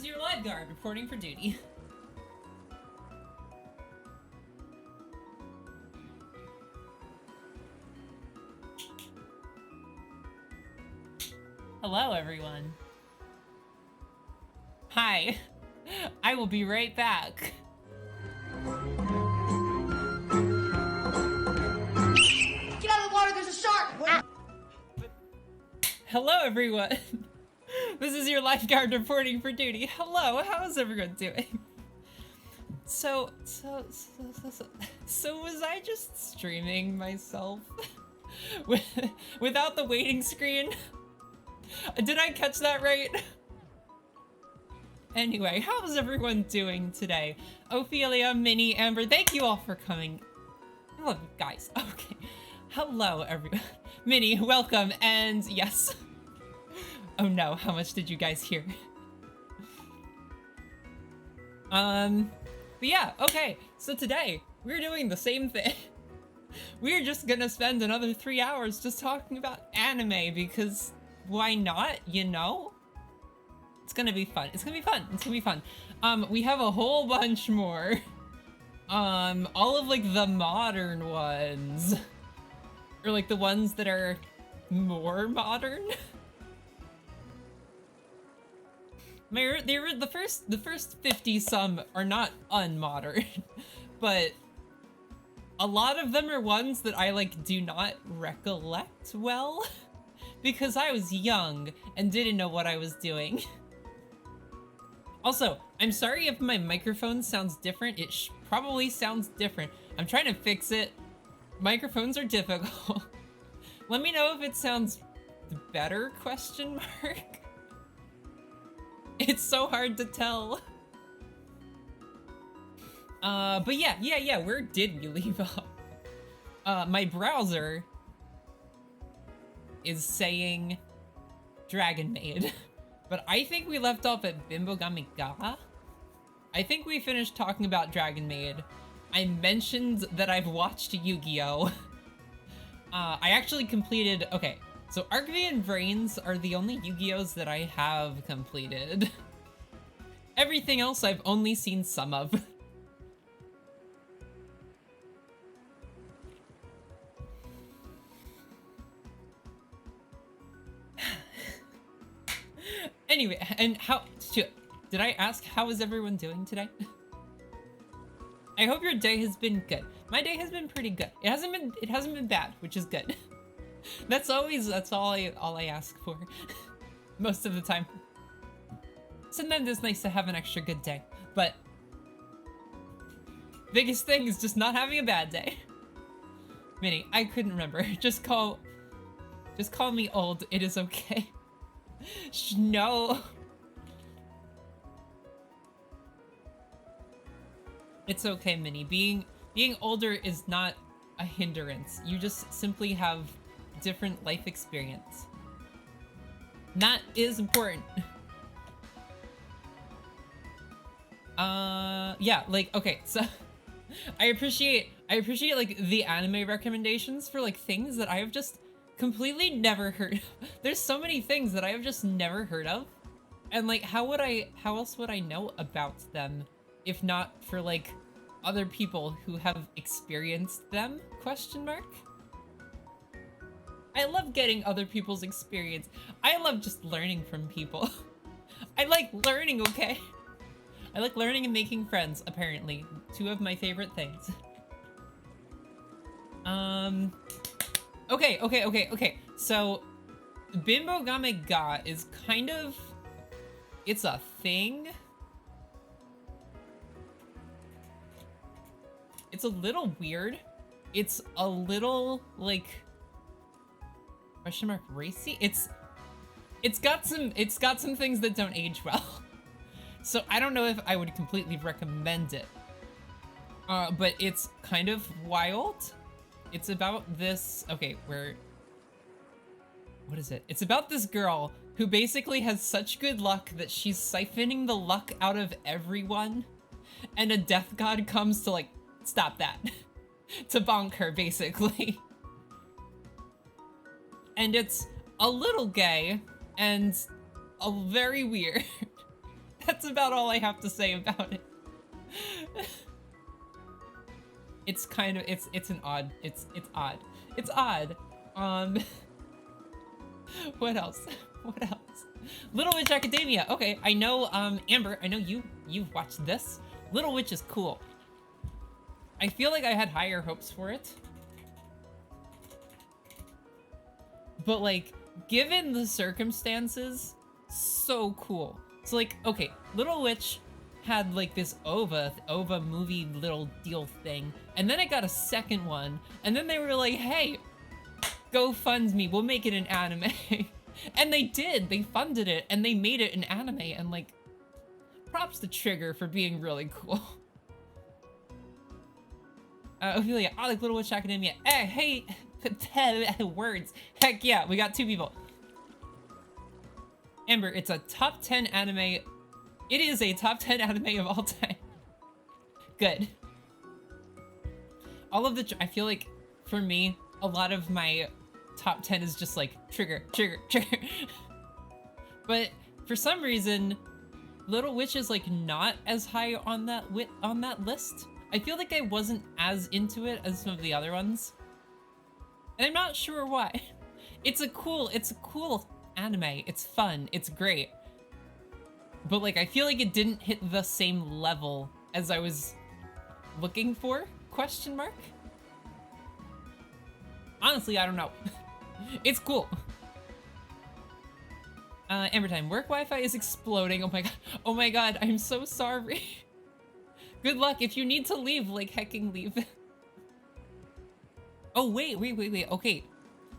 your lifeguard reporting for duty. Hello, everyone. Hi. I will be right back. Get out of the water, there's a shark! Ah. Hello, everyone. This is your lifeguard reporting for duty. Hello, how's everyone doing? So was I just streaming myself without the waiting screen? Did I catch that right? Anyway, how's everyone doing today? Ophelia, Minnie, Amber, thank you all for coming. I love you guys. Okay. Hello, everyone. Minnie, welcome, and yes. Oh no, how much did you guys hear? But yeah, okay. So today, we're doing the same thing. We're just gonna spend another 3 hours just talking about anime because why not, you know? It's gonna be fun. It's gonna be fun. It's gonna be fun. We have a whole bunch more. All of like the modern ones. Or like the ones that are more modern. The first 50 some are not unmodern, but a lot of them are ones that I like do not recollect well because I was young and didn't know what I was doing. Also, I'm sorry if my microphone sounds different. It probably sounds different. I'm trying to fix it. Microphones are difficult. Let me know if it sounds better, question mark. It's so hard to tell. But yeah, where did we leave off? My browser is saying Dragon Maid. But I think we left off at Bimbogami Ga. I think we finished talking about Dragon Maid. I mentioned that I've watched Yu-Gi-Oh! I actually completed, okay, so Arcvy and Brains are the only Yu-Gi-Ohs that I have completed. Everything else I've only seen some of. Anyway, and did I ask how is everyone doing today? I hope your day has been good. My day has been pretty good. It hasn't been bad, which is good. That's all I ask for. Most of the time. Sometimes it's nice to have an extra good day, but biggest thing is just not having a bad day. Minnie, I couldn't remember. Just call me old. It is okay. No. It's okay, Minnie. Being older is not a hindrance. You just simply have different life experience. That is important. Yeah, like, okay, so I appreciate like the anime recommendations for like things that I have just completely never heard of. There's so many things that I have just never heard of. And like, how else would I know about them if not for like other people who have experienced them? Question mark. I love getting other people's experience. I love just learning from people. I like learning, okay? I like learning and making friends, apparently. Two of my favorite things. Okay. So, Bimbogami Ga is kind of... It's a thing. It's a little weird. It's a little, like... question mark racy? It's got some things that don't age well. So I don't know if I would completely recommend it. But it's kind of wild. It's about this, okay, what is it? It's about this girl who basically has such good luck that she's siphoning the luck out of everyone. And a death god comes to like, stop that. To bonk her, basically. And it's a little gay and very weird. about all I have to say about it. It's kind of, it's odd. It's odd. What else? What else? Little Witch Academia. Okay, I know, Amber, I know you've watched this. Little Witch is cool. I feel like I had higher hopes for it. But like, given the circumstances, so cool. So like, okay, Little Witch had like this OVA movie little deal thing, and then it got a second one, and then they were like, hey, go fund me, we'll make it an anime. And they did, they funded it, and they made it an anime, and like, props to Trigger for being really cool. Ophelia, I like Little Witch Academia. Hey, words. Heck yeah, we got 2 people. Amber, it's a top 10 anime. It is a top 10 anime of all time. Good. All of the, I feel like, for me, a lot of my top 10 is just like, trigger. But for some reason, Little Witch is like not as high on that list. I feel like I wasn't as into it as some of the other ones. And I'm not sure why. It's a cool anime. It's fun. It's great. But like, I feel like it didn't hit the same level as I was looking for, question mark? Honestly, I don't know. It's cool. Amber time, work Wi-Fi is exploding. Oh my god. Oh my god, I'm so sorry. Good luck. If you need to leave, like hecking leave. Oh, wait. Okay.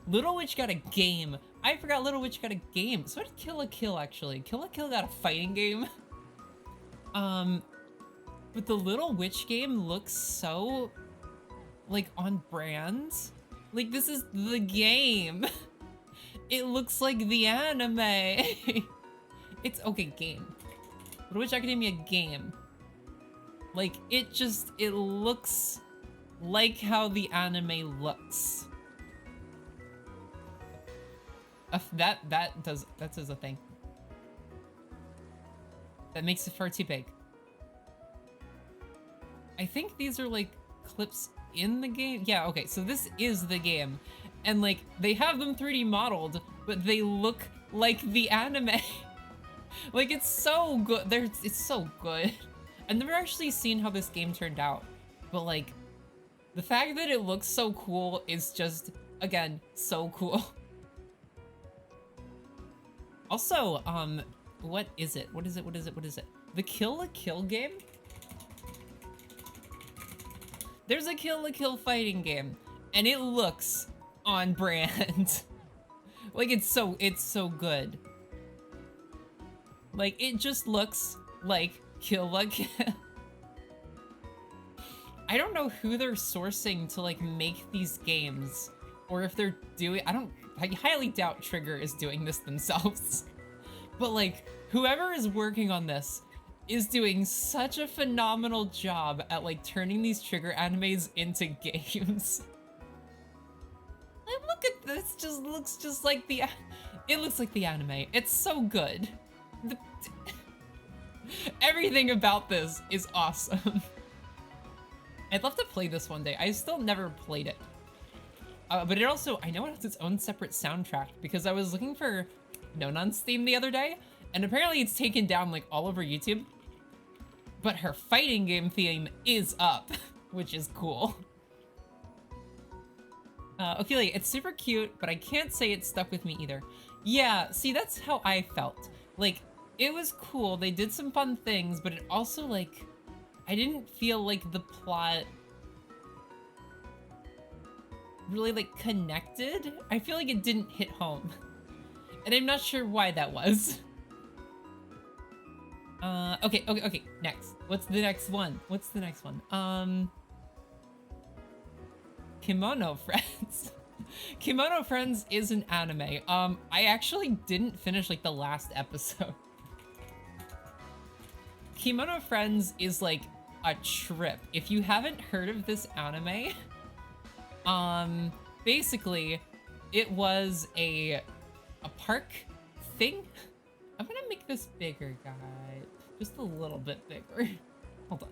Little Witch got a game. I forgot Little Witch got a game. So did Kill la Kill, actually. Kill la Kill got a fighting game. But the Little Witch game looks so, like, on brand. Like, this is the game. It looks like the anime. It's, okay, game. Little Witch Academia game. Like, it looks like how the anime looks. That does a thing. That makes it far too big. I think these are like clips in the game. Yeah, okay, so this is the game. And like, they have them 3D modeled, but they look like the anime. Like, it's so good. It's so good. I've never actually seen how this game turned out, but like, the fact that it looks so cool is just, again, so cool. Also, what is it? What is it? The Kill la Kill game? There's a Kill la Kill fighting game, and it looks on brand. Like, it's so good. Like, it just looks like Kill la Kill. I don't know who they're sourcing to like make these games, or if they're doing, I highly doubt Trigger is doing this themselves. But like, whoever is working on this is doing such a phenomenal job at like turning these Trigger animes into games. Like, look at this, just looks just like it looks like the anime. It's so good. Everything about this is awesome. I'd love to play this one day. I still never played it. But it also, I know it has its own separate soundtrack, because I was looking for Nonon's theme the other day, and apparently it's taken down like all over YouTube. But her fighting game theme is up, which is cool. Ophelia, it's super cute, but I can't say it stuck with me either. Yeah, see, that's how I felt. Like, it was cool, they did some fun things, but it also like, I didn't feel like the plot really like connected. I feel like it didn't hit home. And I'm not sure why that was. Okay, next. What's the next one? Kimono Friends. Kimono Friends is an anime. I actually didn't finish like the last episode. Kimono Friends is like a trip. If you haven't heard of this anime, basically it was a park thing. I'm gonna make this bigger, guys. Just a little bit bigger. Hold on.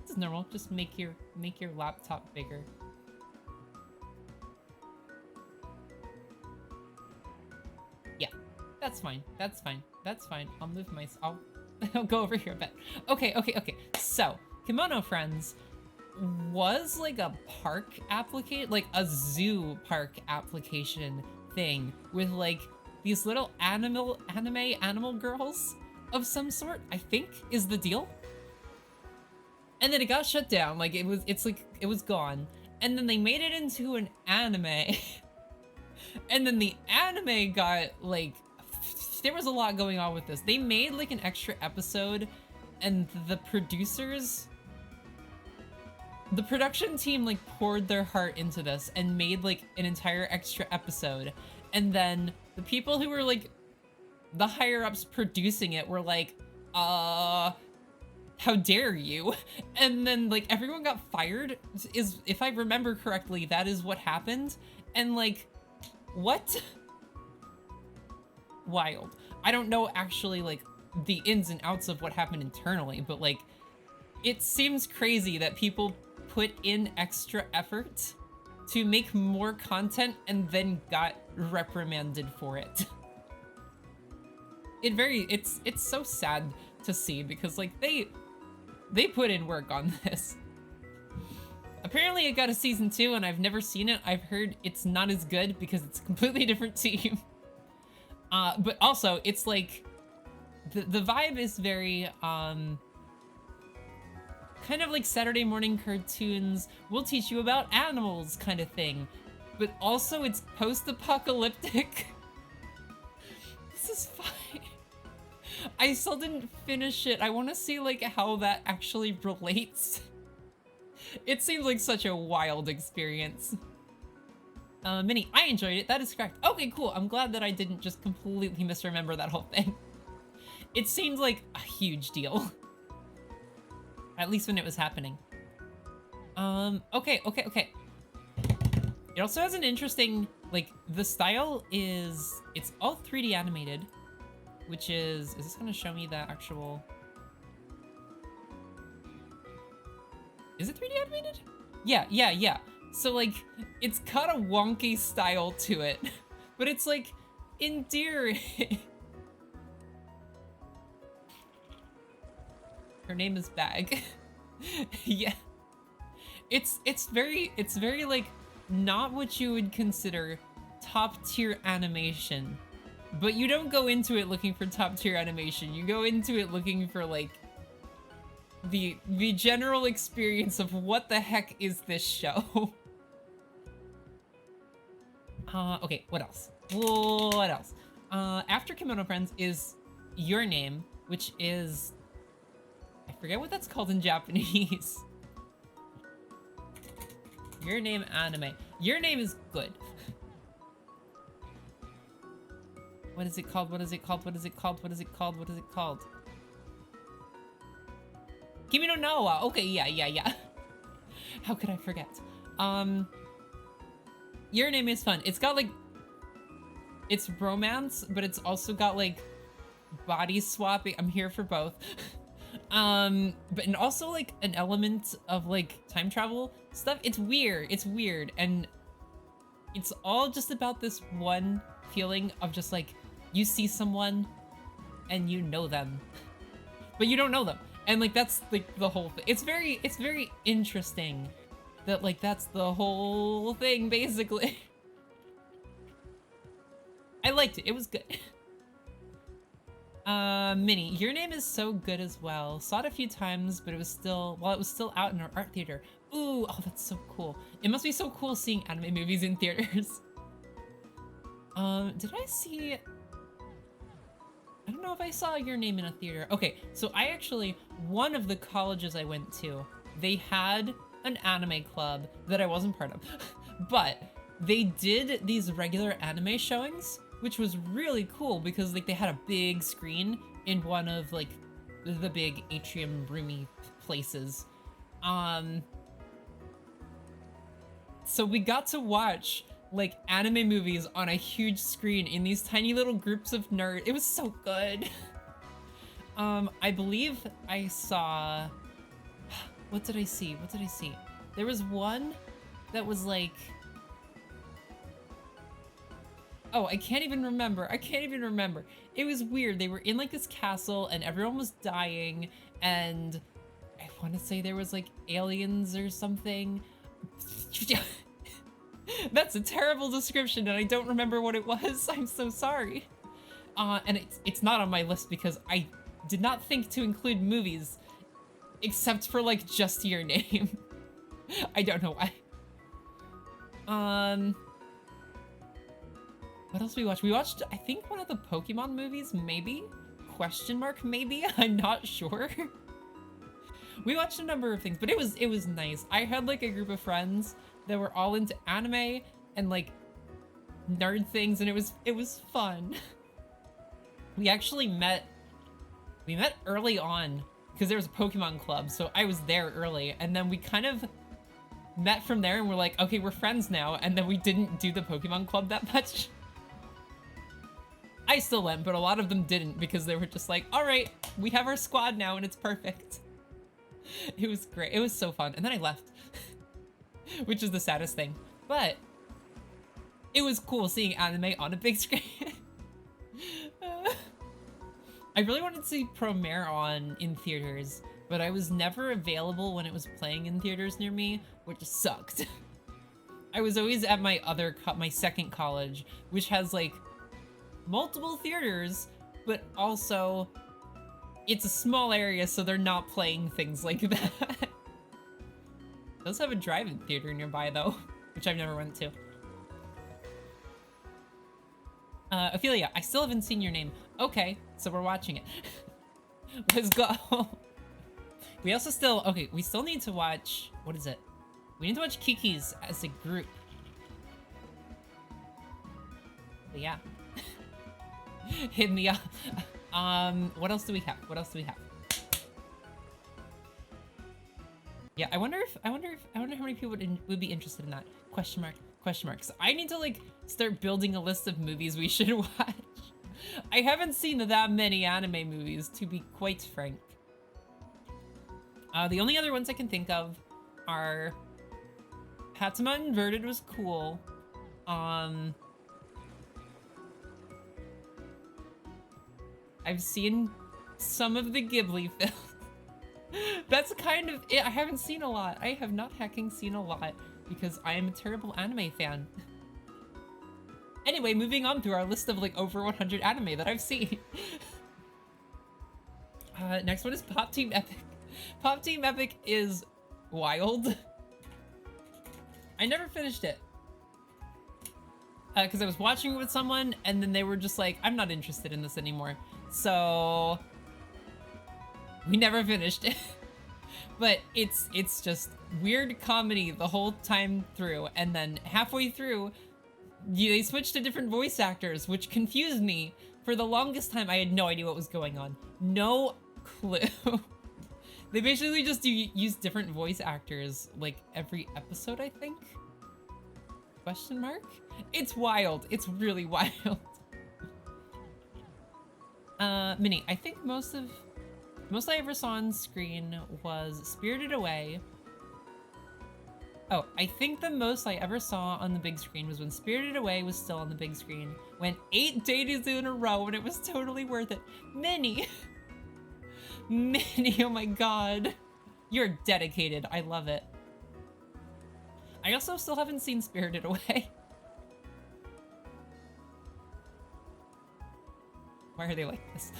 This is normal. Just make your laptop bigger. Yeah, that's fine. That's fine. That's fine. I'll move I'll go over here a bit. Okay. So, Kimono Friends was like a park application, like a zoo park application thing with like these little anime animal girls of some sort, I think is the deal. And then it got shut down. Like it was gone. And then they made it into an anime. And then the anime got like, there was a lot going on with this. They made like an extra episode, and the production team like poured their heart into this and made like an entire extra episode. And then the people who were like the higher ups producing it were like, how dare you? And then like everyone got fired, is, if I remember correctly, that is what happened. And like, what? Wild. I don't know actually like the ins and outs of what happened internally, but like it seems crazy that people put in extra effort to make more content and then got reprimanded for it. It's so sad to see, because like they put in work on this. Apparently it got a season 2 and I've never seen it. I've heard it's not as good because it's a completely different team. But also it's like the vibe is very kind of like Saturday morning cartoons, we'll teach you about animals kind of thing. But also it's post-apocalyptic. This is fine. I still didn't finish it. I want to see like how that actually relates. It seems like such a wild experience. Minnie, I enjoyed it. That is correct. Okay, cool. I'm glad that I didn't just completely misremember that whole thing. It seemed like a huge deal. At least when it was happening. Okay. It also has an interesting, like, the style is, it's all 3D animated, which is this gonna show me the actual... Is it 3D animated? Yeah. So, like, it's got a wonky style to it, but it's, like, endearing. Her name is Bag. Yeah. It's very, like, not what you would consider top-tier animation. But you don't go into it looking for top-tier animation. You go into it looking for, like, the general experience of what the heck is this show. Okay, what else? After Kimono Friends is Your Name, which is... I forget what that's called in Japanese. Your Name anime. Your Name is good. What is it called? Kimi no Nawa. Okay, yeah. How could I forget? Your Name is fun. It's got like... It's romance, but it's also got like body swapping. I'm here for both. But and also like an element of like time travel stuff. It's weird, and it's all just about this one feeling of just like, you see someone and you know them, but you don't know them. And like, that's like the whole thing. It's very interesting that like, that's the whole thing basically. I liked it, it was good. Minnie, Your Name is so good as well. Saw it a few times, but it was still out in our art theater. Ooh, oh, that's so cool. It must be so cool seeing anime movies in theaters. Did I see... I don't know if I saw Your Name in a theater. Okay, so I actually, one of the colleges I went to, they had an anime club that I wasn't part of. But they did these regular anime showings, which was really cool because like they had a big screen in one of like the big atrium roomy places. So we got to watch like anime movies on a huge screen in these tiny little groups of nerds. It was so good. I believe I saw, what did I see? What did I see? There was one that was like, oh, I can't even remember. I can't even remember. It was weird. They were in like this castle and everyone was dying, and I want to say there was like aliens or something. That's a terrible description and I don't remember what it was. I'm so sorry. And it's not on my list because I did not think to include movies except for like just your name. I don't know why. What else did we watch? We watched, I think, one of the Pokemon movies, maybe? Question mark, maybe? I'm not sure. We watched a number of things, but it was nice. I had like a group of friends that were all into anime and like nerd things, and it was fun. We actually met early on because there was a Pokemon club, so I was there early, and then we kind of met from there and we're like, okay, we're friends now, and then we didn't do the Pokemon club that much. I still went, but a lot of them didn't because they were just like, all right, we have our squad now and it's perfect. It was great. It was so fun. And then I left, which is the saddest thing, but it was cool seeing anime on a big screen. I really wanted to see Premiere on in theaters, but I was never available when it was playing in theaters near me, which sucked. I was always at my my second college, which has like multiple theaters, but also it's a small area, so they're not playing things like that. It does have a drive-in theater nearby though, which I've never went to. Ophelia, I still haven't seen your name. Okay, so we're watching it. Let's go. We also still, okay, we still need to watch, what is it? We need to watch Kiki's as a group. But yeah. Hit me up. What else do we have? What else do we have? Yeah, I wonder how many people would be interested in that. Question mark, question mark. So I need to like start building a list of movies we should watch. I haven't seen that many anime movies, to be quite frank. The only other ones I can think of are Hatsuma Inverted was cool. I've seen some of the Ghibli films. That's kind of it. I haven't seen a lot. I have not hecking seen a lot because I am a terrible anime fan. Anyway, moving on through our list of like over 100 anime that I've seen. Next one is Pop Team Epic. Pop Team Epic is wild. I never finished it. Because I was watching it with someone and then they were just like, I'm not interested in this anymore. So we never finished it. But it's just weird comedy the whole time through, and then halfway through they switched to different voice actors, which confused me. For the longest time I had no idea what was going on. No clue. They basically just use different voice actors like every episode, I think? Question mark? It's wild. It's really wild. Minnie, I think most I ever saw on screen was Spirited Away. Oh, I think the most I ever saw on the big screen was when Spirited Away was still on the big screen. Went 8 days in a row and it was totally worth it. Minnie! Minnie, oh my god. You're dedicated. I love it. I also still haven't seen Spirited Away. Why are they like this?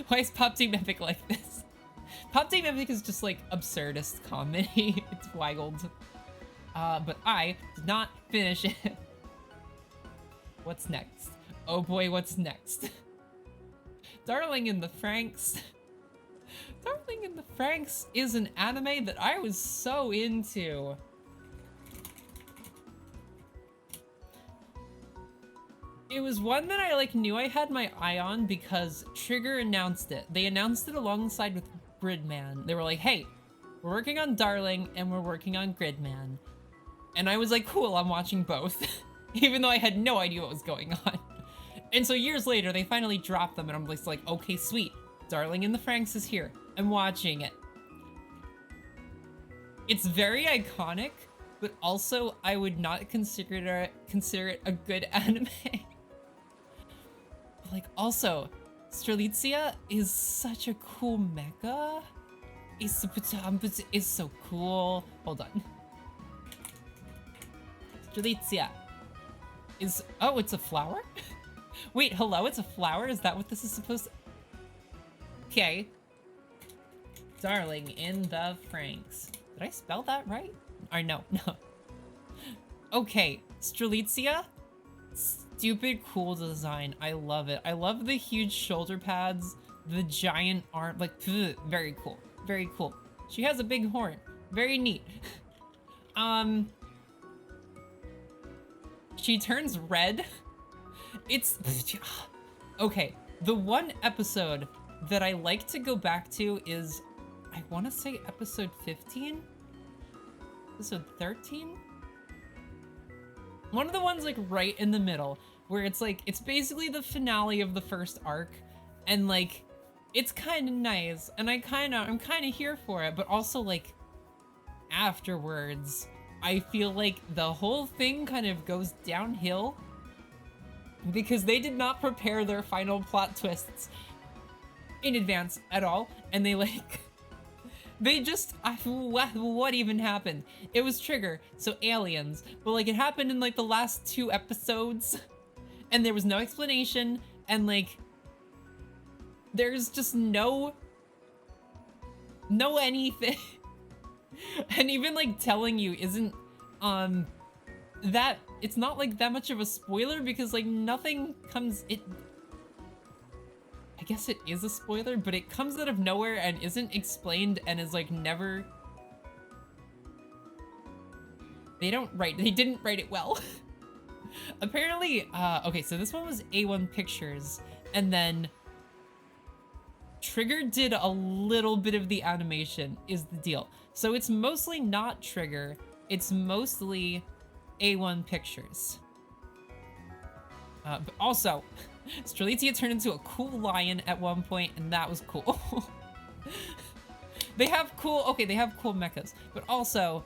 Why is Pop Team Epic like this? Pop Team Epic is just like absurdist comedy. It's wild. But I did not finish it. What's next? Oh boy, what's next? Darkling in the Franxx. Darkling in the Franxx is an anime that I was so into. It was one that I like knew I had my eye on because Trigger announced it. They announced it alongside with Gridman. They were like, hey, we're working on Darkling and we're working on Gridman. And I was like, cool, I'm watching both. even though I had no idea what was going on. And so years later, they finally dropped them, and I'm just like, okay, sweet. Darling in the Franxx is here. I'm watching it. It's very iconic, but also I would not consider it a good anime. But like, also, Strelitzia is such a cool mecha. It's so cool. Hold on. Strelitzia is, oh, it's a flower? Wait, hello, it's a flower? Is that what this is supposed to? Okay. Darling in the Franxx. Did I spell that right? Or no. Okay, Strelitzia. Stupid cool design. I love it. I love the huge shoulder pads, the giant arm, like, ugh, very cool. Very cool. She has a big horn. Very neat. She turns red. It's okay. The one episode that I like to go back to is, I want to say episode 15, episode 13. One of the ones like right in the middle, where it's like, it's basically the finale of the first arc, and like, it's kind of nice, and I'm kind of here for it, but also like, afterwards, I feel like the whole thing kind of goes downhill, because they did not prepare their final plot twists in advance at all, and they like, they just, what even happened? It was Trigger, so aliens, but like it happened in like the last 2 episodes, and there was no explanation, and like, there's just no anything. And even like telling you isn't, that, it's not like that much of a spoiler, because like nothing comes, I guess it is a spoiler, but it comes out of nowhere and isn't explained and is like never, they didn't write it well. Apparently, okay, so this one was A1 Pictures, and then Trigger did a little bit of the animation, is the deal. So it's mostly not Trigger, it's mostly A1 Pictures. But also, Strelitzia turned into a cool lion at one point, and that was cool. They have cool mechas, but also,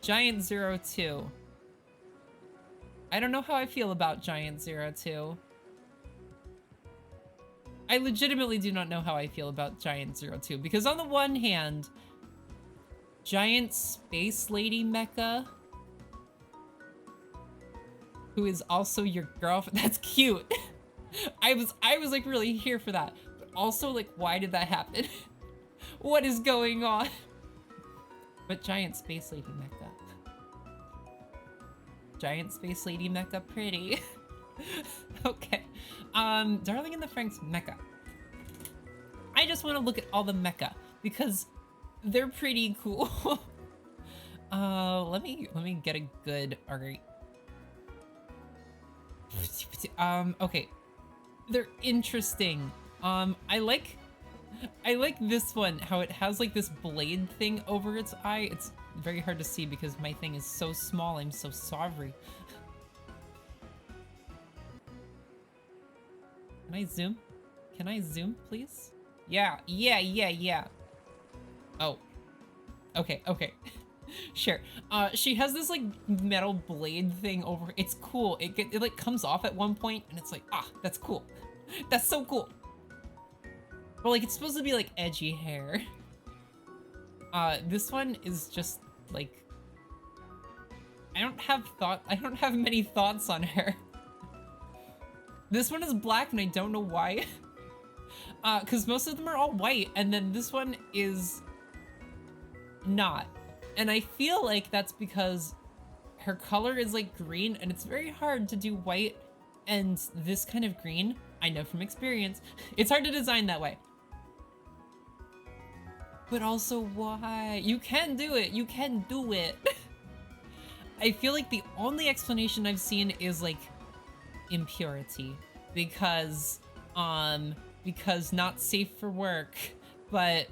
Giant 02. I don't know how I feel about Giant 02. I legitimately do not know how I feel about Giant 02, because on the one hand, Giant Space Lady Mecha, who is also your girlfriend, that's cute. I was like really here for that, but also like, why did that happen? What is going on? But Giant Space Lady Mecha. Giant Space Lady Mecha pretty. Okay. Darling in the Franxx mecha. I just want to look at all the mecha because they're pretty cool. Let me get a good alright. Okay. They're interesting. I like this one, how it has like this blade thing over its eye. It's very hard to see because my thing is so small. I'm so sorry. Can I zoom? Can I zoom, please? Yeah. Oh. Okay. Sure. She has this like metal blade thing over. It's cool. It like comes off at one point, and it's like, ah, that's cool. That's so cool. But like, it's supposed to be like edgy hair. This one is just like, I don't have many thoughts on her. This one is black, and I don't know why. Because most of them are all white, and then this one is not. And I feel like that's because her color is like green, and it's very hard to do white and this kind of green. I know from experience. It's hard to design that way. But also, why? You can do it. You can do it. I feel like the only explanation I've seen is like impurity, because not safe for work, but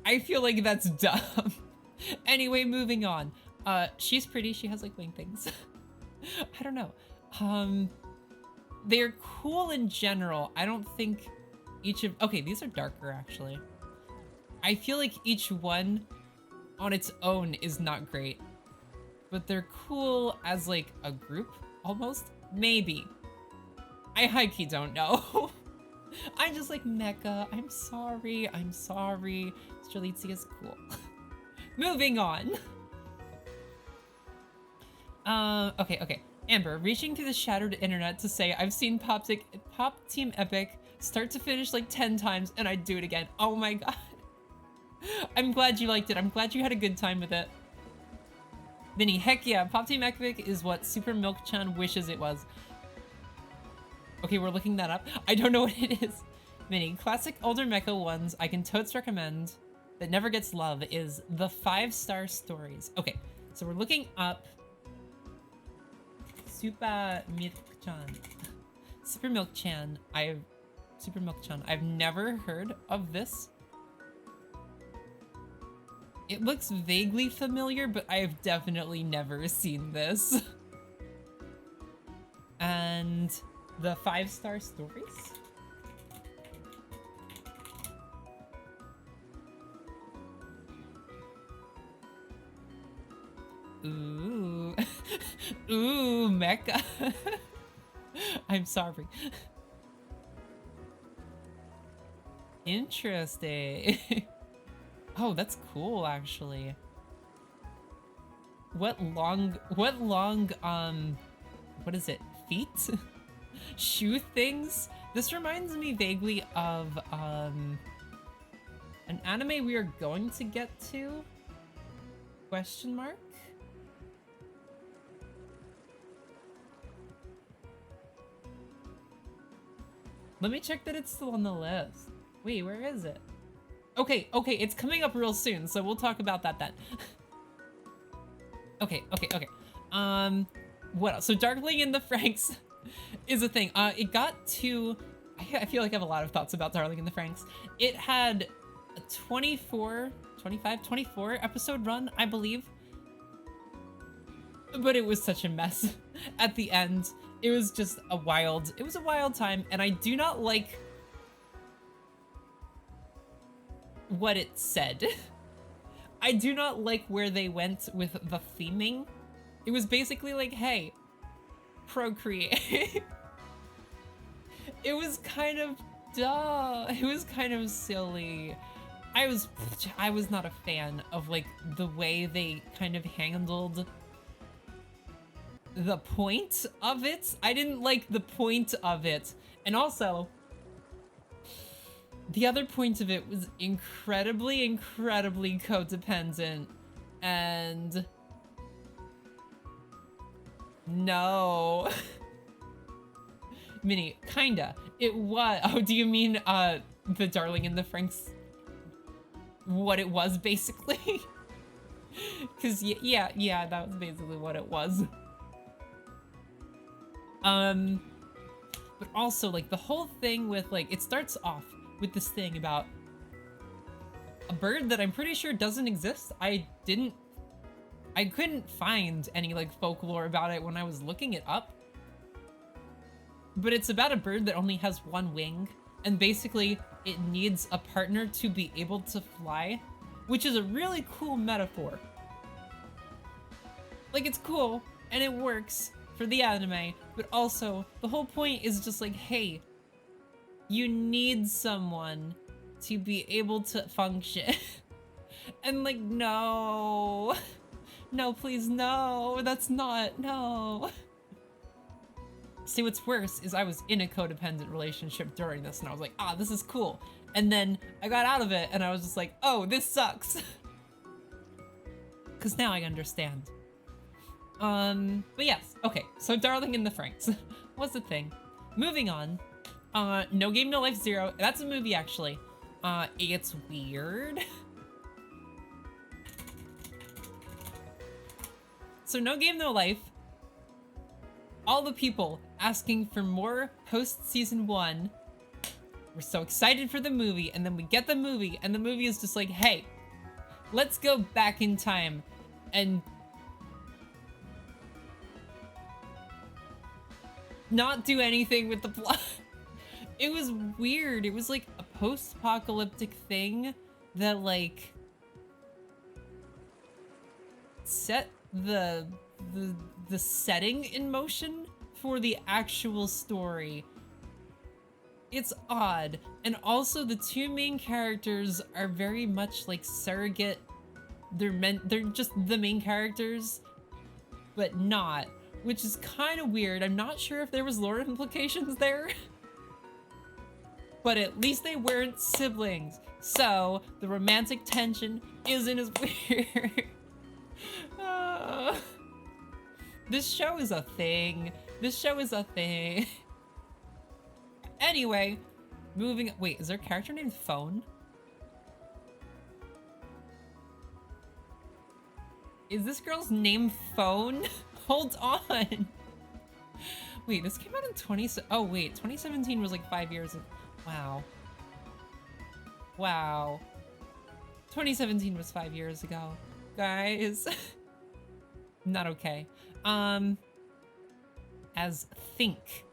I feel like that's dumb. Anyway, moving on. She's pretty. She has like wing things. I don't know. They're cool in general. I don't think each of... Okay, these are darker, actually. I feel like each one on its own is not great. But they're cool as, like, a group, almost? Maybe. I high-key don't know. I just like mecha. I'm sorry. I'm sorry. Strelitzia is cool. Moving on. Okay. Amber, reaching through the shattered internet to say I've seen Pop Team Epic start to finish like 10 times and I'd do it again. Oh my god. I'm glad you liked it. I'm glad you had a good time with it. Vinny, heck yeah, Pop Team Epic is what Super Milk-chan wishes it was. Okay, we're looking that up. I don't know what it is. Vinny, classic older mecha ones I can totes recommend that never gets love is the 5-star stories. Okay, so we're looking up Super Milk-chan. Super Milk-chan. I've never heard of this. It looks vaguely familiar, but I've definitely never seen this. And the 5-star stories? Ooh. Ooh, mecha. I'm sorry. Interesting. Oh, that's cool, actually. What long, what is it? Feet? Shoe things? This reminds me vaguely of, an anime we are going to get to? Question mark? Let me check that it's still on the list. Wait, where is it? Okay, it's coming up real soon, so we'll talk about that then. Okay. What else? So Darkling and the Franxx is a thing. It got to... I feel like I have a lot of thoughts about Darkling and the Franxx. It had a 24 episode run, I believe. But it was such a mess at the end. It was just a wild time, and I do not like what it said. I do not like where they went with the theming. It was basically like, hey, procreate. It was kind of duh. It was kind of silly. I was not a fan of like the way they kind of handled the point of it. I didn't like the point of it. And also, the other point of it was incredibly codependent, and no. Minnie, kinda. It was. Oh, do you mean the Darling and the Franxx? What it was basically? Cause yeah, that was basically what it was. But also like the whole thing with like, it starts off with this thing about a bird that I'm pretty sure doesn't exist. I couldn't find any like folklore about it when I was looking it up. But it's about a bird that only has one wing, and basically it needs a partner to be able to fly, which is a really cool metaphor. Like, it's cool and it works for the anime, but also the whole point is just like, hey, you need someone to be able to function. And like, no, please, no, that's not, no. See, what's worse is I was in a codependent relationship during this, and I was like, ah, this is cool. And then I got out of it, and I was just like, oh, this sucks. Because now I understand. But yes, okay, so Darling and the Franxx was the thing. Moving on, No Game No Life 0, that's a movie actually. It's weird. So No Game No Life, all the people asking for more post season 1, we're so excited for the movie, and then we get the movie, and the movie is just like, hey, let's go back in time and not do anything with the plot. It was weird. It was like a post-apocalyptic thing that like set the setting in motion for the actual story. It's odd. And also the two main characters are very much like surrogate. They're just the main characters, but not, which is kind of weird. I'm not sure if there was lore implications there. But at least they weren't siblings. So the romantic tension isn't as weird. This show is a thing. This show is a thing. Anyway, wait, is there a character named Phone? Is this girl's name Phone? Hold on. Wait, this came out in 2017 was like 5 years ago. Wow. Wow. 2017 was 5 years ago. Guys. Not okay. As Think.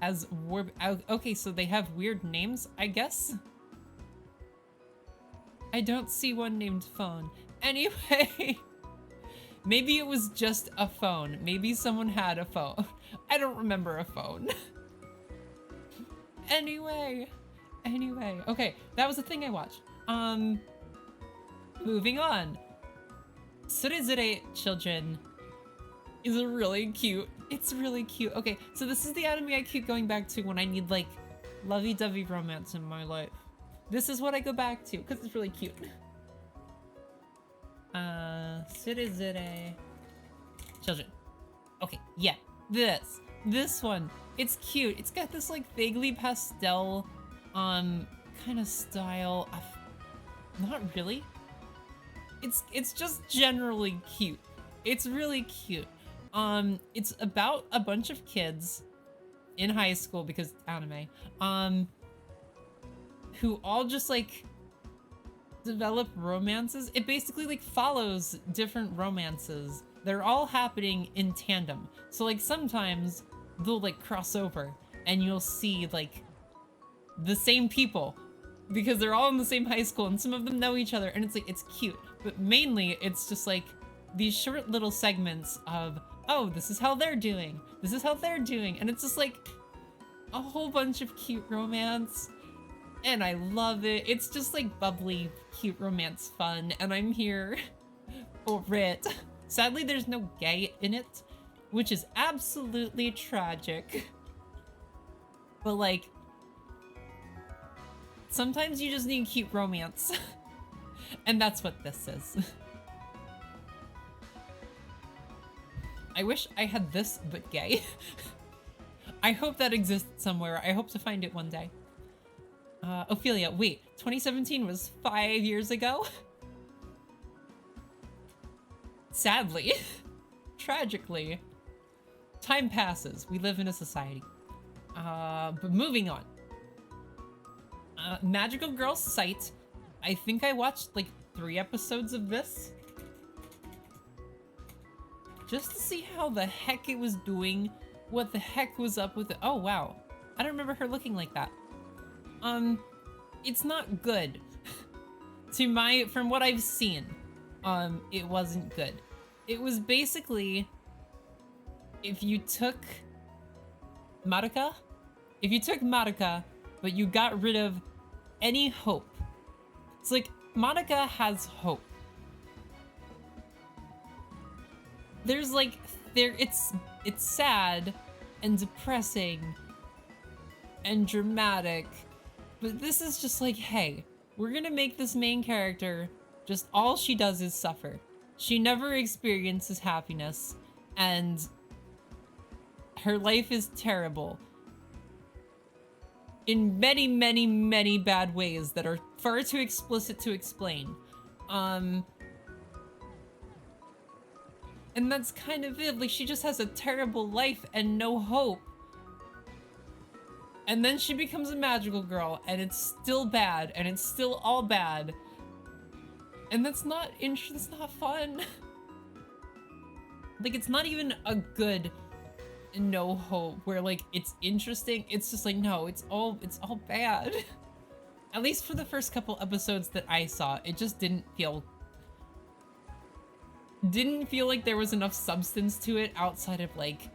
As okay, so they have weird names, I guess? I don't see one named Phone. Anyway. Maybe it was just a phone. Maybe someone had a phone. I don't remember a phone. Anyway. Okay, that was the thing I watched. Moving on. Surezure Children is really cute. It's really cute. Okay, so this is the anime I keep going back to when I need like lovey-dovey romance in my life. This is what I go back to because it's really cute. Surezure Children. Okay, yeah, this one. It's cute. It's got this like vaguely pastel kind of style. Not really. It's just generally cute. It's really cute. It's about a bunch of kids in high school because it's anime, who all just like develop romances. It basically like follows different romances. They're all happening in tandem. So like sometimes they'll like cross over and you'll see like the same people because they're all in the same high school and some of them know each other and it's like, it's cute. But mainly it's just like these short little segments of, oh, this is how they're doing. This is how they're doing. And it's just like a whole bunch of cute romance. And I love it. It's just like bubbly, cute romance fun. And I'm here for it. Sadly, there's no gay in it, which is absolutely tragic. But like, sometimes you just need cute romance. And that's what this is. I wish I had this, but gay. I hope that exists somewhere. I hope to find it one day. Ophelia, wait, 2017 was 5 years ago? Sadly. Tragically. Time passes. We live in a society. But moving on. Magical Girl Sight. I think I watched like 3 episodes of this. Just to see how the heck it was doing. What the heck was up with it. Oh, wow. I don't remember her looking like that. It's not good. From what I've seen, it wasn't good. It was basically, if you took Madoka, but you got rid of any hope. It's like, Madoka has hope. There's like, it's sad and depressing and dramatic, but this is just like, hey, we're gonna make this main character just all she does is suffer. She never experiences happiness, and her life is terrible in many, many, many bad ways that are far too explicit to explain. And that's kind of it. Like, she just has a terrible life and no hope. And then she becomes a magical girl, and it's still bad, and it's still all bad. And that's not fun. Like, it's not even a good No Hope, where like it's interesting. It's just like, no, it's all bad. At least for the first couple episodes that I saw, it just didn't feel like there was enough substance to it outside of like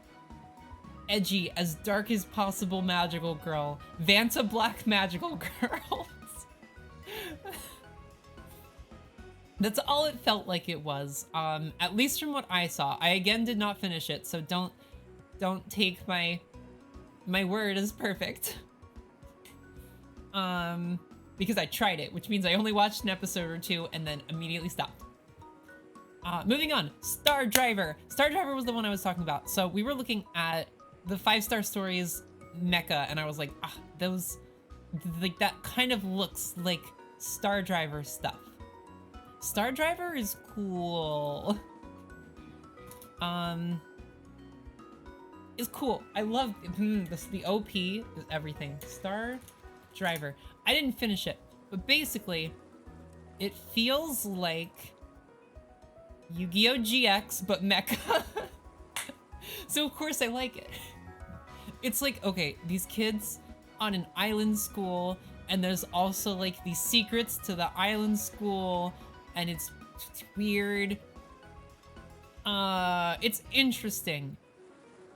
edgy, as dark as possible magical girl, Vanta Black magical girls. That's all it felt like it was, at least from what I saw. I again did not finish it, so don't take my word as perfect. Because I tried it, which means I only watched an episode or two and then immediately stopped. Moving on, Star Driver. Star Driver was the one I was talking about. So we were looking at the 5-star stories mecha, and I was like, those, like that kind of looks like Star Driver stuff. Star Driver is cool. Is cool. I love the OP is everything. Star Driver. I didn't finish it, but basically, it feels like Yu-Gi-Oh! GX, but mecha. So of course I like it. It's like, okay, these kids on an island school, and there's also like these secrets to the island school, and it's weird. It's interesting.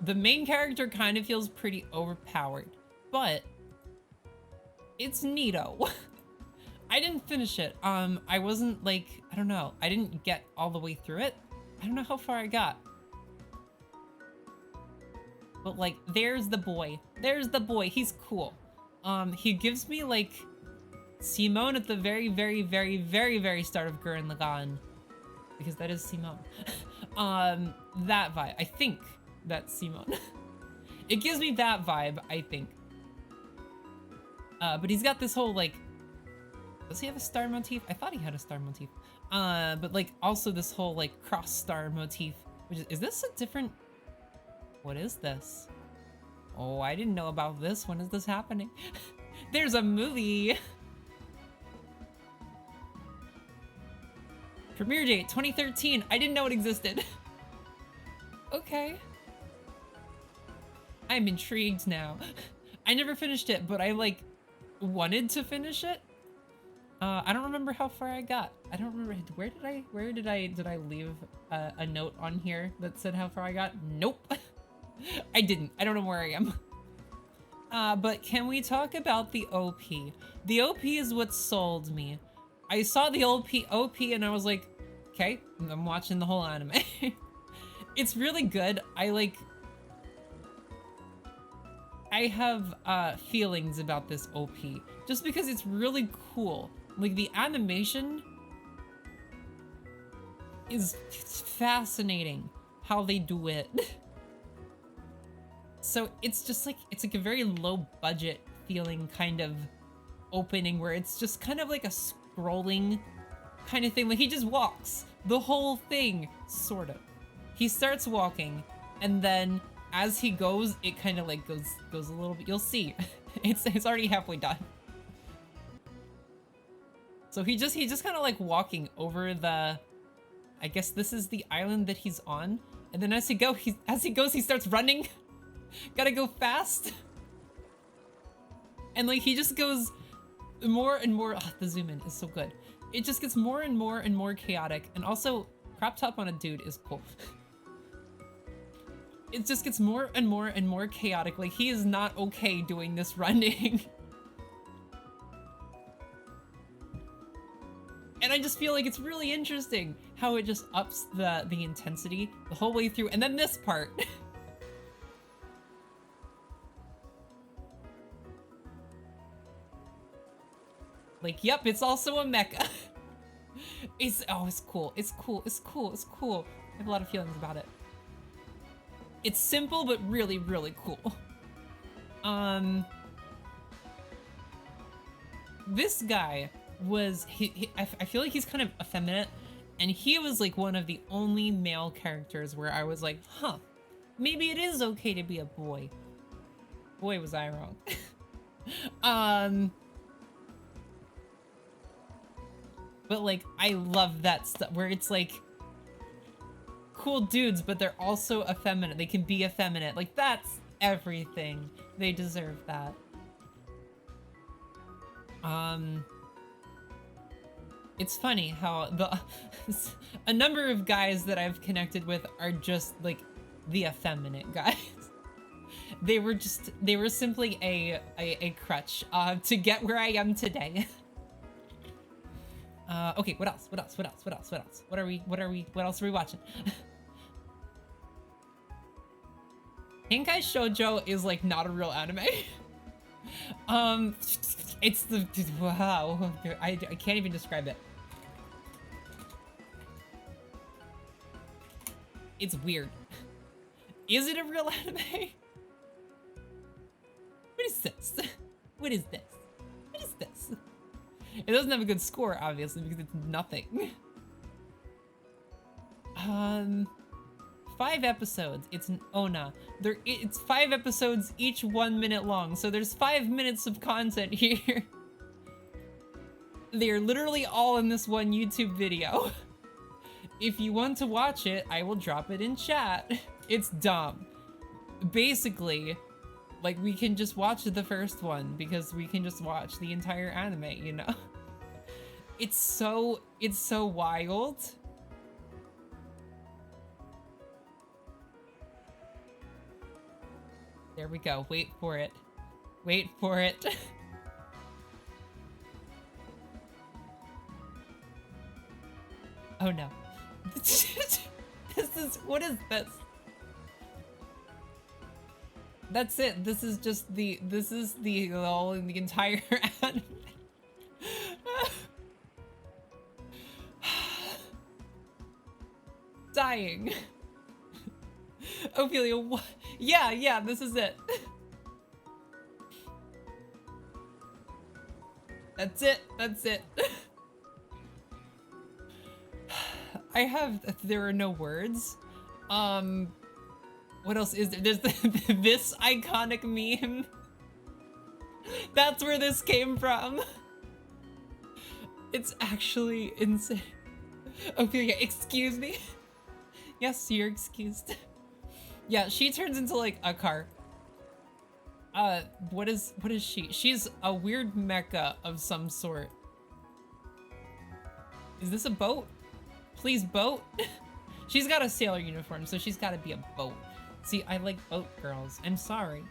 The main character kind of feels pretty overpowered, but it's neato. I didn't finish it. I wasn't like, I don't know. I didn't get all the way through it. I don't know how far I got. But like, there's the boy. There's the boy. He's cool. He gives me like Simone at the very, very, very, very, very start of Gurren Lagann. Because that is Simone. That vibe. I think that's Simone. It gives me that vibe, I think. But he's got this whole like, does he have a star motif? I thought he had a star motif. But like also this whole like cross star motif, which is this a different, what is this? Oh, I didn't know about this. When is this happening? There's a movie. Premiere date 2013. I didn't know it existed. Okay. I'm intrigued now. I never finished it, but I like wanted to finish it. I don't remember how far I got. I don't remember. Where did I leave a note on here that said how far I got? Nope. I didn't. I don't know where I am. But can we talk about the OP? The OP is what sold me. I saw the OP and I was like, okay, I'm watching the whole anime. It's really good. I have feelings about this OP just because it's really cool. Like the animation is fascinating how they do it. So it's just like, it's like a very low budget feeling kind of opening where it's just kind of like a scrolling kind of thing. Like he just walks the whole thing, sort of. He starts walking and then as he goes, it kind of like goes a little bit. You'll see. It's already halfway done. So he just kind of like walking over the, I guess this is the island that he's on. And then as he goes, he starts running. Gotta go fast. And like he just goes more and more. Oh, the zoom in is so good. It just gets more and more and more chaotic. And also, crop top on a dude is cool. It just gets more and more and more chaotic. Like he is not okay doing this running. And I just feel like it's really interesting how it just ups the intensity the whole way through. And then this part. Like, yep, it's also a mecha. It's cool. It's cool. It's cool. It's cool. I have a lot of feelings about it. It's simple, but really, really cool. This guy was, I feel like he's kind of effeminate, and he was like one of the only male characters where I was like, huh, maybe it is okay to be a boy. Boy, was I wrong. But like, I love that stuff where it's like cool dudes, but they're also effeminate. They can be effeminate. Like, that's everything. They deserve that. It's funny how a number of guys that I've connected with are just like the effeminate guys. They were simply a crutch to get where I am today. Okay, what else? What else are we watching? Henkai Shoujo is like not a real anime. It's the, wow, I can't even describe it. It's weird. Is it a real anime? What is this? What is this? What is this? It doesn't have a good score, obviously, because it's nothing. 5 episodes. It's an Ona. It's 5 episodes, each 1 minute long. So there's 5 minutes of content here. They are literally all in this one YouTube video. If you want to watch it, I will drop it in chat. It's dumb. Basically, like, we can just watch the first one because we can just watch the entire anime, you know? It's so wild. There we go. Wait for it. Wait for it. Oh no. What is this? That's it. This is the entire anime. Dying. Ophelia, what? Yeah, this is it. That's it. There are no words. What else is there? There's this iconic meme. That's where this came from. It's actually insane. Ophelia, excuse me? Yes, you're excused. Yeah, she turns into like a car. What is she? She's a weird mecha of some sort. Is this a boat? Please, boat? She's got a sailor uniform, so she's gotta be a boat. See, I like boat girls. I'm sorry.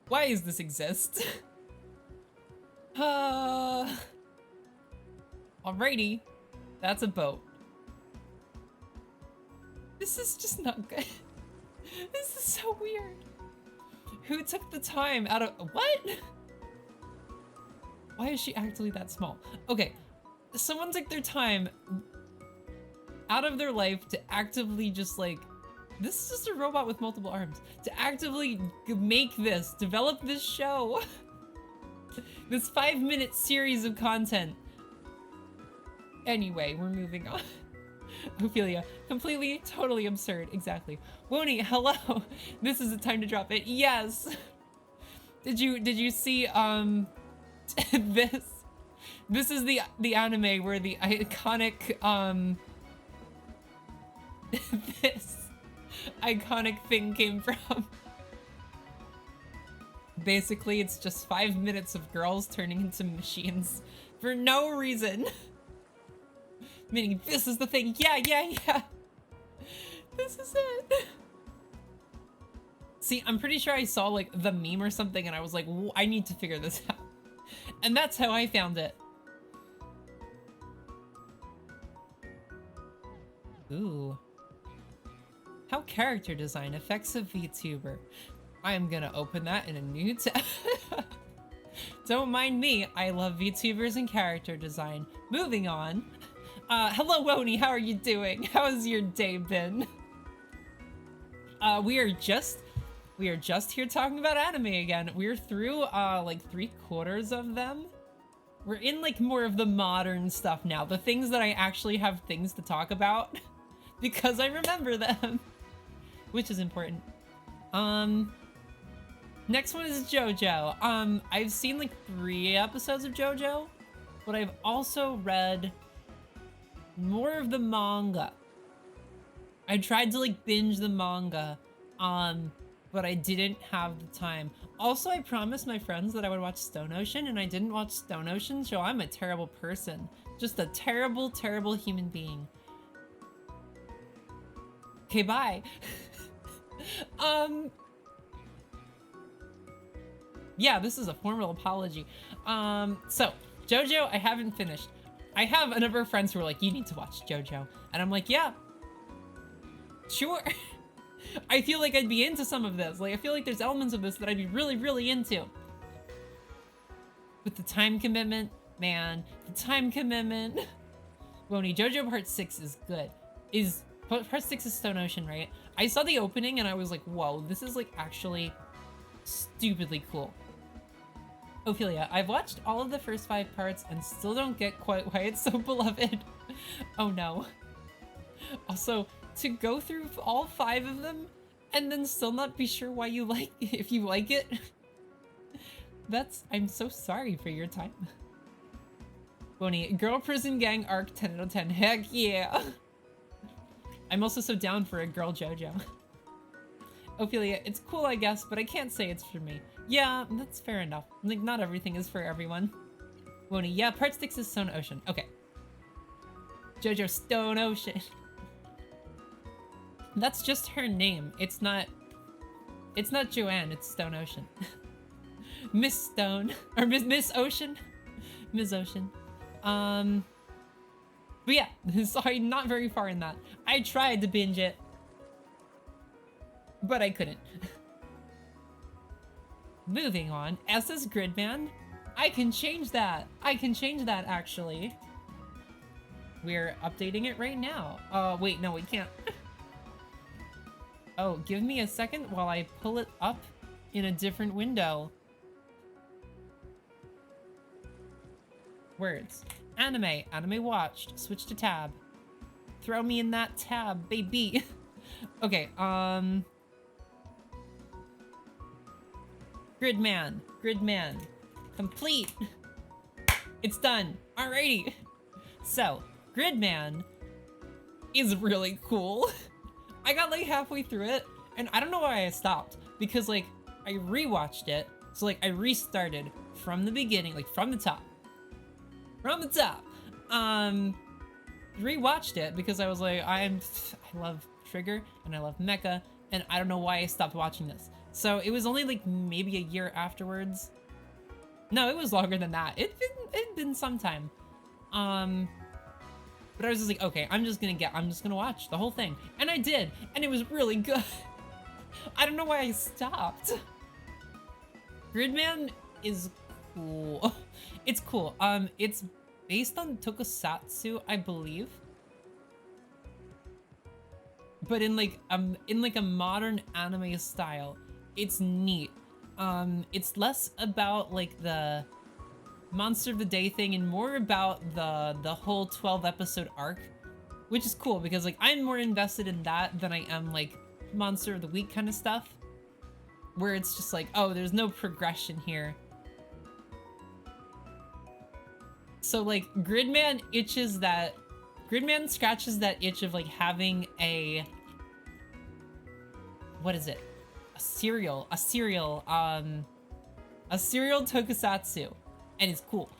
Why does this exist? Alrighty. That's a boat. This is just not good. This is so weird. Who took the time out of— what? Why is she actually that small? Okay, someone took their time out of their life to actively just like— this is just a robot with multiple arms. To actively make this, develop this show. This 5-minute series of content. Anyway, we're moving on. Ophelia, completely, totally absurd. Exactly. Woni, hello. This is the time to drop it. Yes. Did you see this? This is the anime where the iconic this iconic thing came from. Basically, it's just 5 minutes of girls turning into machines for no reason. Meaning, this is the thing. Yeah. This is it. See, I'm pretty sure I saw like the meme or something and I was like, I need to figure this out. And that's how I found it. Ooh. How character design affects a VTuber. I am gonna open that in a new tab. Don't mind me, I love VTubers and character design. Moving on. Hello Woni, how are you doing? How has your day been? We are just here talking about anime again. We're through like 3/4 of them. We're in like more of the modern stuff now. The things that I actually have things to talk about because I remember them, which is important. Next one is Jojo. I've seen like 3 episodes of Jojo, but I've also read more of the manga. I tried to like binge the manga, but I didn't have the time. Also, I promised my friends that I would watch Stone Ocean, and I didn't watch Stone Ocean, so I'm a terrible person. Just a terrible, terrible human being. Okay, bye. Yeah, this is a formal apology. So, Jojo, I haven't finished. I have a number of friends who are like, you need to watch Jojo. And I'm like, yeah, sure. I feel like I'd be into some of this. Like, I feel like there's elements of this that I'd be really, really into. With the time commitment, man, the time commitment. Wony, Jojo Part 6 is good. Part 6 is Stone Ocean, right? I saw the opening and I was like, whoa, this is like actually stupidly cool. Ophelia, I've watched all of the first 5 parts and still don't get quite why it's so beloved. Oh no. Also, to go through all 5 of them and then still not be sure why you like if you like it. I'm so sorry for your time. Bonnie, Girl Prison Gang arc 10 out of 10. Heck yeah. I'm also so down for a girl JoJo. Ophelia, it's cool I guess, but I can't say it's for me. Yeah, that's fair enough. Like, not everything is for everyone. Bonnie, yeah, part 6 is Stone Ocean. Okay. JoJo Stone Ocean. That's just her name. It's not Joanne, it's Stone Ocean. Miss Stone, or Miss Ocean. Miss Ocean. But yeah, sorry, not very far in that. I tried to binge it, but I couldn't. Moving on, SS Gridman. I can change that. I can change that, actually. We're updating it right now. Wait, no, we can't. Oh, give me a second while I pull it up in a different window. Words. Anime. Anime watched. Switch to tab. Throw me in that tab, baby. Okay, Gridman. Gridman. Complete. It's done. Alrighty. So, Gridman is really cool. I got like halfway through it, and I don't know why I stopped. Because like, I rewatched it. So like, I restarted from the beginning, like from the top. From the top. Rewatched it because I was like, I love Trigger and I love Mecha, and I don't know why I stopped watching this. So it was only like maybe a year afterwards. No, it was longer than that. It'd been some time. But I was just like, okay, I'm just gonna watch the whole thing. And I did, and it was really good. I don't know why I stopped. Gridman is cool. It's cool. It's based on tokusatsu, I believe. But in like a modern anime style. It's neat. It's less about like the Monster of the Day thing and more about the whole 12 episode arc, which is cool because like I'm more invested in that than I am like Monster of the Week kind of stuff, where it's just like, oh, there's no progression here. So like Gridman scratches that itch of like having a, what is it? A serial tokusatsu, and it's cool.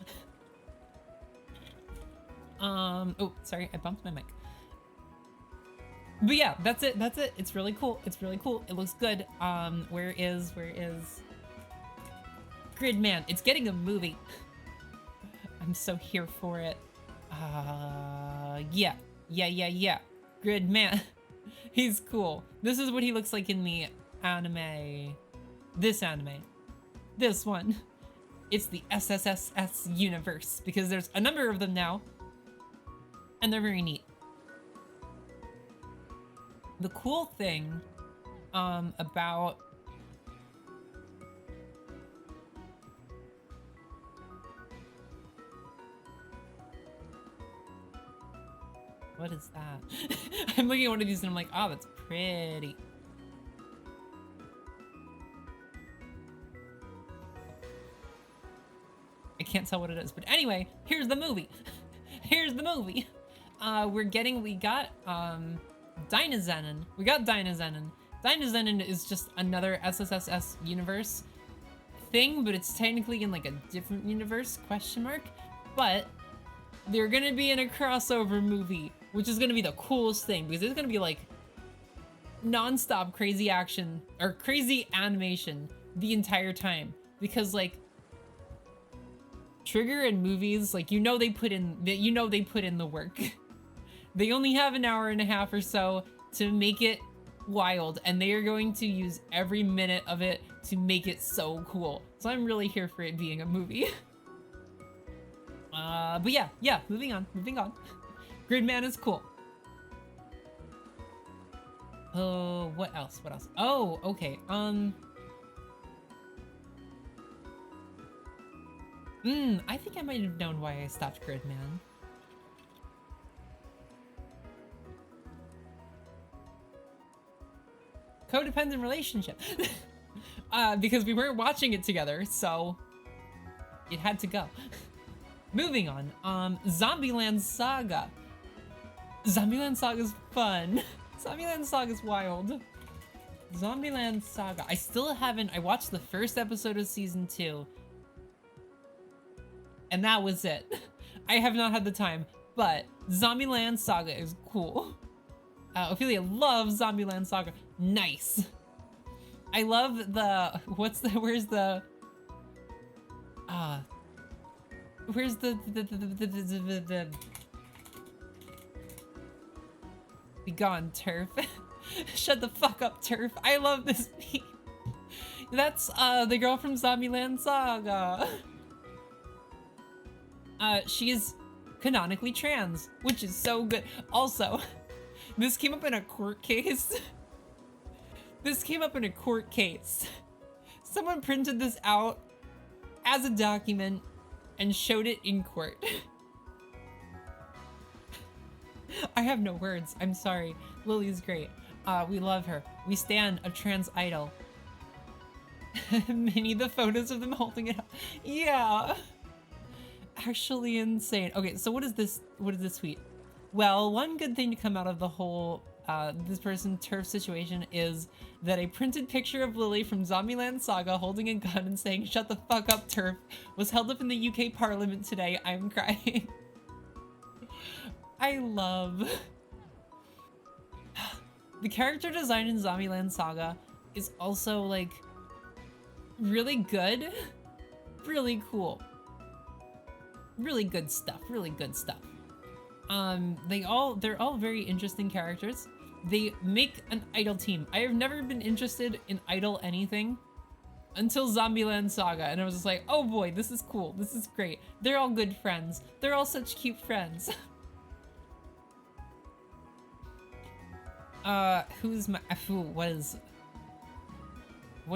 Oh, sorry, I bumped my mic. But yeah, that's it. It's really cool. It looks good. Where is Gridman? It's getting a movie. I'm so here for it. Yeah. Gridman. He's cool. This is what he looks like in the anime. This anime. This one. It's the SSSS universe, because there's a number of them now, and they're very neat. The cool thing about what is that? I'm looking at one of these and I'm like, oh, that's pretty. I can't tell what it is, but anyway, here's the movie. Here's the movie. we got Dynazenon. We got Dynazenon. Dynazenon is just another SSSS universe thing, but it's technically in like a different universe, question mark. But they're gonna be in a crossover movie, which is gonna be the coolest thing, because it's gonna be like non-stop crazy action or crazy animation the entire time. Because like Trigger in movies, like they put in the work. They only have an hour and a half or so to make it wild, and they are going to use every minute of it to make it so cool. So I'm really here for it being a movie. But yeah, moving on. Gridman is cool. Oh, what else? Oh, okay, I think I might have known why I stopped Gridman. Codependent relationship. Because we weren't watching it together, so it had to go. Moving on, Zombieland Saga. Zombieland Saga is fun. Zombieland Saga is wild. Zombieland Saga. I watched the first episode of season 2. And that was it. I have not had the time, but Zombieland Saga is cool. Ophelia loves Zombieland Saga. Nice. I love the, where's the be gone, Turf. Shut the fuck up, Turf. I love this meme. That's the girl from Zombieland Saga. She's canonically trans, which is so good. Also, this came up in a court case. Someone printed this out as a document and showed it in court. I have no words. I'm sorry. Lily's great. We love her. We stan a trans idol. Many the photos of them holding it up. Yeah. Actually insane. Okay, so what is this tweet? Well, one good thing to come out of the whole this person Turf situation is that a printed picture of Lily from Zombieland Saga holding a gun and saying "Shut the fuck up, Turf" was held up in the UK Parliament today. I'm crying. I love the character design in Zombieland Saga is also like really good, really cool. Really good stuff. They're all very interesting characters. They make an idol team. I have never been interested in idol anything until Zombieland Saga, and I was just like, oh boy, this is cool. This is great. They're all good friends. They're all such cute friends. What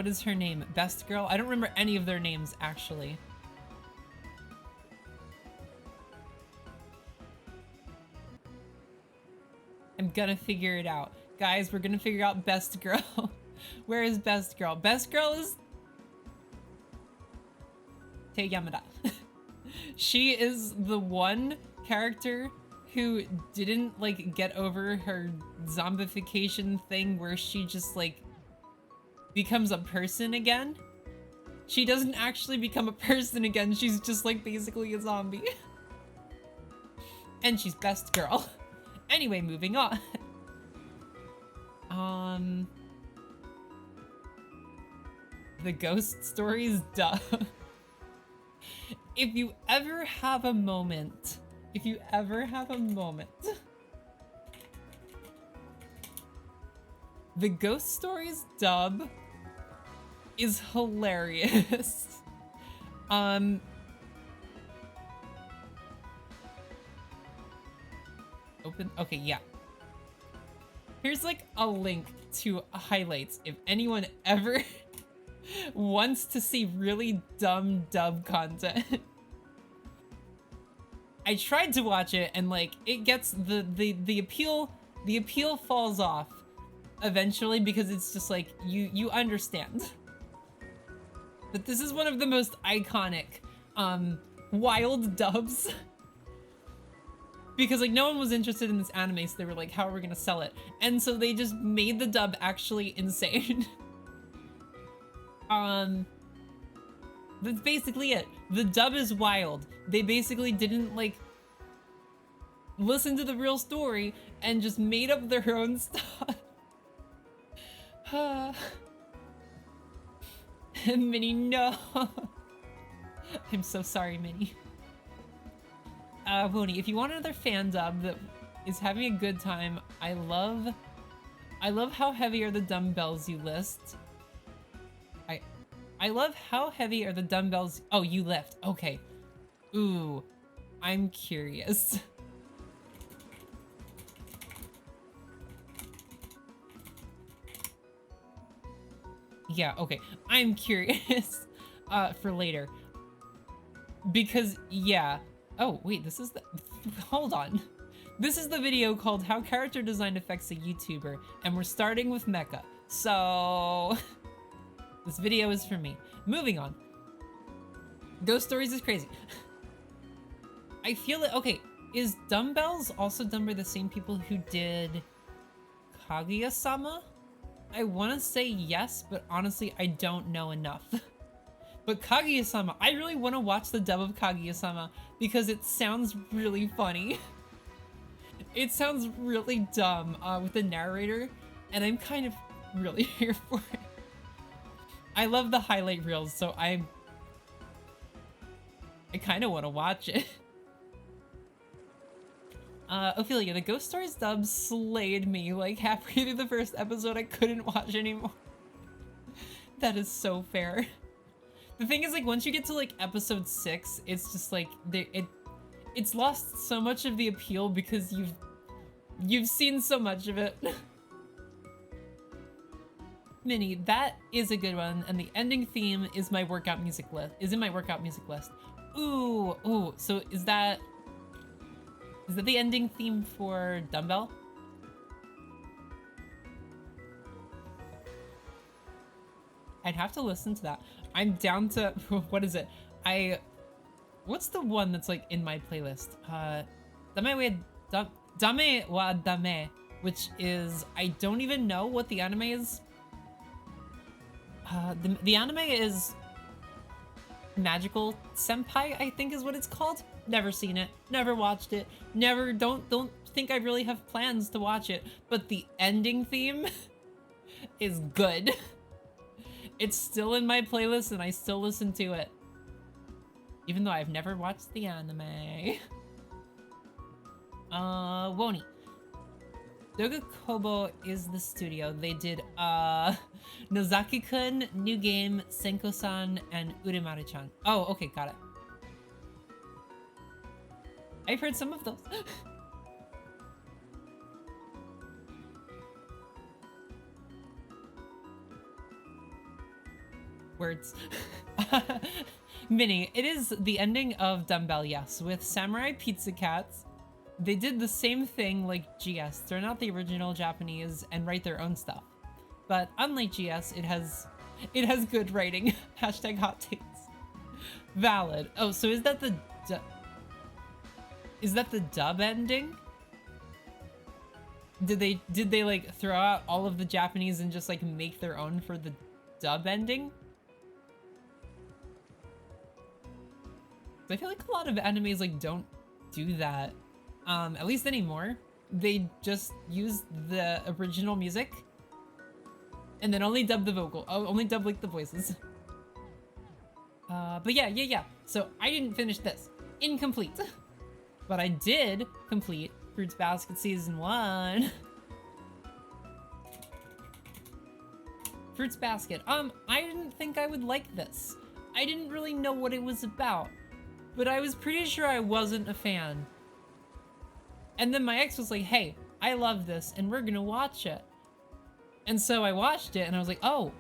is her name? Best Girl? I don't remember any of their names, actually. I'm gonna figure it out. Guys, we're gonna figure out Best Girl. Where is Best Girl? Best Girl is Tei Yamada. She is the one character who didn't like get over her zombification thing where she just like becomes a person again. She doesn't actually become a person again. She's just like basically a zombie. And she's Best Girl. Anyway, moving on. The ghost stories, duh. If you ever have a moment, the ghost stories dub is hilarious. Okay, yeah. Here's like a link to highlights if anyone ever wants to see really dumb dub content. I tried to watch it and like it gets the appeal falls off eventually because it's just like you understand. But this is one of the most iconic wild dubs. because like no one was interested in this anime, so they were like, how are we gonna sell it? And so they just made the dub actually insane. That's basically it. The dub is wild. They basically didn't like listen to the real story and just made up their own stuff. Minnie, no. I'm so sorry, Minnie. Wony, if you want another fan dub that is having a good time, I love how heavy are the dumbbells you list. I love how heavy are the dumbbells. Oh, you lift. Okay. Ooh, I'm curious. Yeah, okay. I'm curious for later. Because, yeah. Oh, wait, this is the... Hold on. This is the video called How Character Design Affects a YouTuber, and we're starting with Mecha. So... This video is for me. Moving on. Ghost Stories is crazy. I feel it. Okay, is Dumbbells also done by the same people who did Kaguya-sama? I want to say yes, but honestly, I don't know enough. But Kaguya-sama, I really want to watch the dub of Kaguya-sama because it sounds really funny. It sounds really dumb with the narrator, and I'm kind of really here for it. I love the highlight reels, so I kind of want to watch it. Ophelia, the Ghost Stories dub slayed me. Like, halfway through the first episode, I couldn't watch anymore. That is so fair. The thing is, like, once you get to, like, episode 6, it's just, like, it's lost so much of the appeal because you've seen so much of it. Minnie, that is a good one, and the ending theme is my workout music list. Is in my workout music list. Ooh, ooh. So is that the ending theme for Dumbbell? I'd have to listen to that. I'm down to what is it? What's the one that's like in my playlist? Dame wa Dame, which is I don't even know what the anime is. The anime is Magical Senpai, I think is what it's called. Never seen it, never watched it, don't think I really have plans to watch it, but the ending theme is good. It's still in my playlist and I still listen to it. Even though I've never watched the anime. Woni. Doga Kobo is the studio. They did Nozaki-kun, New Game, Senko-san, and Uremaru-chan. Oh, okay, got it. I've heard some of those. Words. Minnie, it is the ending of Dumbbell, yes, with Samurai Pizza Cats. They did the same thing like GS. They're not the original Japanese and write their own stuff. But unlike GS, it has good writing. Hashtag hot takes. Valid. Oh, so is that the dub ending? Did they like throw out all of the Japanese and just like make their own for the dub ending? I feel like a lot of animes like don't do that. At least anymore. They just use the original music and then only dub the vocal. Oh, only dub like the voices. But yeah. So I didn't finish this. Incomplete. But I did complete Fruits Basket Season 1. Fruits Basket. I didn't think I would like this. I didn't really know what it was about, but I was pretty sure I wasn't a fan. And then my ex was like, hey, I love this and we're gonna watch it. And so I watched it and I was like, oh,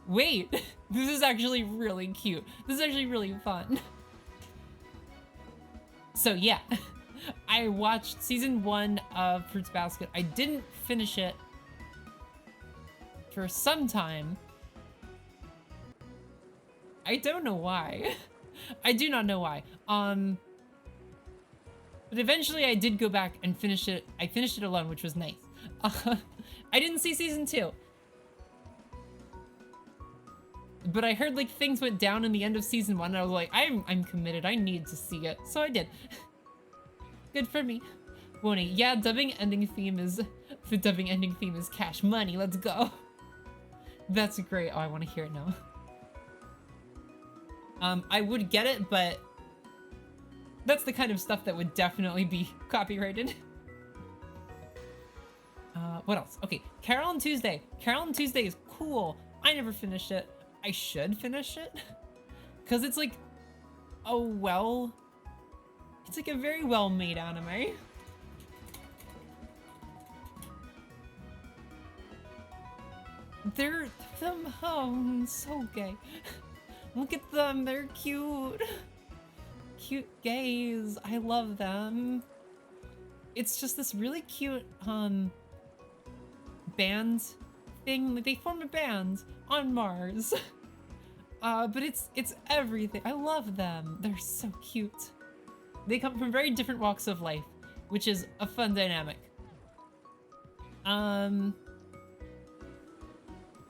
wait, this is actually really cute. This is actually really fun. So yeah, I watched season 1 of Fruits Basket. I didn't finish it for some time. I don't know why. I do not know why. But eventually I did go back and finish it. I finished it alone, which was nice. I didn't see season 2. But I heard like things went down in the end of season 1 and I was like, I'm committed. I need to see it. So I did. Good for me. Woney, yeah, the dubbing ending theme is cash money. Let's go. That's great. Oh, I want to hear it now. I would get it, but that's the kind of stuff that would definitely be copyrighted. What else? Okay, Carolyn Tuesday. Carolyn Tuesday is cool. I never finished it. I should finish it. Because it's like it's like a very well-made anime. They're so gay. Look at them, they're cute. Cute gays. I love them. It's just this really cute band thing. Like they form a band on Mars. But it's everything. I love them. They're so cute. They come from very different walks of life, which is a fun dynamic.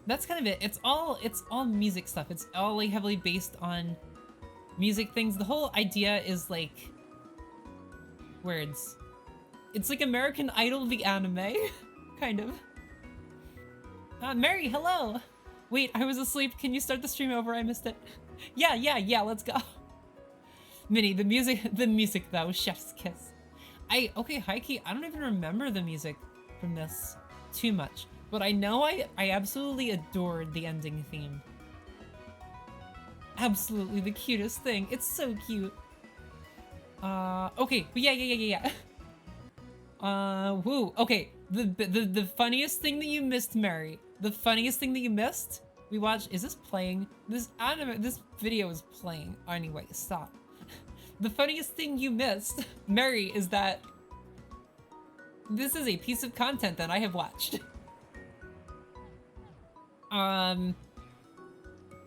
That's kind of it. It's all music stuff. It's all like heavily based on music things. The whole idea is like words. It's like American Idol the anime, kind of. Mary, hello. Wait, I was asleep. Can you start the stream over? I missed it. Yeah, let's go. Minnie, the music though, chef's kiss. Okay, Heike, I don't even remember the music from this too much, but I know I absolutely adored the ending theme. Absolutely the cutest thing. It's so cute. Okay, but yeah. Woo. Okay, the funniest thing that you missed, Mary. The funniest thing that you missed? We watched. Is this playing? This video is playing. Anyway, stop. The funniest thing you missed, Mary, is that this is a piece of content that I have watched.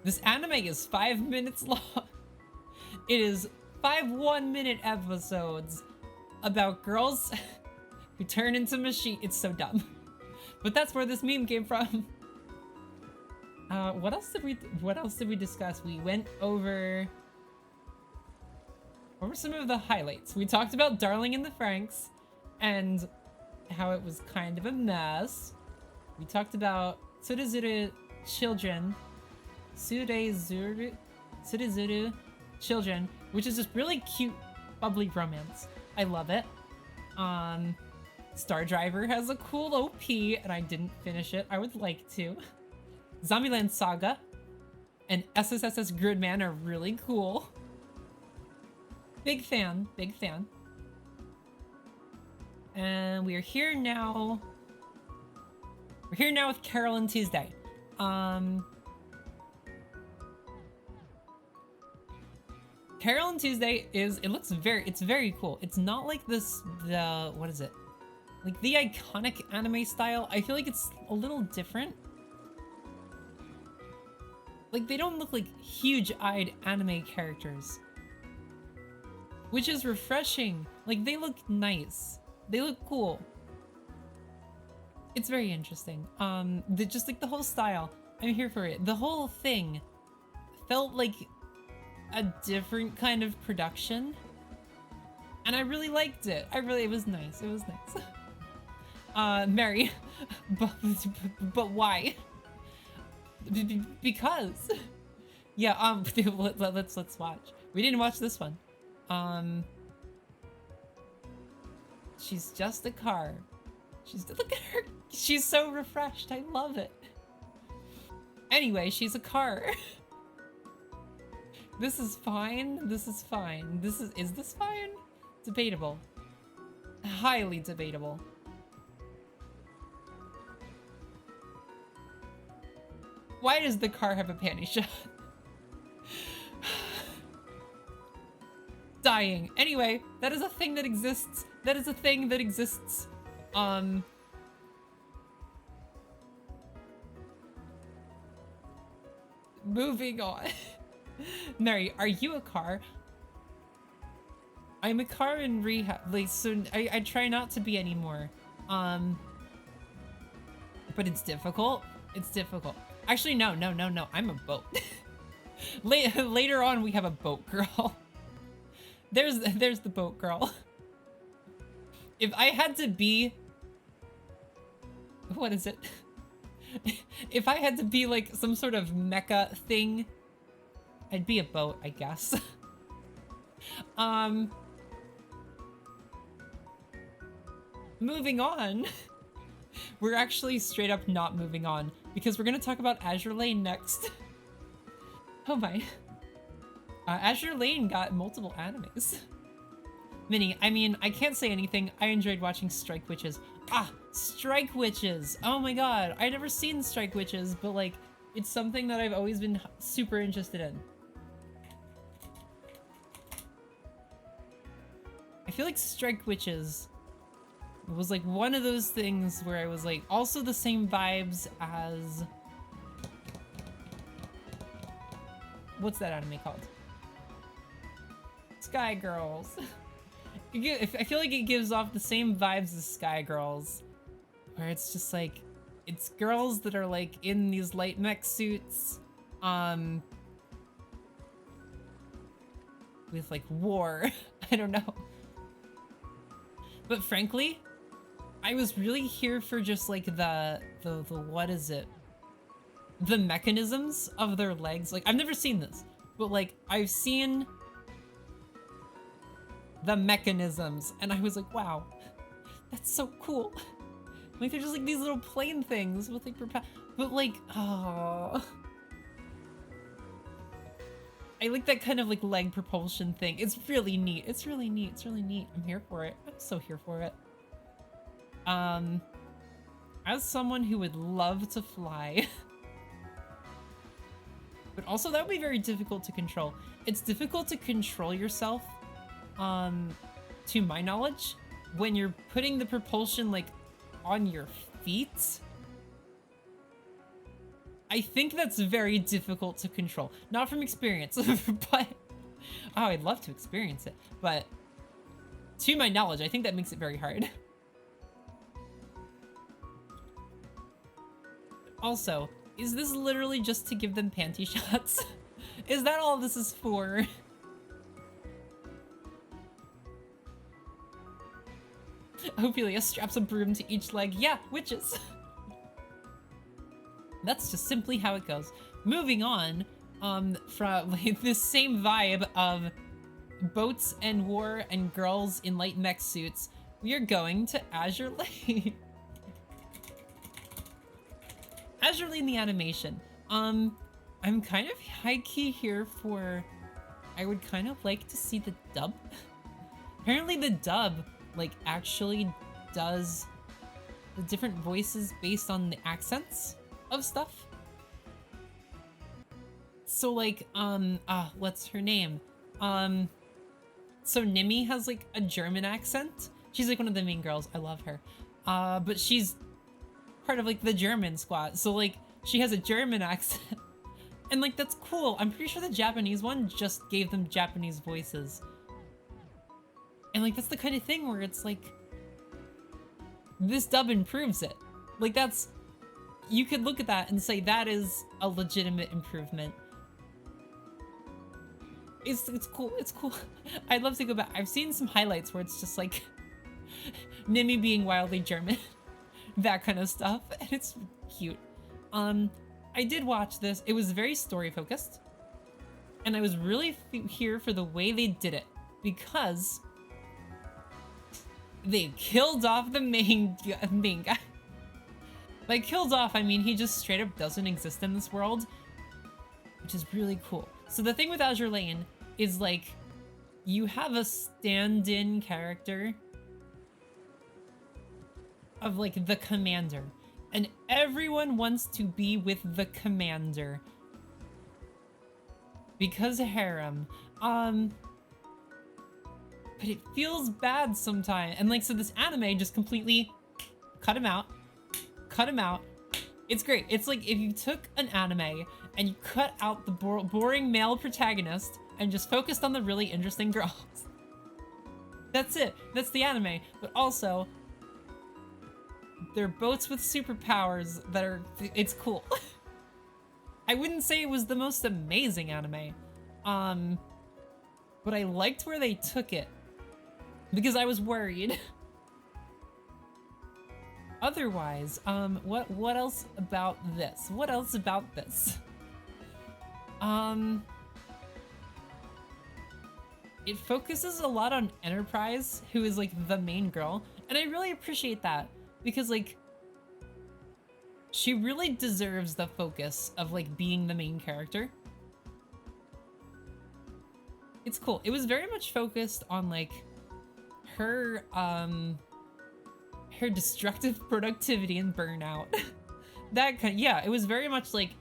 This anime is 5 minutes long. It is 5 1-minute episodes about girls who turn into machine. It's so dumb. But that's where this meme came from. What else did we discuss? We went over... What were some of the highlights? We talked about Darkling and the Franxx and how it was kind of a mess. We talked about Tsurezuru children. Tsurezuru children, which is just really cute, bubbly romance. I love it. Star Driver has a cool OP, and I didn't finish it. I would like to. Zombieland Saga and SSSS Gridman are really cool. Big fan. And we are here now. We're here now with Carolyn Tuesday. Carolyn Tuesday it's very cool. It's not like what is it? Like the iconic anime style. I feel like it's a little different. Like they don't look like huge-eyed anime characters. Which is refreshing. Like they look nice. They look cool. It's very interesting. Just like the whole style. I'm here for it. The whole thing felt like a different kind of production. And I really liked it. It was nice. It was nice. Mary, but why? Because. Yeah, let's watch. We didn't watch this one. She's just a car. Look at her. She's so refreshed. I love it. Anyway, she's a car. This is fine. Is this fine? Debatable. Highly debatable. Why does the car have a panty shot? Dying. Anyway, that is a thing that exists. Moving on. Mary, are you a car? I'm a car in rehab, like, so I try not to be anymore. But it's difficult. It's difficult. Actually, no. I'm a boat. Later on, we have a boat girl. There's the boat girl. If I had to be... What is it? If I had to be like some sort of mecha thing, I'd be a boat, I guess. Moving on. We're actually straight up not moving on because we're gonna talk about Azure Lane next. Oh my. Azure Lane got multiple animes. Minnie, I mean, I can't say anything. I enjoyed watching Strike Witches. Ah, Strike Witches! Oh my god, I've never seen Strike Witches, but like, it's something that I've always been super interested in. I feel like Strike Witches was like one of those things where I was like, also the same vibes as... What's that anime called? Sky Girls. I feel like it gives off the same vibes as Sky Girls, where it's just like, it's girls that are like in these light mech suits, with like war. I don't know. But frankly, I was really here for just like the what is it? The mechanisms of their legs. Like, I've never seen this, but like, I've seen the mechanisms, and I was like, wow, that's so cool. Like, they're just like these little plane things with like but like, oh, I like that kind of like leg propulsion thing. It's really neat. It's really neat. It's really neat. I'm here for it. I'm so here for it. As someone who would love to fly, but also that would be very difficult to control. It's difficult to control yourself, to my knowledge, when you're putting the propulsion like on your feet. I think that's very difficult to control. Not from experience, but oh, I'd love to experience it. But to my knowledge, I think that makes it very hard. Also, is this literally just to give them panty shots? Is that all this is for? Ophelia straps a broom to each leg. Yeah, witches. That's just simply how it goes. Moving on, from like, this same vibe of boats and war and girls in light mech suits, we are going to Azure Lane. Azure Lane, the animation. I'm kind of high-key here for... I would kind of like to see the dub. Apparently the dub, like, actually does the different voices based on the accents of stuff. So like, what's her name? So Nimi has like a German accent. She's like one of the main girls. I love her. But she's part of like the German squad. So like, she has a German accent. And like, that's cool. I'm pretty sure the Japanese one just gave them Japanese voices. And like, that's the kind of thing where it's like, this dub improves it. Like that's, you could look at that and say that is a legitimate improvement. It's cool, it's cool. I'd love to go back. I've seen some highlights where it's just like, Nimi being wildly German. That kind of stuff, and it's cute. I did watch this. It was very story focused, and I was really here for the way they did it, because they killed off the main guy. By killed off, I mean he just straight up doesn't exist in this world, which is really cool. So the thing with Azure Lane is like, you have a stand-in character of like the commander, and everyone wants to be with the commander because harem. But it feels bad sometimes, and like, so this anime just completely cut him out. It's great. It's like if you took an anime and you cut out the boring male protagonist and just focused on the really interesting girls. That's it. That's the anime. But also, they're boats with superpowers that are... It's cool. I wouldn't say it was the most amazing anime. But I liked where they took it. Because I was worried. Otherwise, what else about this? What else about this? It focuses a lot on Enterprise, who is like the main girl, and I really appreciate that because like she really deserves the focus of like being the main character. It's cool. It was very much focused on like her her destructive productivity and burnout. That kind, yeah, it was very much like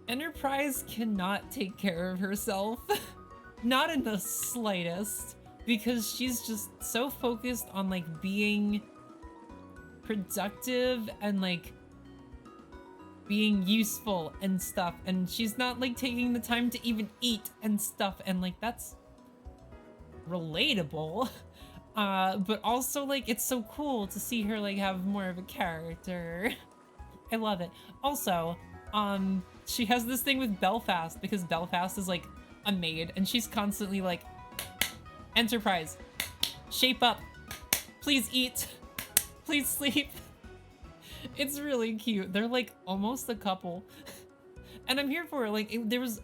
Enterprise cannot take care of herself. Not in the slightest, because she's just so focused on like being productive and like being useful and stuff, and she's not like taking the time to even eat and stuff, and like that's relatable. But also like it's so cool to see her like have more of a character. I love it. Also, she has this thing with Belfast because Belfast is like a maid, and she's constantly like, Enterprise, shape up, please eat, please sleep. It's really cute. They're like almost a couple, and I'm here for it. Like there was,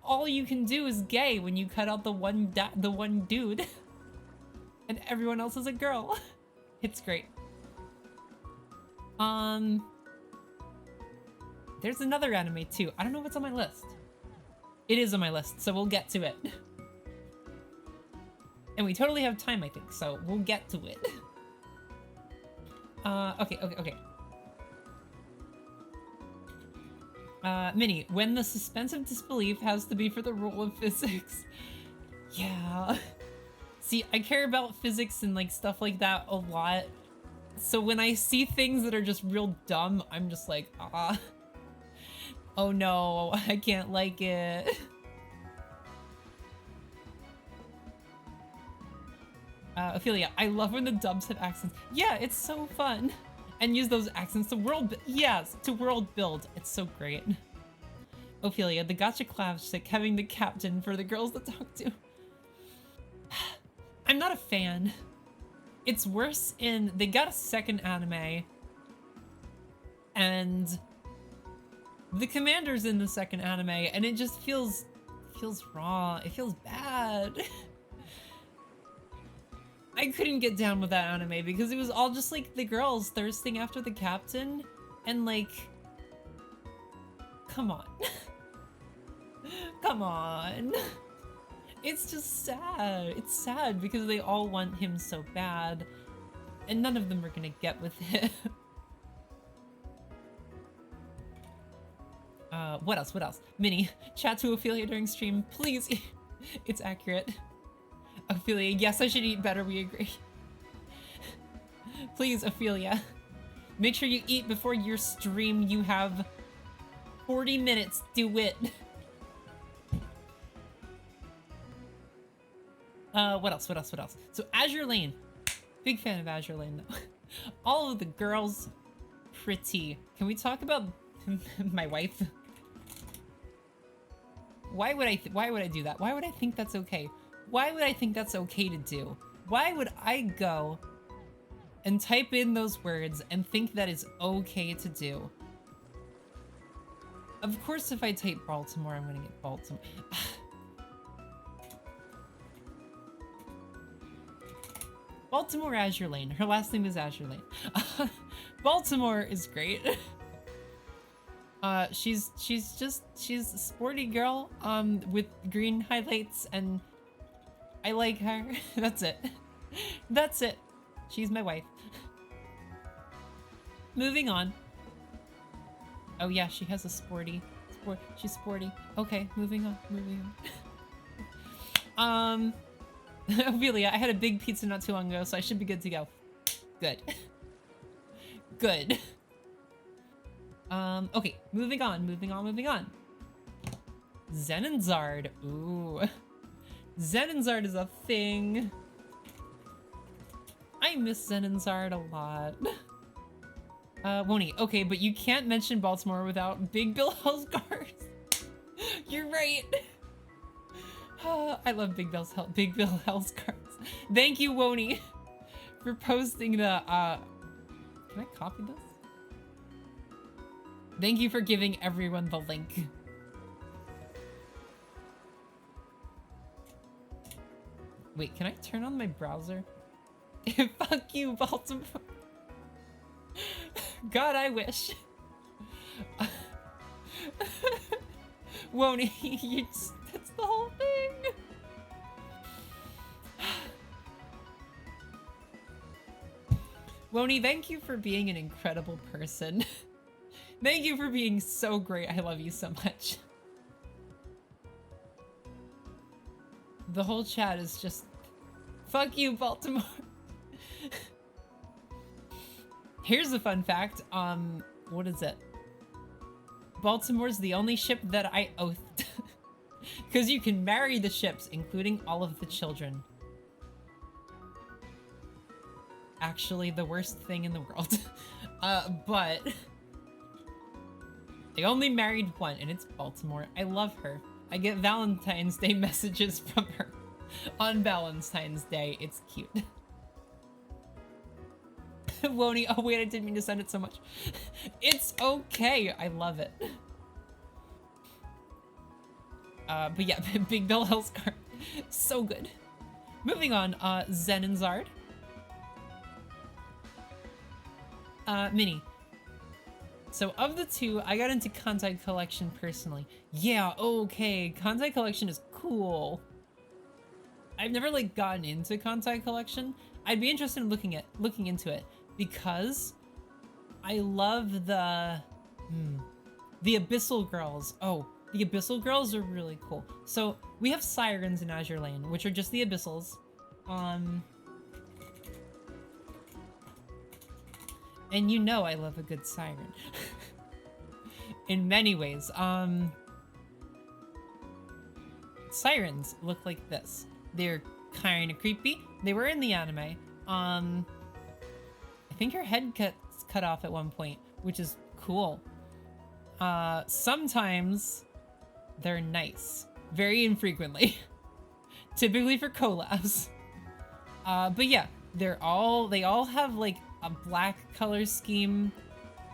all you can do is gay when you cut out the one dude, and everyone else is a girl. It's great. There's another anime too. I don't know what's on my list. It is on my list, so we'll get to it. And we totally have time, I think, so we'll get to it. Okay. Minnie, when the suspense of disbelief has to be for the rule of physics. Yeah. See, I care about physics and like stuff like that a lot. So when I see things that are just real dumb, I'm just like, ah. Oh no, I can't like it. Ophelia, I love when the dubs have accents. Yeah, it's so fun. And use those accents to world build. It's so great. Ophelia, the gotcha classic, having the captain for the girls to talk to. I'm not a fan. It's worse in, they got a second anime, and the commander's in the second anime, and it just feels wrong. It feels bad. I couldn't get down with that anime because it was all just like the girls thirsting after the captain, and like, come on. Come on. It's just sad. It's sad because they all want him so bad, and none of them are gonna get with it. What else? Minnie, chat to Ophelia during stream, please. It's accurate. Ophelia, yes, I should eat better, we agree. Please, Ophelia. Make sure you eat before your stream. You have 40 minutes, do it. What else? So Azure Lane. Big fan of Azure Lane though. All of the girls, pretty. Can we talk about my wife? Why would I do that? Why would I think that's okay? Why would I think that's okay to do? Why would I go and type in those words and think that is okay to do? Of course, if I type Baltimore, I'm gonna get Baltimore. Baltimore Azure Lane. Her last name is Azure Lane. Baltimore is great. She's a sporty girl, with green highlights, and I like her. That's it. That's it. She's my wife. Moving on. Oh yeah, she has a she's sporty. Okay, moving on. Ophelia, I had a big pizza not too long ago, so I should be good to go. Good. Good. Okay, moving on. Zen and Zard. Ooh. Zen and Zard is a thing. I miss Zenon's art a lot. Won't he? Okay, but you can't mention Baltimore without Big Bill Hellscars. You're right. I love Big Bill Hellscars. Thank you, Woney, for posting the, can I copy this? Thank you for giving everyone the link. Wait, can I turn on my browser? Fuck you, Baltimore. God, I wish. Won't he? That's the whole thing. Woney, thank you for being an incredible person. Thank you for being so great. I love you so much. The whole chat is just, fuck you, Baltimore. Here's a fun fact. What is it? Baltimore's the only ship that I oathed. Because you can marry the ships, including all of the children. Actually, the worst thing in the world. But they only married one, and it's Baltimore. I love her. I get Valentine's Day messages from her on Valentine's Day. It's cute. Won't he? Oh wait, I didn't mean to send it so much. It's okay. I love it. But yeah, Big Bill Hellscar. So good. Moving on, Zenonzard. Mini. So of the two, I got into Contact Collection personally. Yeah, okay, Contact Collection is cool. I've never like gotten into Contact Collection. I'd be interested in looking into it because I love the Abyssal Girls. Oh, the Abyssal Girls are really cool. So we have Sirens in Azure Lane, which are just the Abyssals. And you know I love a good siren. In many ways. Sirens look like this. They're kind of creepy. They were in the anime. I think her head gets cut off at one point, which is cool. Sometimes they're nice. Very infrequently. Typically for collabs. But yeah, they all have like a black color scheme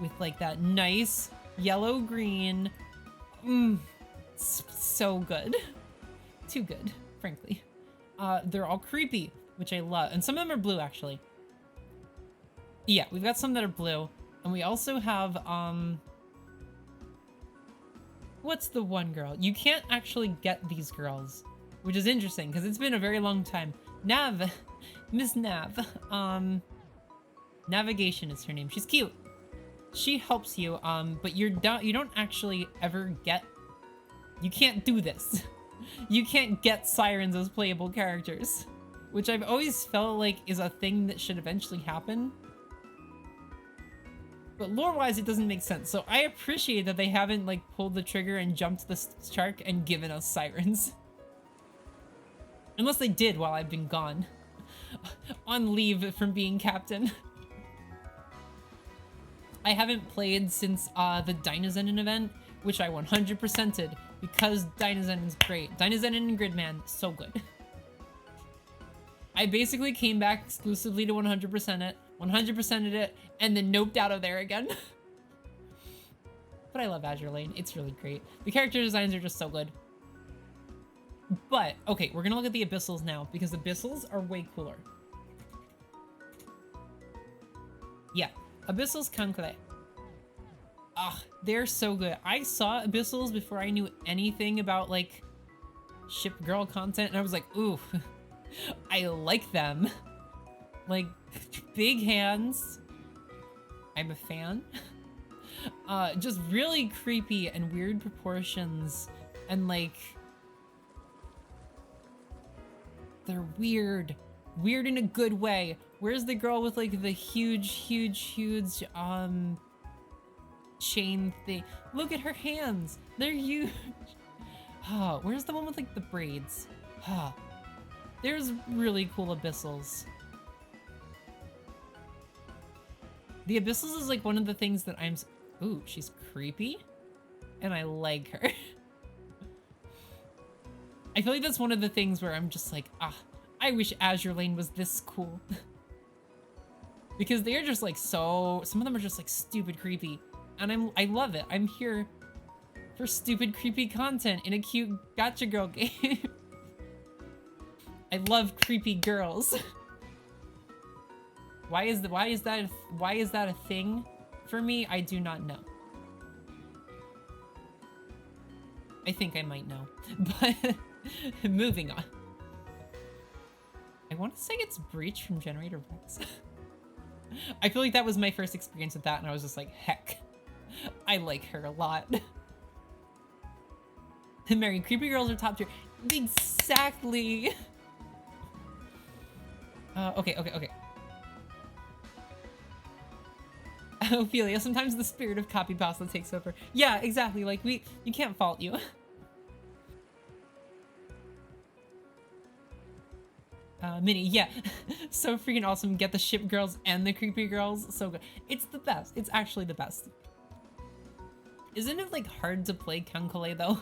with like that nice yellow green. So good. Too good, frankly. They're all creepy, which I love. And some of them are blue, actually. Yeah, we've got some that are blue. And we also have, what's the one girl? You can't actually get these girls, which is interesting, because it's been a very long time. Nav. Miss Nav. Navigation is her name. She's cute. She helps you, but you don't actually ever get... You can't do this. You can't get sirens as playable characters, which I've always felt like is a thing that should eventually happen. But lore-wise, it doesn't make sense. So I appreciate that they haven't like pulled the trigger and jumped the shark and given us sirens. Unless they did while I've been gone. On leave from being captain. I haven't played since the Dynazenon event, which I 100%ed because Dynazenon's great. Dynazenon and Gridman, so good. I basically came back exclusively to 100% it, 100%ed it, and then noped out of there again. But I love Azure Lane. It's really great. The character designs are just so good. But, okay, we're gonna look at the Abyssals now, because the Abyssals are way cooler. Yeah, Abyssals Kankure. Ah, they're so good. I saw Abyssals before I knew anything about, like, ship girl content, and I was like, ooh, I like them. Like, big hands. I'm a fan. Just really creepy and weird proportions, and, like... They're weird. Weird in a good way. Where's the girl with like the huge chain thing? Look at her hands. They're huge. Oh, where's the one with like the braids? There's really cool Abyssals. The Abyssals is like one of the things that I'm... Ooh, she's creepy. And I like her. I feel like that's one of the things where I'm just like, I wish Azure Lane was this cool. Because they're just like so... Some of them are just like stupid creepy. And I love it. I'm here for stupid creepy content in a cute gacha girl game. I love creepy girls. Why is that a thing for me? I do not know. I think I might know, but moving on. I want to say it's Breach from Generator Rex. I feel like that was my first experience with that, and I was just like, heck, I like her a lot. Mary, creepy girls are top tier. Exactly. Okay. Ophelia, sometimes the spirit of copy pasta takes over. Yeah, exactly. Like, you can't fault you. Minnie, yeah. So freaking awesome. Get the ship girls and the creepy girls. So good. It's the best. It's actually the best. Isn't it, like, hard to play Kankole, though?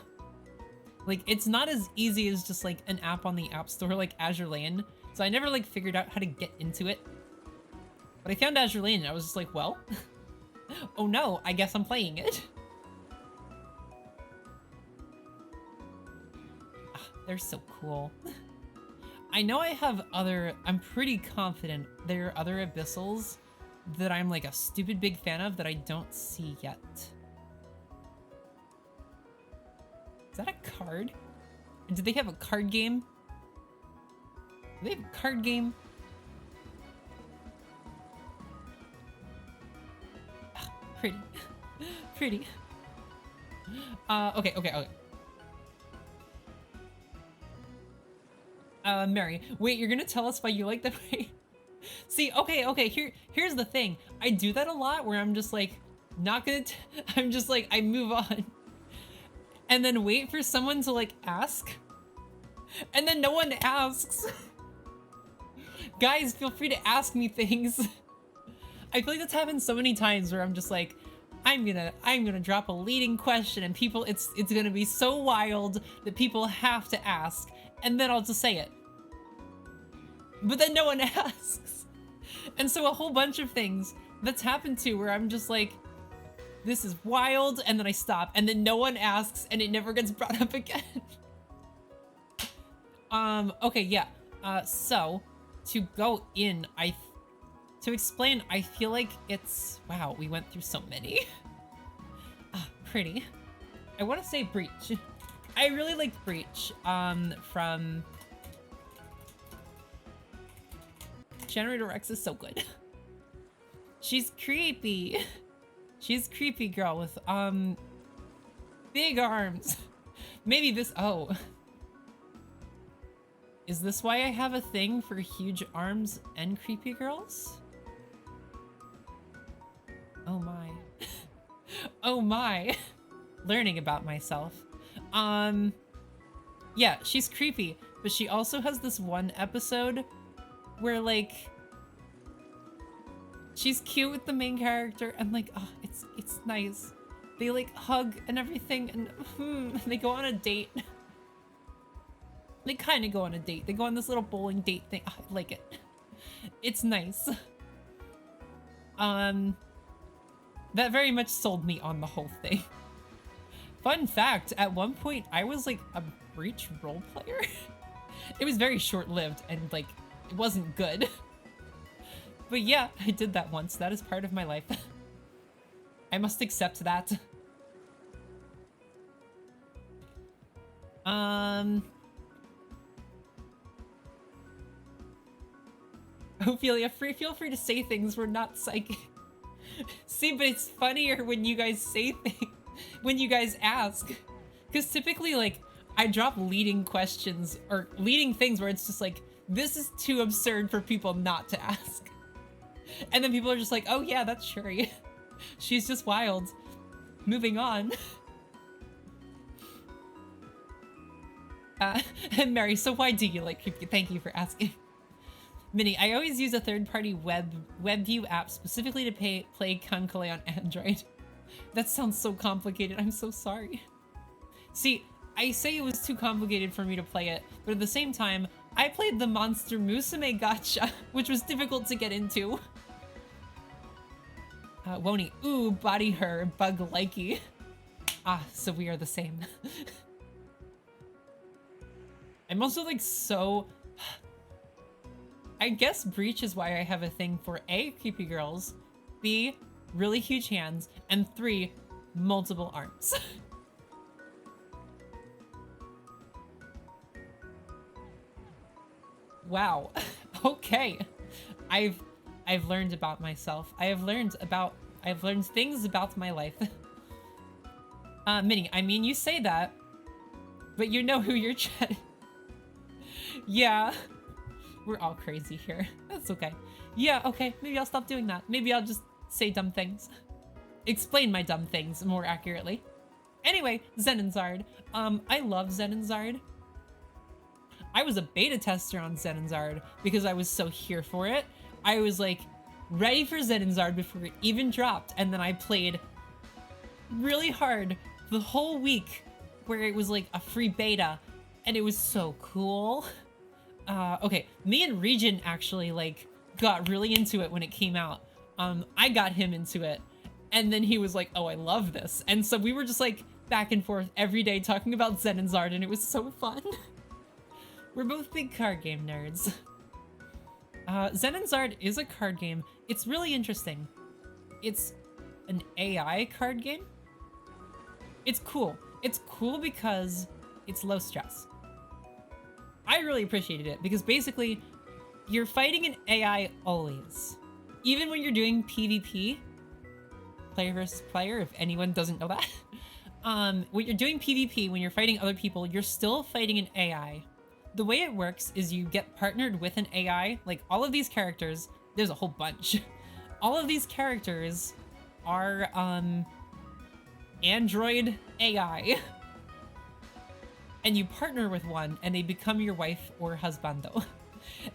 Like, it's not as easy as just, like, an app on the App Store like Azure Lane. So I never, like, figured out how to get into it. But I found Azure Lane and I was just like, well, oh no, I guess I'm playing it. They're so cool. I know I have I'm pretty confident there are other Abyssals that I'm like a stupid big fan of that I don't see yet. Is that a card? Do they have a card game? Do they have a card game? Pretty. Pretty. Okay. Mary, wait, you're gonna tell us why you like the way... See, okay, here's the thing. I do that a lot where I'm just like, not gonna... I'm just like, I move on. And then wait for someone to like ask. And then no one asks. Guys, feel free to ask me things. I feel like that's happened so many times where I'm just like, I'm gonna drop a leading question and people, it's gonna be so wild that people have to ask, and then I'll just say it. But then no one asks. And so a whole bunch of things that's happened to where I'm just like, this is wild, and then I stop, and then no one asks, and it never gets brought up again. Okay, yeah. So, to go in, to explain, I feel like it's... Wow, we went through so many. Pretty. I want to say Breach. I really like Breach, from... Generator Rex is so good. She's creepy. She's a creepy girl with, big arms. Maybe this... Oh. Is this why I have a thing for huge arms and creepy girls? Oh my. Oh my. Learning about myself. Yeah, she's creepy, but she also has this one episode where, like, she's cute with the main character and, like, oh, it's nice. They, like, hug and everything, and they go on a date. They kind of go on a date. They go on this little bowling date thing. Oh, I like it. It's nice. That very much sold me on the whole thing. Fun fact, at one point, I was, like, a Breach role player. It was very short-lived, and, like, it wasn't good. But yeah, I did that once. That is part of my life. I must accept that. Ophelia, feel free to say things. We're not psychic. See, but it's funnier when you guys say things, when you guys ask. Because typically, like, I drop leading questions or leading things where it's just like, this is too absurd for people not to ask. And then people are just like, oh yeah, that's Shuri. She's just wild. Moving on. And Mary, so why do you like creepy? Thank you for asking. Minnie, I always use a third-party web view app specifically to play Kankale on Android. That sounds so complicated. I'm so sorry. See, I say it was too complicated for me to play it, but at the same time, I played the Monster Musume gacha, which was difficult to get into. Woney, ooh, body her, bug likey. Ah, so we are the same. I'm also like so... I guess Breach is why I have a thing for A, creepy girls, B, really huge hands, and 3, multiple arms. Wow. Okay. I've learned about myself. I've learned things about my life. Minnie, I mean, you say that, but you know who you're chatting. Yeah. We're all crazy here. That's okay. Yeah, okay. Maybe I'll stop doing that. Maybe I'll just say dumb things. Explain my dumb things more accurately. Anyway, Zenenzard. I love Zenenzard. I was a beta tester on Zenenzard because I was so here for it. I was like ready for Zenenzard before it even dropped, and then I played really hard the whole week where it was like a free beta, and it was so cool. Okay, me and Regent actually like got really into it when it came out. I got him into it, and then he was like, oh, I love this. And so we were just like back and forth every day talking about Zenenzard, and it was so fun. We're both big card game nerds. Zenenzard is a card game. It's really interesting. It's an AI card game. It's cool. It's cool because it's low stress. I really appreciated it because basically you're fighting an AI always. Even when you're doing PvP, player versus player, if anyone doesn't know that. When you're doing PvP, when you're fighting other people, you're still fighting an AI. The way it works is you get partnered with an AI, like all of these characters, there's a whole bunch. All of these characters are, Android AI. And you partner with one and they become your wife or husbando.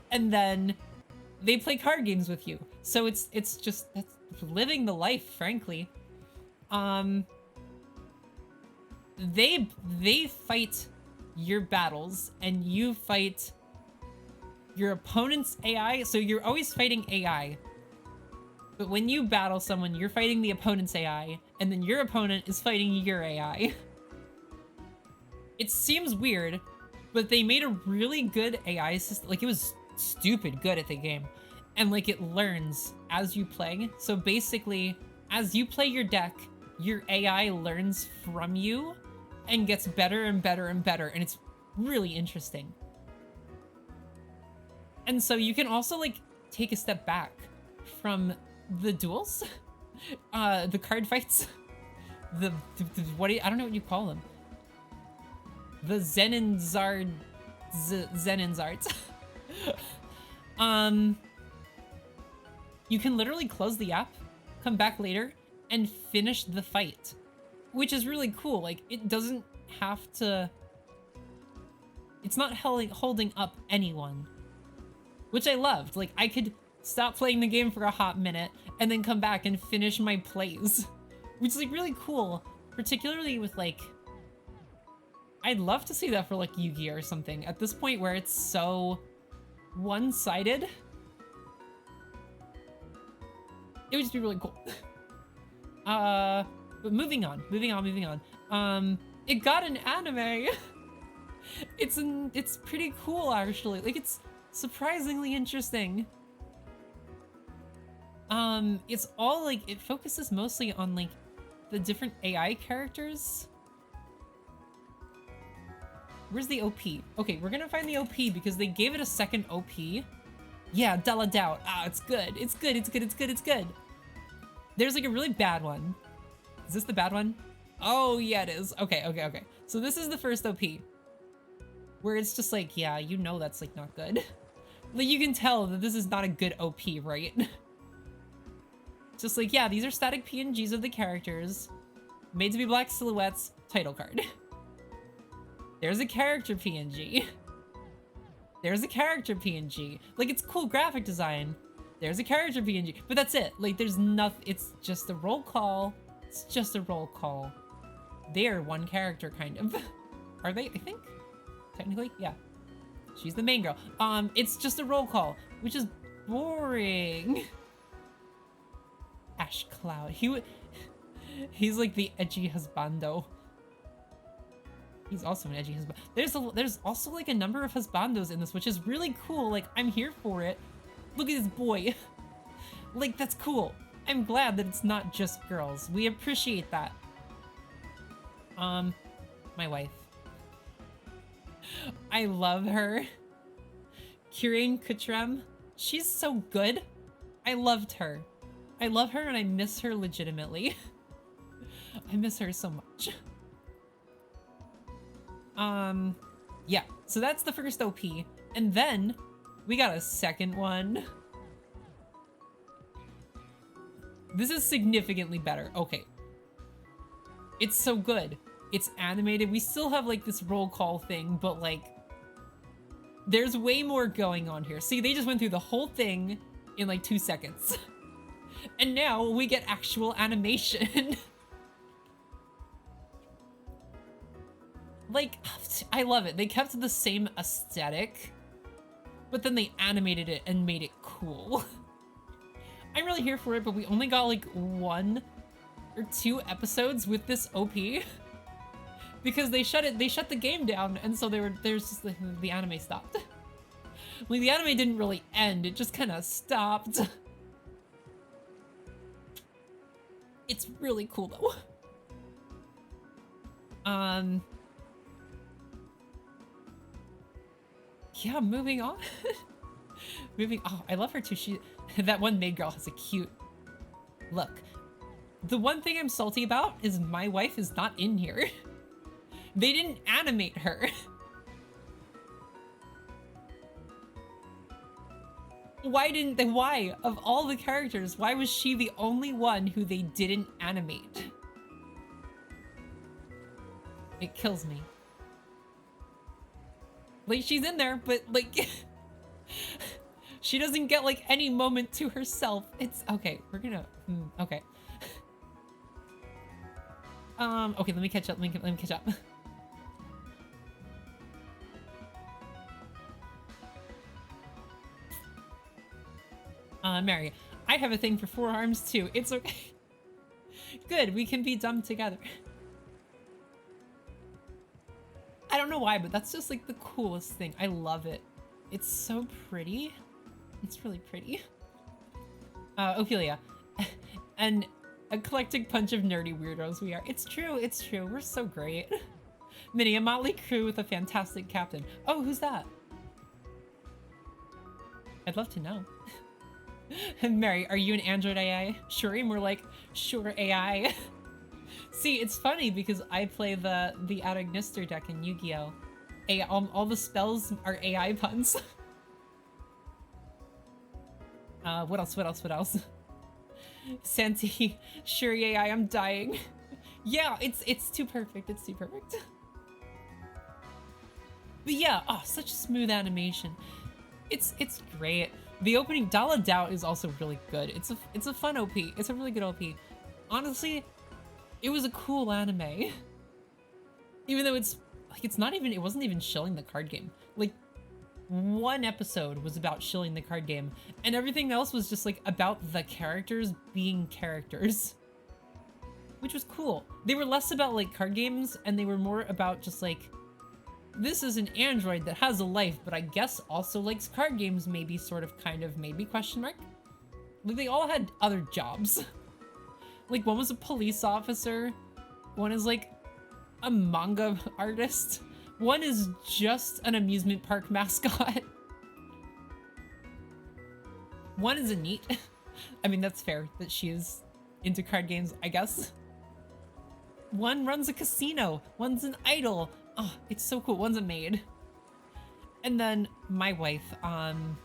And then they play card games with you. So it's just, that's living the life, frankly. They fight your battles and you fight your opponent's AI. So you're always fighting AI. But when you battle someone, you're fighting the opponent's AI, and then your opponent is fighting your AI. It seems weird, but they made a really good AI system. Like, it was stupid good at the game. And like, it learns as you play. So basically, as you play your deck, your AI learns from you and gets better and better and better. And it's really interesting. And so you can also like take a step back from the duels, the card fights, the what do you, I don't know what you call them. The Zenenzards. You can literally close the app, come back later, and finish the fight, which is really cool. Like, it doesn't have to... It's not holding up anyone, which I loved. Like, I could stop playing the game for a hot minute and then come back and finish my plays, which is like really cool, particularly with like... I'd love to see that for like Yu-Gi-Oh or something at this point where it's so one-sided. It would just be really cool. But moving on. It got an anime. It's pretty cool actually. Like, it's surprisingly interesting. It's all like, it focuses mostly on like the different AI characters. Where's the OP? Okay, we're gonna find the OP because they gave it a second OP. Yeah, Della Doubt. Ah, it's good. It's good. There's like a really bad one. Is this the bad one? Oh, yeah, it is. Okay. So this is the first OP. Where it's just like, yeah, you know that's like not good. Like, you can tell that this is not a good OP, right? Just like, yeah, these are static PNGs of the characters. Made to be black silhouettes, title card. There's a character PNG. There's a character PNG. Like, it's cool graphic design. There's a character PNG, but that's it. Like, there's nothing. It's just a roll call. It's just a roll call. They're one character, kind of. Are they? I think. Technically, yeah. She's the main girl. It's just a roll call, which is boring. Ash Cloud. He's like the edgy husbando. He's also an edgy husband. There's also like a number of husbandos in this, which is really cool. Like, I'm here for it. Look at this boy. Like, that's cool. I'm glad that it's not just girls. We appreciate that. My wife. I love her. Kirin Kutram. She's so good. I loved her. I love her and I miss her legitimately. I miss her so much. Yeah, so that's the first OP. And then we got a second one. This is significantly better. Okay. It's so good. It's animated. We still have like this roll call thing, but like there's way more going on here. See, they just went through the whole thing in like 2 seconds. And now we get actual animation. Like, I love it. They kept the same aesthetic, but then they animated it and made it cool. I'm really here for it, but we only got like 1 or 2 episodes with this OP because they shut the game down, and so there's just the anime stopped. Like, the anime didn't really end, it just kind of stopped. It's really cool though. Yeah, moving on. Oh, I love her too. That one maid girl has a cute look. The one thing I'm salty about is my wife is not in here. They didn't animate her. Why didn't they? Why? Of all the characters, why was she the only one who they didn't animate? It kills me. Like, she's in there, but like she doesn't get like any moment to herself. It's okay. We're gonna okay. Okay, let me catch up. Let me catch up. Mary, I have a thing for forearms too. It's okay. Good, we can be dumb together. I don't know why, but that's just like the coolest thing. I love it. It's so pretty. It's really pretty. Ophelia. An eclectic bunch of nerdy weirdos we are. It's true, it's true. We're so great. Minnie, a motley crew with a fantastic captain. Oh, who's that? I'd love to know. Mary, are you an android AI? Shuri, more like sure AI. See, it's funny because I play the Adagnister deck in Yu-Gi-Oh! All the spells are AI puns. What else? Santi, Shuri AI, I'm dying. Yeah, it's too perfect, it's too perfect. But yeah, oh, such smooth animation. It's great. The opening, Dala Doubt, is also really good. It's a fun OP. It's a really good OP. Honestly, it was a cool anime. Even though it wasn't even shilling the card game. Like, 1 episode was about shilling the card game, and everything else was just like about the characters being characters. Which was cool. They were less about like card games, and they were more about just like, this is an android that has a life, but I guess also likes card games, maybe, sort of, kind of, maybe, question mark? Like, they all had other jobs. Like, one was a police officer, one is like a manga artist, one is just an amusement park mascot. One is a NEET. I mean, that's fair that she is into card games, I guess. One runs a casino, one's an idol. Oh, it's so cool. One's a maid. And then my wife, I'm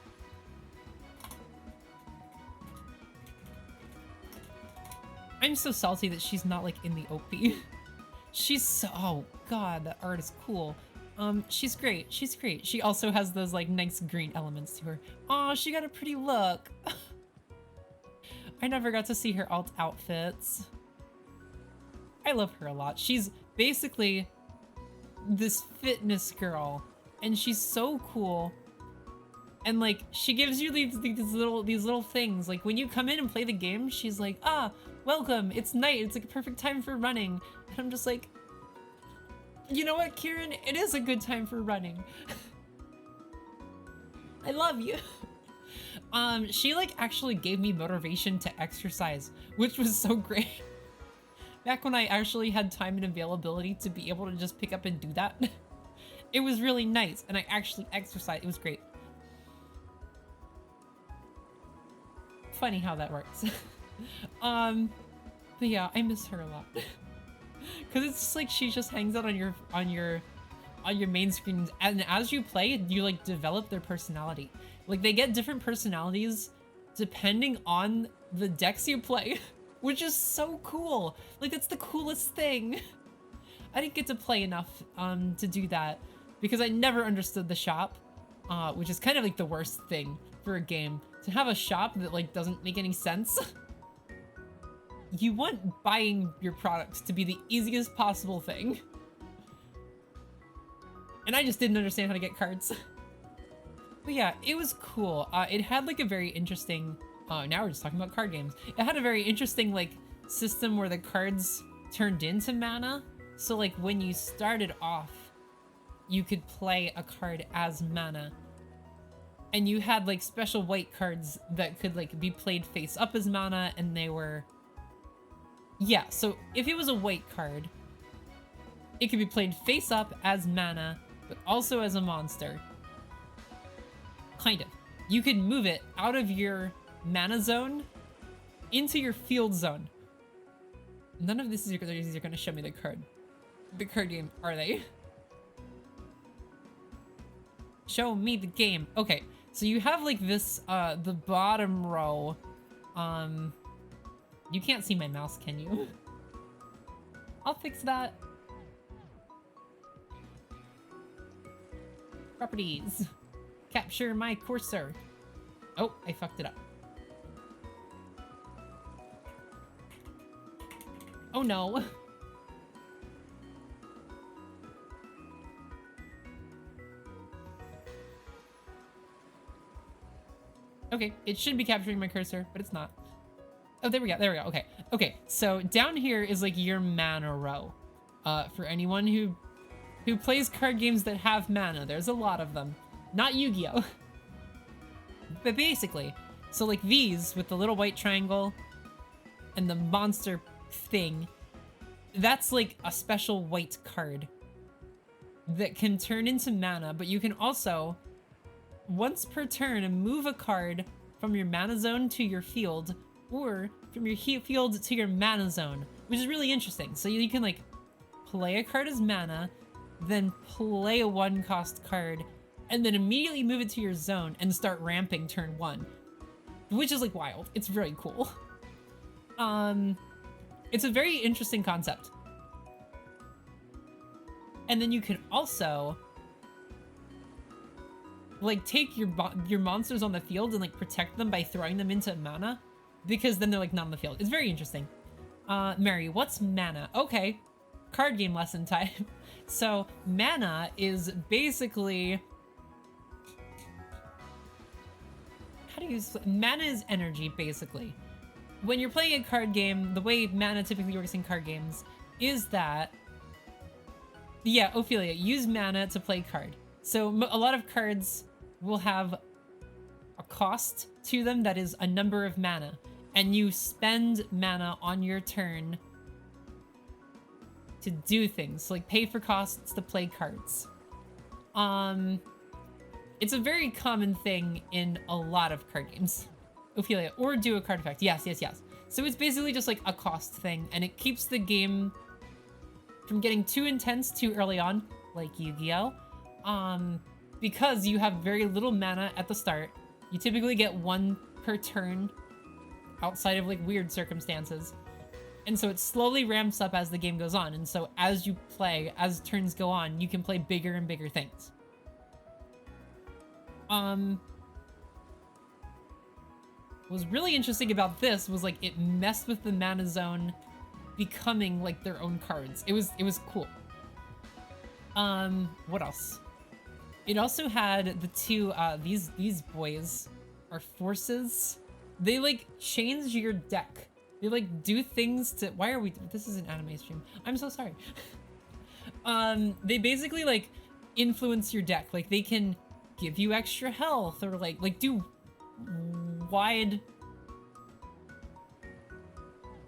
so salty that she's not like in the OP. She's so, oh god, that art is cool. She's great. She's great. She also has those like nice green elements to her. Aw, she got a pretty look. I never got to see her alt outfits. I love her a lot. She's basically this fitness girl, and she's so cool. And like, she gives you these little things. Like when you come in and play the game, she's like, ah, welcome. It's night. It's like a perfect time for running. And I'm just like, you know what, Kieran? It is a good time for running. I love you. She like actually gave me motivation to exercise, which was so great. Back when I actually had time and availability to be able to just pick up and do that. It was really nice, and I actually exercised. It was great. Funny how that works. But yeah, I miss her a lot. Cause it's just like she just hangs out on your main screen, and as you play, you like develop their personality. Like they get different personalities depending on the decks you play, which is so cool. Like that's the coolest thing. I didn't get to play enough to do that because I never understood the shop, which is kind of like the worst thing for a game, to have a shop that like doesn't make any sense. You want buying your products to be the easiest possible thing. And I just didn't understand how to get cards. But yeah, it was cool. It had like a very interesting, now we're just talking about card games. It had a very interesting like system where the cards turned into mana. So like when you started off, you could play a card as mana. And you had like special white cards that could like be played face up as mana, and they were, yeah, so if it was a white card, it could be played face up as mana, but also as a monster. Kind of. You could move it out of your mana zone into your field zone. None of this is going to show me the card game, are they? Show me the game. Okay, so you have like this, the bottom row. You can't see my mouse, can you? I'll fix that. Properties. Capture my cursor. Oh, I fucked it up. Oh no. Okay, it should be capturing my cursor, but it's not. Oh, there we go, there we go, okay. Okay, so down here is like your mana row. For anyone who plays card games that have mana, there's a lot of them. Not Yu-Gi-Oh! But basically, so like these with the little white triangle and the monster thing, that's like a special white card that can turn into mana, but you can also, once per turn, move a card from your mana zone to your field, or from your field to your mana zone, which is really interesting. So you can like play a card as mana, then play a 1-cost card, and then immediately move it to your zone and start ramping turn 1, which is like wild. It's very cool. It's a very interesting concept. And then you can also like take your monsters on the field and like protect them by throwing them into mana, because then they're like not on the field. It's very interesting. Mary, what's mana? Okay, card game lesson time. So mana is basically, how do you, mana is energy basically. When you're playing a card game, the way mana typically works in card games is that, yeah, Ophelia, use mana to play card. So a lot of cards will have a cost to them that is a number of mana, and you spend mana on your turn to do things, so like pay for costs to play cards. It's a very common thing in a lot of card games. Ophelia, or do a card effect. Yes, yes, yes. So it's basically just like a cost thing, and it keeps the game from getting too intense too early on, like Yu-Gi-Oh! Because you have very little mana at the start. You typically get 1 per turn, outside of like weird circumstances. And so it slowly ramps up as the game goes on. And so as you play, as turns go on, you can play bigger and bigger things. What was really interesting about this was like it messed with the mana zone becoming like their own cards. It was cool. What else? It also had the two these boys are forces. They like change your deck. They like do things to, why are we, this is an anime stream. I'm so sorry. They basically like influence your deck. Like they can give you extra health or like do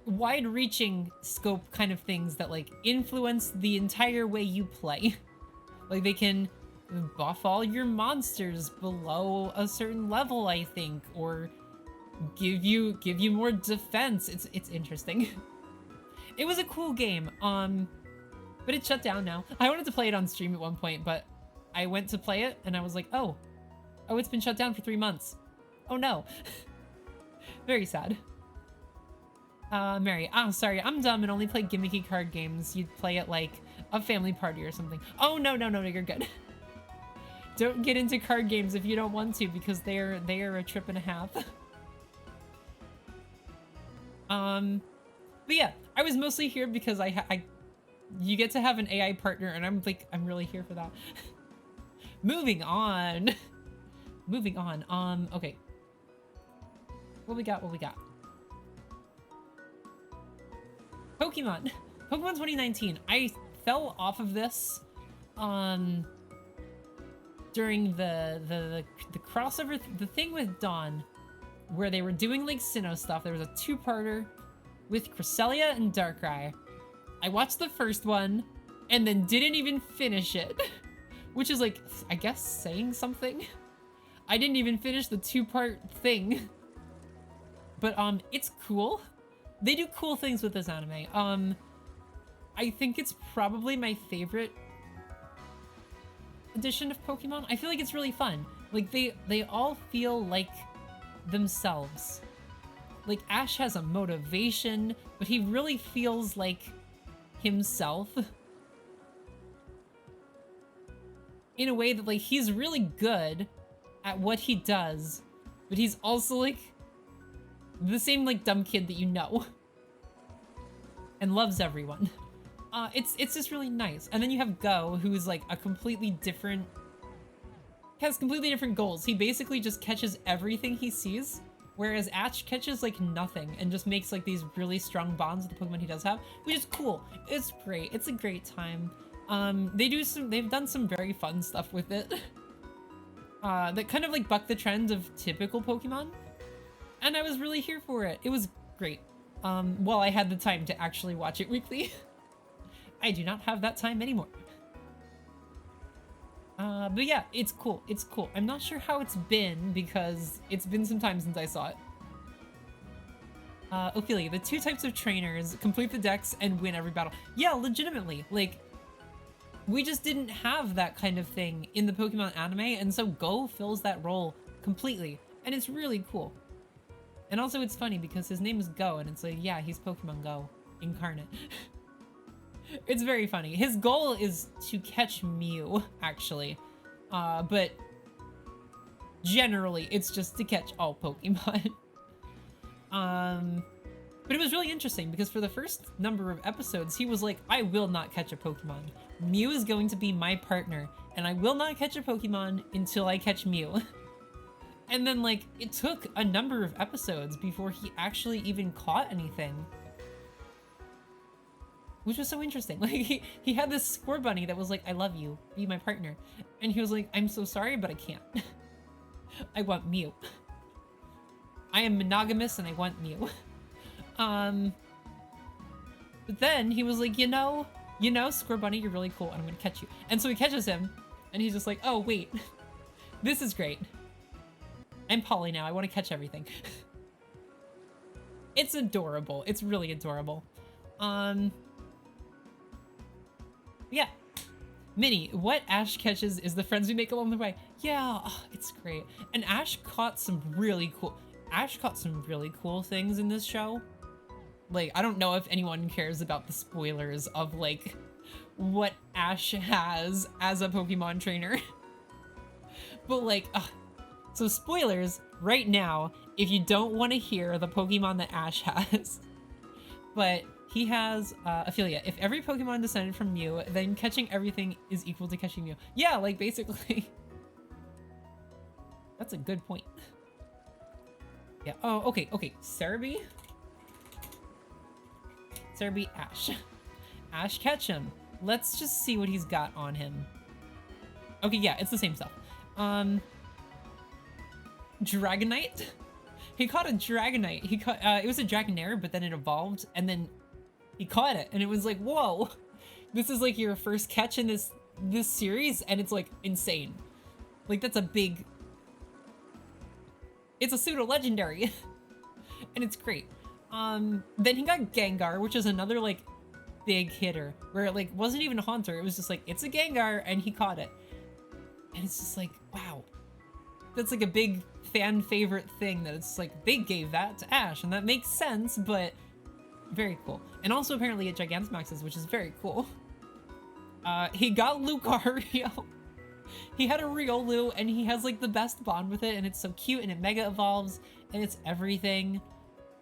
wide-reaching scope kind of things that like influence the entire way you play. Like they can buff all your monsters below a certain level, I think, or give you more defense. It's interesting. It was a cool game, but it shut down now. I wanted to play it on stream at one point, but I went to play it and I was like, oh, it's been shut down for 3 months. Oh no. Very sad. Mary, sorry, I'm dumb and only play gimmicky card games. You'd play it like a family party or something. Oh, no, you're good. Don't get into card games if you don't want to, because they are a trip and a half. But yeah, I was mostly here because you get to have an AI partner, and I'm really here for that. Moving on. Okay. What we got? Pokemon 2019. I fell off of this, during the crossover, the thing with Dawn, where they were doing like Sinnoh stuff. There was a 2-parter with Cresselia and Darkrai. I watched the first one and then didn't even finish it, which is like, I guess saying something. I didn't even finish the 2-part thing, but it's cool. They do cool things with this anime. I think it's probably my favorite edition of Pokemon. I feel like it's really fun. Like they all feel like themselves. Like Ash has a motivation, but he really feels like himself. In a way that like he's really good at what he does, but he's also like the same like dumb kid that you know and loves everyone. It's just really nice. And then you have Go, who's like has completely different goals. He basically just catches everything he sees, whereas Ash catches like nothing and just makes like these really strong bonds with the Pokemon he does have, which is cool. It's great. It's a great time. They've done some very fun stuff with it. That kind of like buck the trend of typical Pokemon. And I was really here for it. It was great. Well, I had the time to actually watch it weekly. I do not have that time anymore. But yeah, it's cool. It's cool. I'm not sure how it's been because it's been some time since I saw it. Ophelia, the 2 types of trainers, complete the decks and win every battle. Yeah, legitimately. Like, we just didn't have that kind of thing in the Pokemon anime, and so Go fills that role completely. And it's really cool. And also it's funny because his name is Go, and it's like, yeah, he's Pokemon Go incarnate. It's very funny. His goal is to catch Mew, actually. But generally, it's just to catch all Pokemon. But it was really interesting because for the first number of episodes, he was like, I will not catch a Pokemon. Mew is going to be my partner, and I will not catch a Pokemon until I catch Mew. And then, like, it took a number of episodes before he actually even caught anything. Which was so interesting. Like, he had this score bunny that was like, I love you, be my partner. And he was like, I'm so sorry, but I can't. I want Mew. I am monogamous and I want Mew. But then he was like, you know, Square Bunny, you're really cool and I'm gonna catch you. And so he catches him and he's just like, oh, wait, this is great. I'm Polly now, I want to catch everything. It's adorable. It's really adorable. Yeah. Minnie, what Ash catches is the friends we make along the way. Yeah, oh, it's great. And Ash caught some really cool things in this show. Like, I don't know if anyone cares about the spoilers of, like, what Ash has as a Pokemon trainer. But, like, so spoilers right now, if you don't want to hear the Pokemon that Ash has. But he has, Ophelia. If every Pokemon descended from Mew, then catching everything is equal to catching Mew. Yeah, like, basically. That's a good point. Yeah, oh, okay. Cerebi, Ash. Ash Ketchum. Let's just see what he's got on him. Okay, yeah, it's the same stuff. Dragonite? He caught a Dragonite. He caught, it was a Dragonair, but then it evolved, and then he caught it, and it was like, whoa! This is like your first catch in this series, and it's like insane. Like, that's a big... It's a pseudo-legendary. And it's great. Then he got Gengar, which is another, like, big hitter. Where it, like, wasn't even a Haunter. It was just like, it's a Gengar, and he caught it. And it's just like, wow. That's, like, a big fan favorite thing that it's like, they gave that to Ash. And that makes sense, but very cool. And also, apparently, at Gigantamaxes, which is very cool. He got Lucario. He had a Riolu, and he has, like, the best bond with it, and it's so cute, and it mega evolves, and it's everything.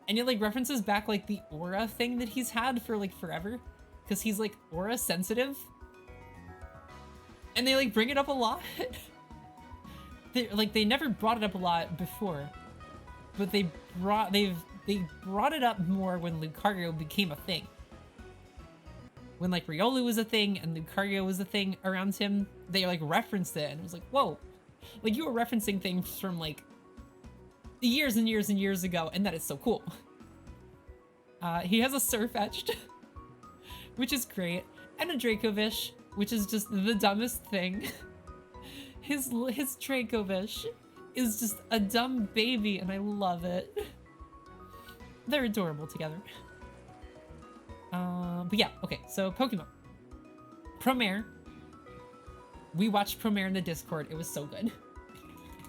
And it, like, references back, like, the aura thing that he's had for, like, forever. Because he's, like, aura sensitive. And they, like, bring it up a lot. They never brought it up a lot before. But they brought it up more when Lucario became a thing. When, like, Riolu was a thing and Lucario was a thing around him, they, like, referenced it, and it was like, whoa. Like, you were referencing things from, like, years and years and years ago, and that is so cool. He has a Surfetched, which is great, and a Dracovish, which is just the dumbest thing. His Dracovish is just a dumb baby, and I love it. They're adorable together. But yeah, okay, so Pokemon. Promare. We watched Promare in the Discord. It was so good.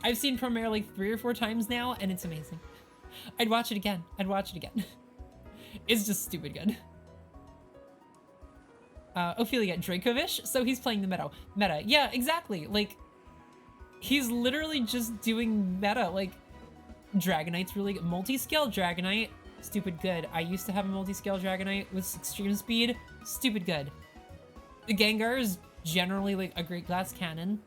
I've seen Promare like 3 or 4 times now, and it's amazing. I'd watch it again. It's just stupid good. Ophelia, Dracovish? So he's playing the meta. Yeah, exactly. Like, he's literally just doing meta. Like, Dragonite's really good. Multi-scale Dragonite, stupid good. I used to have a multi-scale Dragonite with extreme speed, stupid good. The Gengar is generally like a great glass cannon.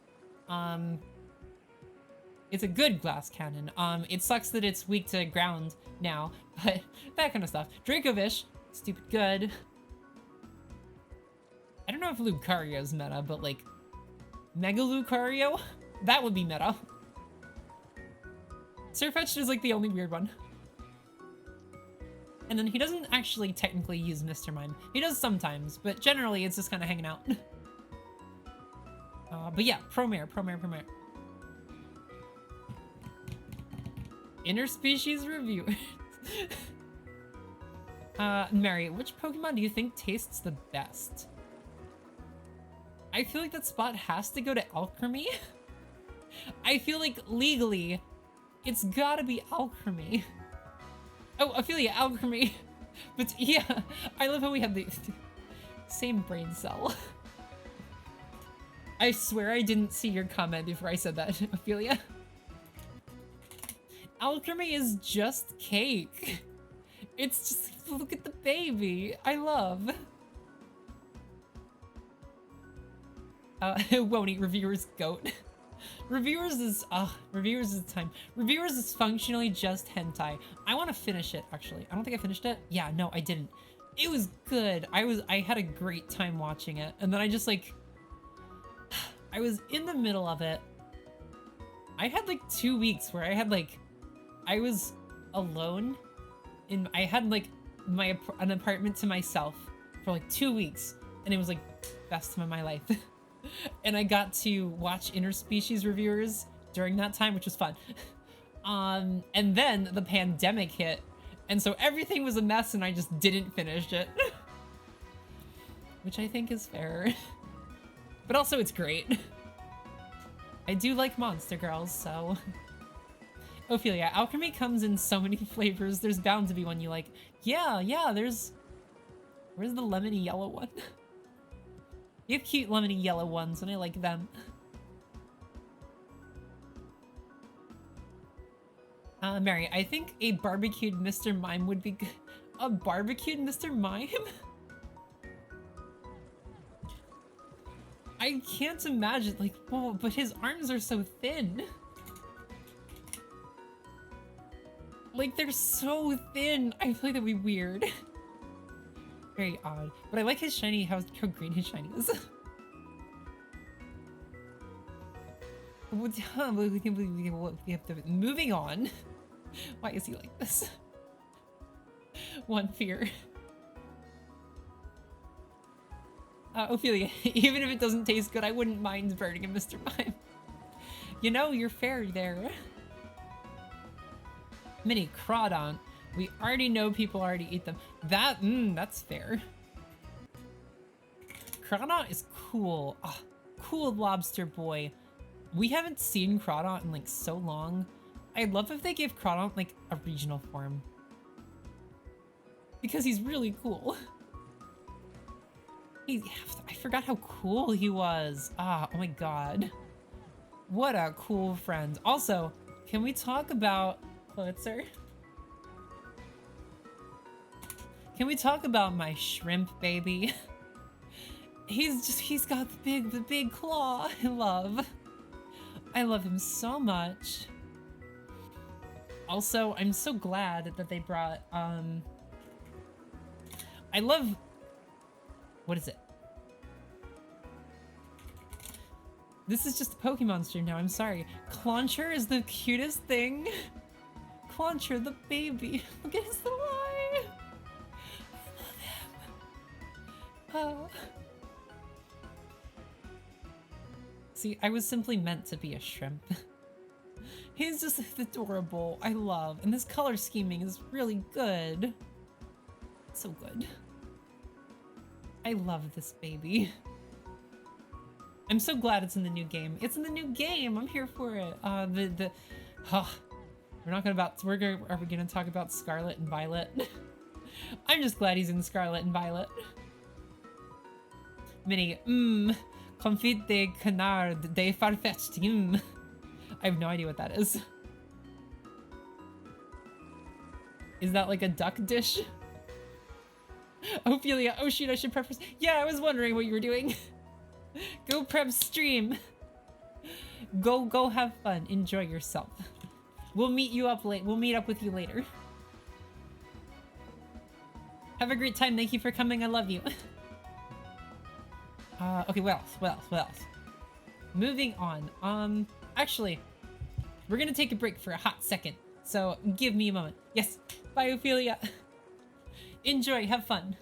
It's a good glass cannon. It sucks that it's weak to ground now, but that kind of stuff. Dracovish, stupid good. I don't know if Lucario's meta, but like Mega Lucario, that would be meta. Surfetched is like the only weird one. And then he doesn't actually technically use Mr. Mime. He does sometimes, but generally it's just kind of hanging out. But yeah, Promare. Interspecies review. Mary, which Pokemon do you think tastes the best? I feel like that spot has to go to Alchemy. I feel like legally, it's gotta be Alchemy. Oh, Ophelia, Alchemy. But yeah, I love how we have the same brain cell. I swear I didn't see your comment before I said that, Ophelia. Alchemy is just cake. It's just, look at the baby. I love. Won't eat Reviewers goat. Reviewers is time. Reviewers is functionally just hentai. I want to finish it, actually. I don't think I finished it. Yeah, no, I didn't. It was good. I had a great time watching it. And then I just like, I was in the middle of it. I had like 2 weeks where I was alone I had like an apartment to myself for like 2 weeks, and it was like best time of my life. And I got to watch interspecies reviewers during that time, which was fun. And then the pandemic hit, and so everything was a mess, and I just didn't finish it. Which I think is fair. But also it's great. I do like Monster Girls, so... Ophelia, alchemy comes in so many flavors. There's bound to be one you like. Yeah, there's... Where's the lemony yellow one? You have cute lemony yellow ones, and I like them. Mary, I think a barbecued Mr. Mime would be good. A barbecued Mr. Mime? I can't imagine, like, whoa, but his arms are so thin. Like, they're so thin. I feel like that'd be weird. Very odd. But I like his shiny, how green his shiny is. Moving on. Why is he like this? One fear. Ophelia, even if it doesn't taste good, I wouldn't mind burning a Mr. Mime. You know, you're fair there. Mini Crawdon. We already know people already eat them. That's fair. Crawdon is cool. Oh, cool lobster boy. We haven't seen Crawdon in like so long. I'd love if they gave Crawdon like a regional form. Because he's really cool. I forgot how cool he was. Oh my god. What a cool friend. Also, can we talk about Pulitzer? Can we talk about my shrimp baby? He's got the big claw. I love him so much. Also, I'm so glad that they brought, I love, what is it? This is just a Pokemon stream now, I'm sorry. Clauncher is the cutest thing. Clauncher, the baby. Look at his little eye. I love him. Oh. See, I was simply meant to be a shrimp. He's just adorable. I love. And this color scheming is really good. So good. I love this baby. I'm so glad it's in the new game. It's in the new game. I'm here for it. Are we gonna talk about Scarlet and Violet? I'm just glad he's in Scarlet and Violet. Mini, confit de canard de farfetched. I have no idea what that is. Is that like a duck dish? Ophelia, oh shoot, I should prep. Yeah, I was wondering what you were doing. Go prep stream. Go have fun. Enjoy yourself. We'll meet you up late. We'll meet up with you later. Have a great time. Thank you for coming. I love you. Okay, what else? Moving on. Actually, we're gonna take a break for a hot second. So give me a moment. Yes. Bye, Ophelia. Enjoy. Have fun.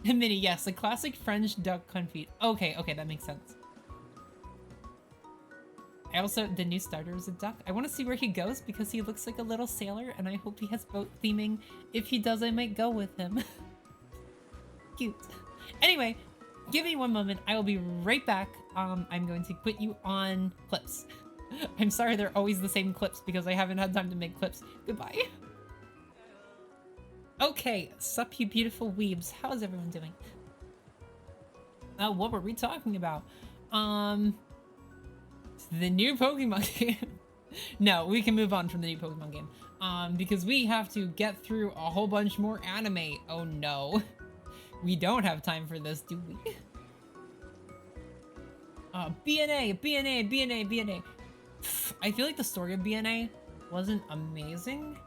Mini, yes, a classic French duck confit. Okay, that makes sense. The new starter is a duck. I want to see where he goes because he looks like a little sailor and I hope he has boat theming. If he does, I might go with him. Cute. Anyway, give me one moment. I will be right back. I'm going to put you on clips. I'm sorry they're always the same clips because I haven't had time to make clips. Goodbye. Okay, sup you beautiful weebs. How is everyone doing? What were we talking about? The new Pokemon game. No, we can move on from the new Pokemon game. Because we have to get through a whole bunch more anime. Oh no. We don't have time for this, do we? BNA. I feel like the story of BNA wasn't amazing.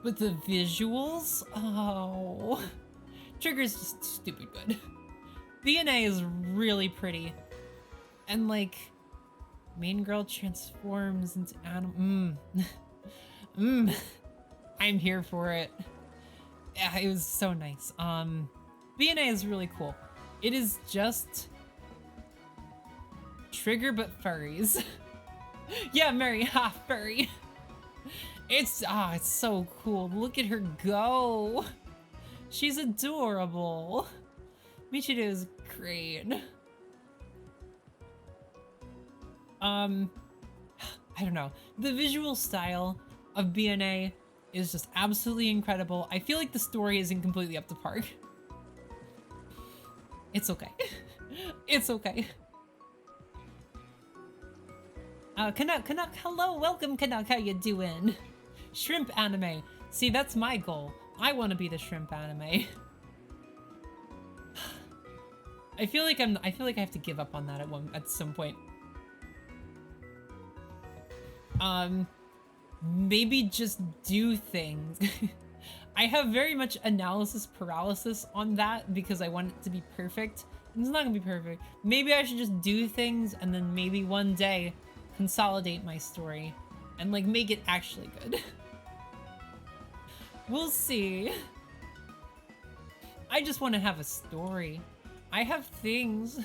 But the visuals? Oh. Trigger's just stupid good. BNA is really pretty. And like, main girl transforms into animal. I'm here for it. Yeah, it was so nice. BNA is really cool. It is just Trigger but furries. Yeah, Mary, half furry. It's so cool. Look at her go. She's adorable. Michiru is great. I don't know. The visual style of BNA is just absolutely incredible. I feel like the story isn't completely up to par. It's okay. It's okay. Canuck, hello, welcome Canuck, how you doing? Shrimp anime. See, that's my goal. I want to be the shrimp anime. I feel like I have to give up on that at some point. Maybe just do things. I have very much analysis paralysis on that because I want it to be perfect. And it's not gonna be perfect. Maybe I should just do things and then maybe one day consolidate my story and like make it actually good. We'll see. I just want to have a story. I have things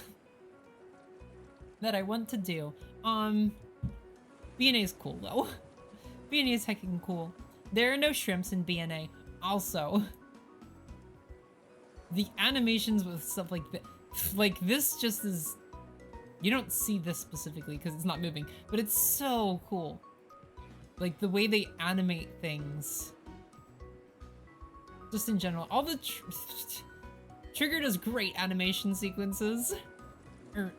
that I want to do. BNA is cool though. BNA is heckin' cool. There are no shrimps in BNA. Also, the animations with stuff like this just is, you don't see this specifically because it's not moving, but it's so cool. Like the way they animate things. Just in general, all the Trigger does great animation sequences. Or,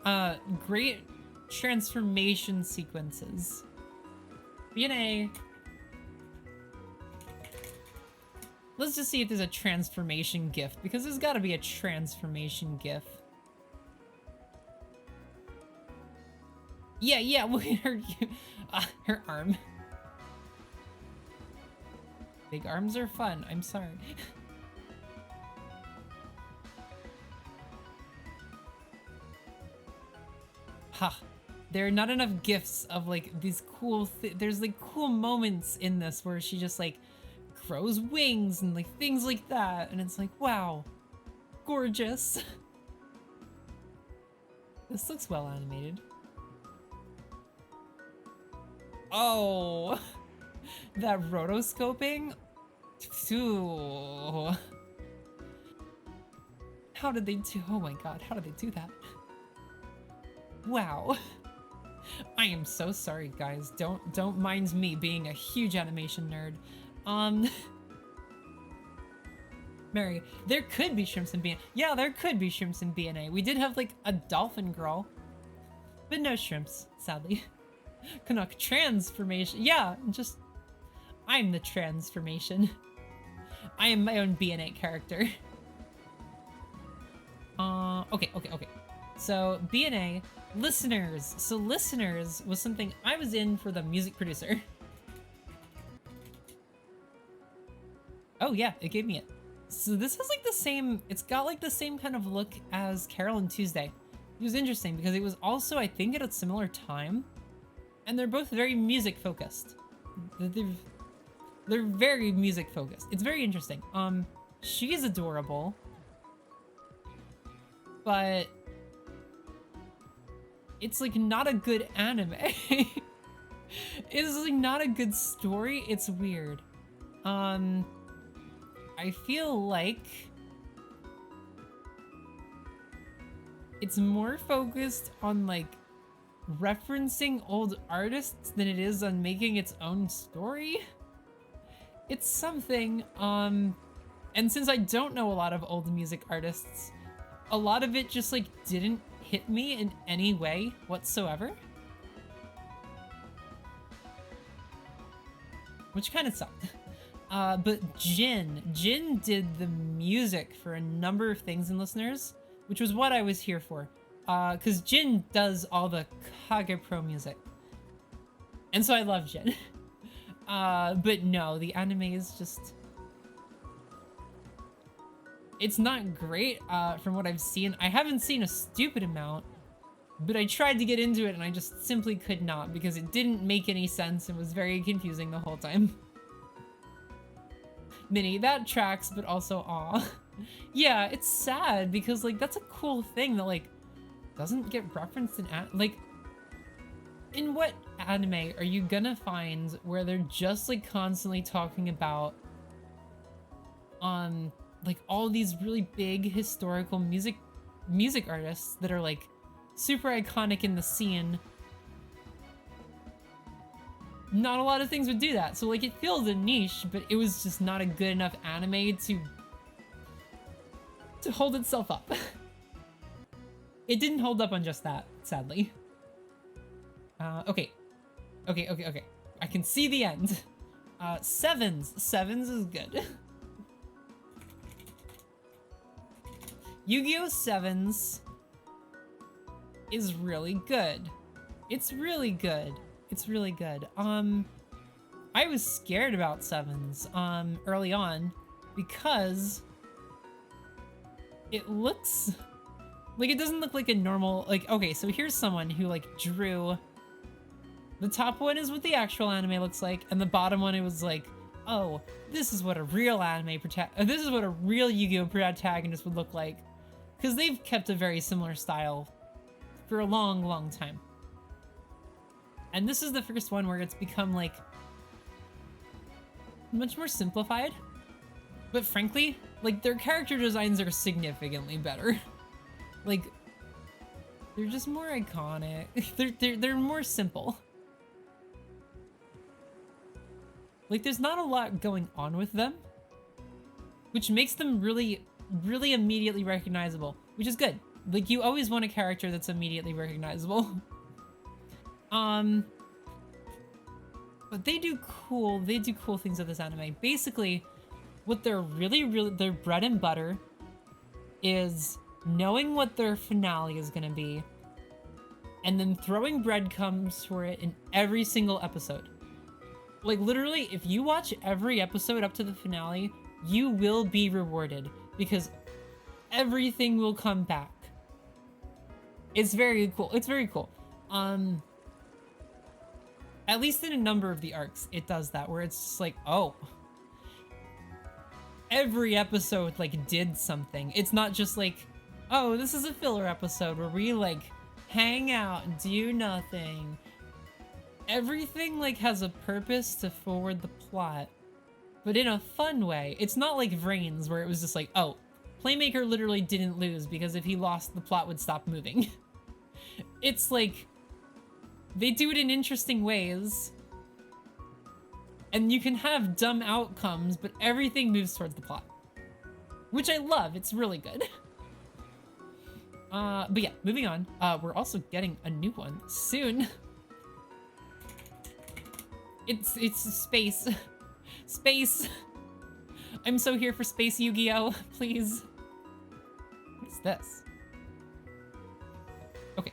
great transformation sequences. BNA. Let's just see if there's a transformation GIF, because there's gotta be a transformation GIF. Yeah, look at her arm. Big arms are fun, I'm sorry. Ha. There are not enough gifs of like these cool there's like cool moments in this where she just like grows wings and like things like that, and it's like, wow, gorgeous. This looks well animated. Oh, that rotoscoping. Ooh. How did they do? Oh my god, how did they do that? Wow. I am so sorry, guys. Don't mind me being a huge animation nerd. Mary, there could be shrimps in BNA. Yeah, there could be shrimps in BNA. We did have like a dolphin girl, but no shrimps, sadly. Canuck transformation. Yeah, just I'm the transformation. I am my own BNA character. Okay. So BNA listeners. So listeners was something I was in for the music producer. Oh yeah, it gave me it. So this has like the same, it's got like the same kind of look as Carolyn Tuesday. It was interesting because it was also, I think, at a similar time. And they're both very music focused. They're very music focused. It's very interesting. She is adorable. But it's like not a good anime. It's like not a good story. It's weird. I feel like it's more focused on like referencing old artists than it is on making its own story. It's something, and since I don't know a lot of old music artists, a lot of it just like didn't hit me in any way whatsoever. Which kind of sucked. But Jin did the music for a number of things in Listeners, which was what I was here for. Because Jin does all the Kage Pro music. And so I love Jin. But no, the anime is just... It's not great, from what I've seen. I haven't seen a stupid amount, but I tried to get into it and I just simply could not because it didn't make any sense and was very confusing the whole time. Minnie, that tracks, but also aw. Yeah, it's sad because like that's a cool thing that like doesn't get referenced in like in what anime are you gonna find where they're just like constantly talking about like all these really big historical music artists that are like super iconic in the scene, not a lot of things would do that. So like it filled a niche, but it was just not a good enough anime to hold itself up. It didn't hold up on just that, sadly. Okay. I can see the end. Sevens. Sevens is good. Yu-Gi-Oh! Sevens is really good. It's really good. It's really good. I was scared about Sevens, early on because it looks like, it doesn't look like a normal, like, okay, so here's someone who like drew, the top one is what the actual anime looks like, and the bottom one, it was like, oh, this is what a real anime this is what a real Yu-Gi-Oh! Protagonist would look like. Because they've kept a very similar style for a long, long time. And this is the first one where it's become like much more simplified. But frankly, like their character designs are significantly better. Like, they're just more iconic. They're more simple. Like there's not a lot going on with them, which makes them really immediately recognizable, which is good. Like you always want a character that's immediately recognizable. But they do cool things with this anime. Basically, what they're their bread and butter is knowing what their finale is gonna be, and then throwing breadcrumbs for it in every single episode. Like literally, if you watch every episode up to the finale, you will be rewarded because everything will come back. It's very cool. It's very cool. At least in a number of the arcs, it does that, where it's just like, oh, every episode like did something. It's not just like, oh, this is a filler episode where we like hang out and do nothing. Everything like has a purpose to forward the plot, but in a fun way. It's not like Vrains, where it was just like, oh, Playmaker literally didn't lose because if he lost, the plot would stop moving. It's like, they do it in interesting ways, and you can have dumb outcomes, but everything moves towards the plot, which I love. It's really good. But yeah, moving on. We're also getting a new one soon. It's space. Space. I'm so here for Space Yu-Gi-Oh! Please. What is this? Okay.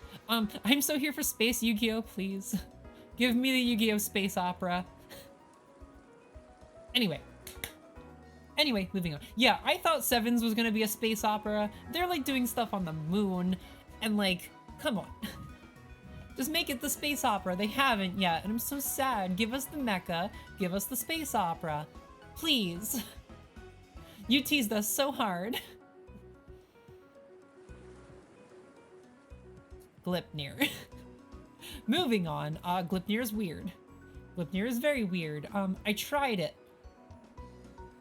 I'm so here for Space Yu-Gi-Oh! Please. Give me the Yu-Gi-Oh! Space Opera. Anyway, moving on. Yeah, I thought Sevens was gonna be a space opera. They're like doing stuff on the moon, and like, come on. Just make it the space opera. They haven't yet, and I'm so sad. Give us the mecha, give us the space opera. Please. You teased us so hard. Glypnir. Moving on, Glypnir is weird. Glypnir is very weird. I tried it.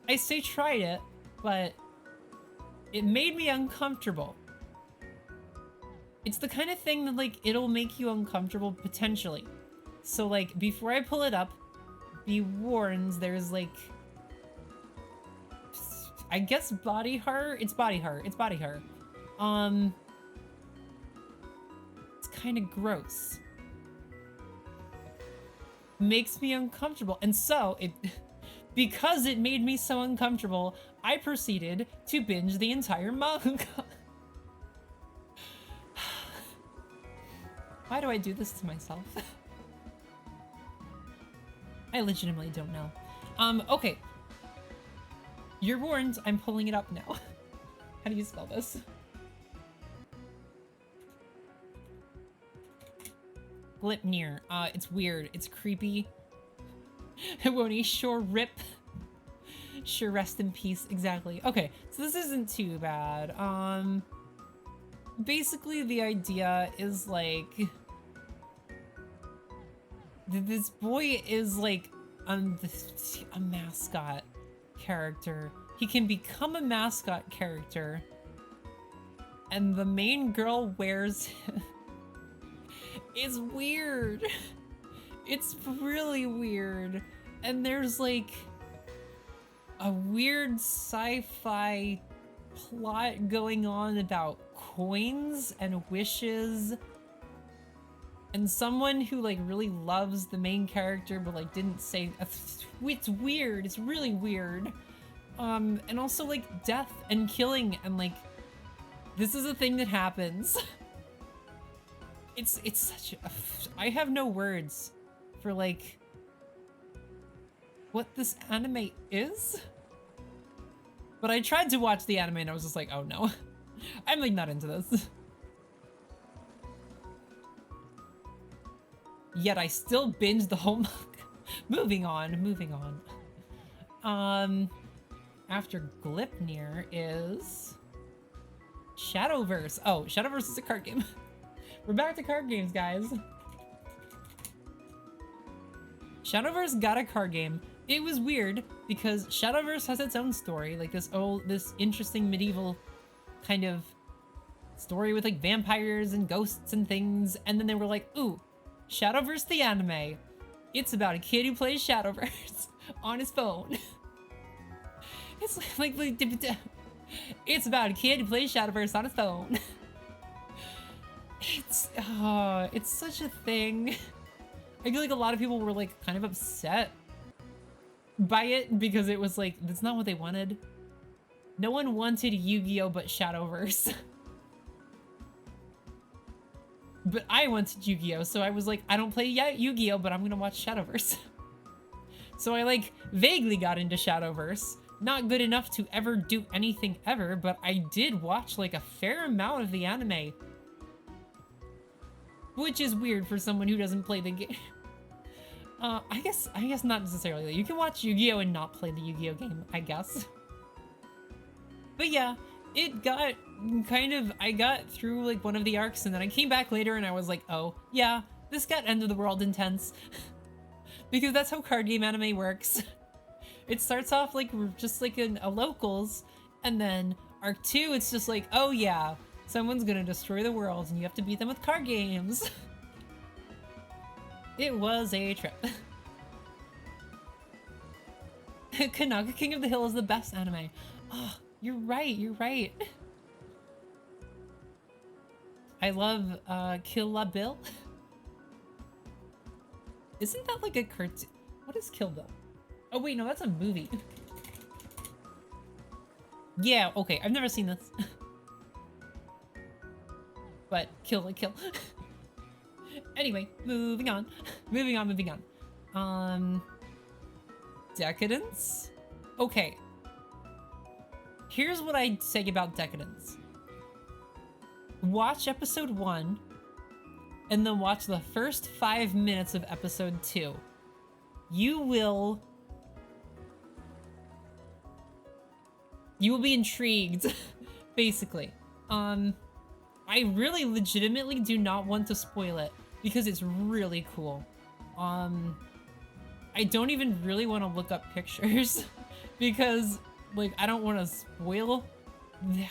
I say tried it, but it made me uncomfortable. It's the kind of thing that, like, it'll make you uncomfortable potentially. So, like, before I pull it up, be warned, there's, like, I guess body horror? It's body horror. It's body horror. It's kind of gross. Makes me uncomfortable. And so, because it made me so uncomfortable, I proceeded to binge the entire manga. Why do I do this to myself? I legitimately don't know. Okay. You're warned, I'm pulling it up now. How do you spell this? Glypnir. It's weird. It's creepy. Won't he sure rip? Sure rest in peace. Exactly. Okay, so this isn't too bad. Basically the idea is like, this boy is like a mascot character. He can become a mascot character, and the main girl wears him. It's weird. It's really weird. And there's like a weird sci-fi plot going on about coins and wishes. And someone who like really loves the main character but like didn't say, it's weird, it's really weird. And also like death and killing and like, this is a thing that happens. It's such a, I have no words for like, what this anime is. But I tried to watch the anime and I was just like, oh no, I'm like not into this. Yet I still binged the whole manga. Moving on. After Glypnir is Shadowverse. Oh, Shadowverse is a card game. We're back to card games, guys. Shadowverse got a card game. It was weird because Shadowverse has its own story, like this interesting medieval kind of story with like vampires and ghosts and things. And then they were like, ooh, Shadowverse the anime. It's about a kid who plays Shadowverse on his phone. It's like it's about a kid who plays Shadowverse on his phone. It's such a thing. I feel like a lot of people were like kind of upset by it because it was like, that's not what they wanted. No one wanted Yu-Gi-Oh! But Shadowverse. But I wanted Yu-Gi-Oh! So I was like, I don't play Yu-Gi-Oh! But I'm gonna watch Shadowverse. So I like vaguely got into Shadowverse. Not good enough to ever do anything ever, but I did watch like a fair amount of the anime. Which is weird for someone who doesn't play the game. I guess not necessarily. You can watch Yu-Gi-Oh! And not play the Yu-Gi-Oh! Game, I guess. But yeah, it got kind of, I got through like one of the arcs and then I came back later and I was like, oh yeah, this got end of the world intense. Because that's how card game anime works. It starts off like we're just like in a locals, and then arc 2 it's just like, oh yeah, someone's gonna destroy the world and you have to beat them with card games. It was a trip. Kanaka King of the Hill is the best anime. Oh, you're right. I love Kill La Bill. Isn't that like a cartoon? What is Kill Bill? Oh wait, no, that's a movie. Yeah, okay, I've never seen this. But kill. Anyway, moving on. Decadence? Okay. Here's what I'd say about Decadence. Watch episode 1, and then watch the first 5 minutes of episode 2. You will be intrigued, basically. I really legitimately do not want to spoil it because it's really cool. I don't even really want to look up pictures because like I don't want to spoil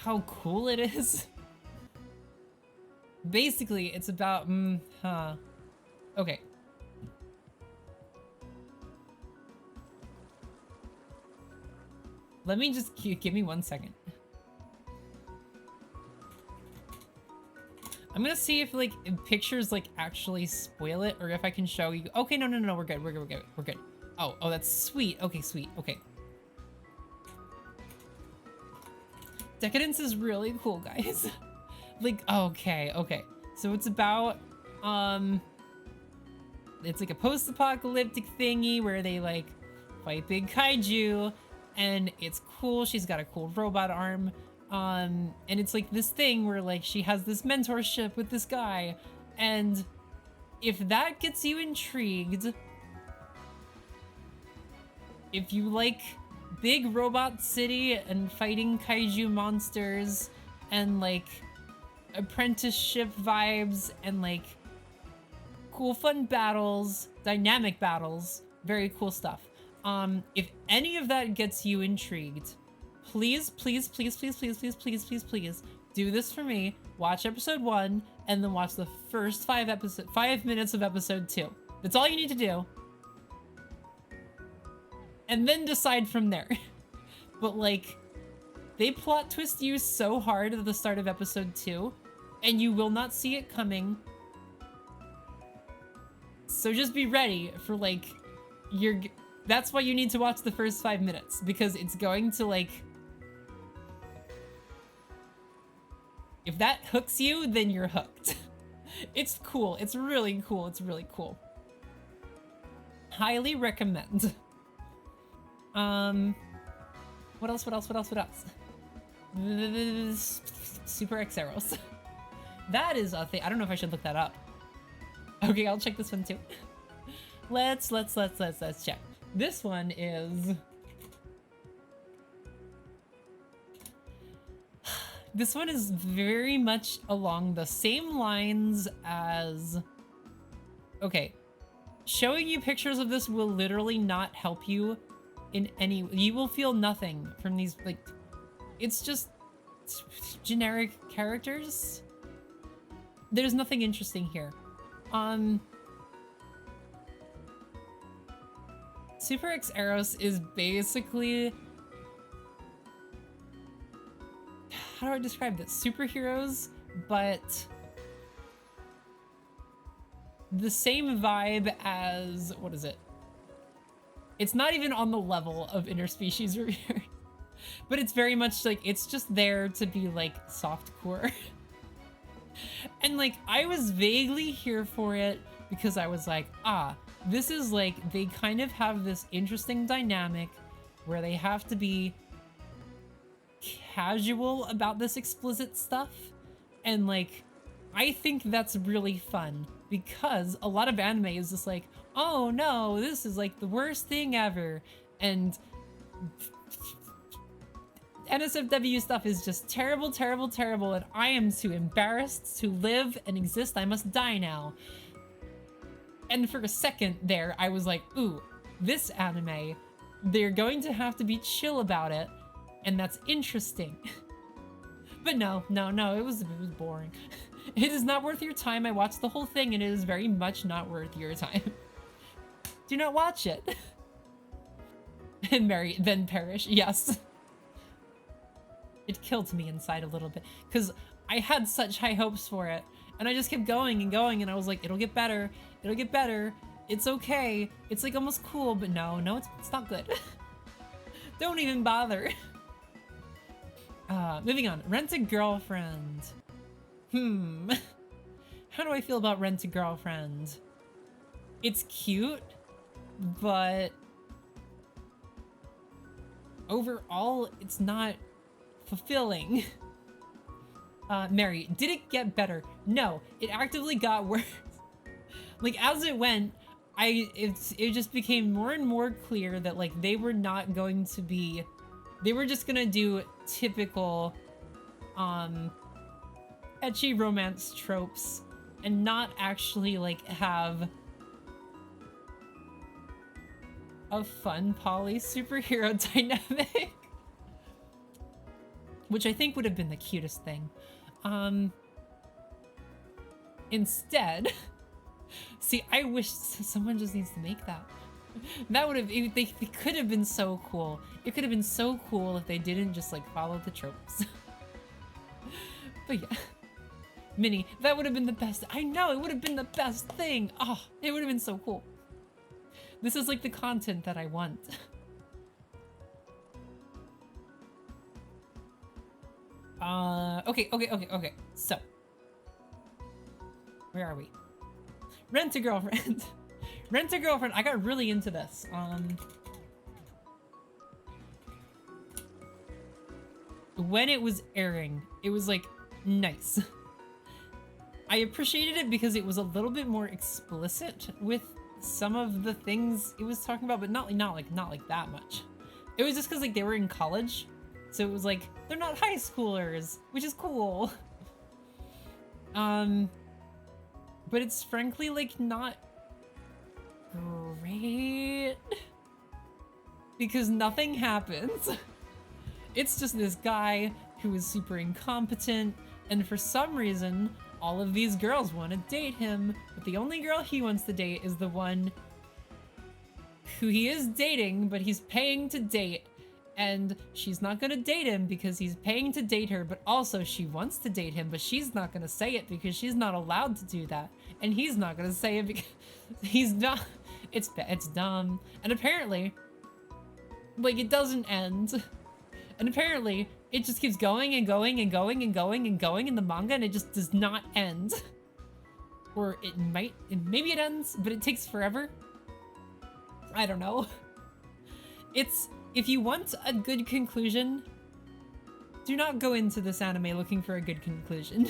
how cool it is. Basically, it's about okay. Let me just give me 1 second. I'm gonna see if like pictures like actually spoil it or if I can show you. Okay, no, we're good. Oh, that's sweet. Okay, sweet. Okay. Decadence is really cool, guys. Like, okay. So it's about, it's like a post-apocalyptic thingy where they like fight big kaiju and it's cool. She's got a cool robot arm. And it's like this thing where like she has this mentorship with this guy, and if that gets you intrigued, if you like big robot city and fighting kaiju monsters and like apprenticeship vibes and like cool fun battles, dynamic battles, very cool stuff. If any of that gets you intrigued, please do this for me. Watch episode 1 and then watch the first 5 minutes of episode 2. That's all you need to do. And then decide from there. But like, they plot twist you so hard at the start of episode 2, and you will not see it coming. So just be ready for like, that's why you need to watch the first 5 minutes, because it's going to like, if that hooks you, then you're hooked. It's cool. It's really cool. It's really cool. Highly recommend. What else? Super X arrows. That is a thing. I don't know if I should look that up. Okay, I'll check this one too. Let's check. This one is... This one is very much along the same lines as... Okay. Showing you pictures of this will literally not help you in any... You will feel nothing from these, like... It's just generic characters. There's nothing interesting here. Super X Eros is basically... How do I describe this? Superheroes, but the same vibe as... What is it? It's not even on the level of interspecies review. But it's very much like, it's just there to be like softcore. And like, I was vaguely here for it because I was like, this is like, they kind of have this interesting dynamic where they have to be casual about this explicit stuff. And like, I think that's really fun because a lot of anime is just like, oh no, this is like the worst thing ever. And NSFW stuff is just terrible, terrible, terrible, and I am too embarrassed to live and exist. I must die now. And for a second there, I was like, ooh, this anime, they're going to have to be chill about it, and that's interesting. But no, it was boring. It is not worth your time. I watched the whole thing, and it is very much not worth your time. Do not watch it. And marry, then perish, yes. It killed me inside a little bit because I had such high hopes for it, and I just kept going and going, and I was like, it'll get better, it's okay, it's like almost cool, but no, it's not good. Don't even bother. Moving on. Rent a Girlfriend. How do I feel about Rent a Girlfriend? It's cute, but overall, it's not fulfilling. Mary, did it get better? No, it actively got worse. Like, as it went, it just became more and more clear that, like, they were not going to be... They were just gonna do typical, ecchi romance tropes and not actually, like, have a fun poly superhero dynamic. Which I think would have been the cutest thing. Instead, see, I wish someone just needs to make that. That would have, they could have been so cool. It could have been so cool if they didn't just like follow the tropes. But yeah, Minnie, that would have been the best. I know, it would have been the best thing. Oh, it would have been so cool. This is like the content that I want. Okay. So, where are we? Rent a Girlfriend. Rent a Girlfriend. I got really into this. When it was airing, it was like nice. I appreciated it because it was a little bit more explicit with some of the things it was talking about, but not like that much. It was just because like they were in college. So it was like, they're not high schoolers, which is cool. But it's frankly like not great because nothing happens. It's just this guy who is super incompetent And for some reason, all of these girls want to date him, but the only girl he wants to date is the one who he is dating, but he's paying to date. And she's not gonna date him because he's paying to date her, but also she wants to date him, but she's not gonna say it because she's not allowed to do that. And he's not gonna say it because he's not. It's dumb. And apparently, like, it doesn't end. And apparently, it just keeps going and going and going and going and going in the manga, and it just does not end. Or it might, maybe it ends, but it takes forever. I don't know. If you want a good conclusion, do not go into this anime looking for a good conclusion.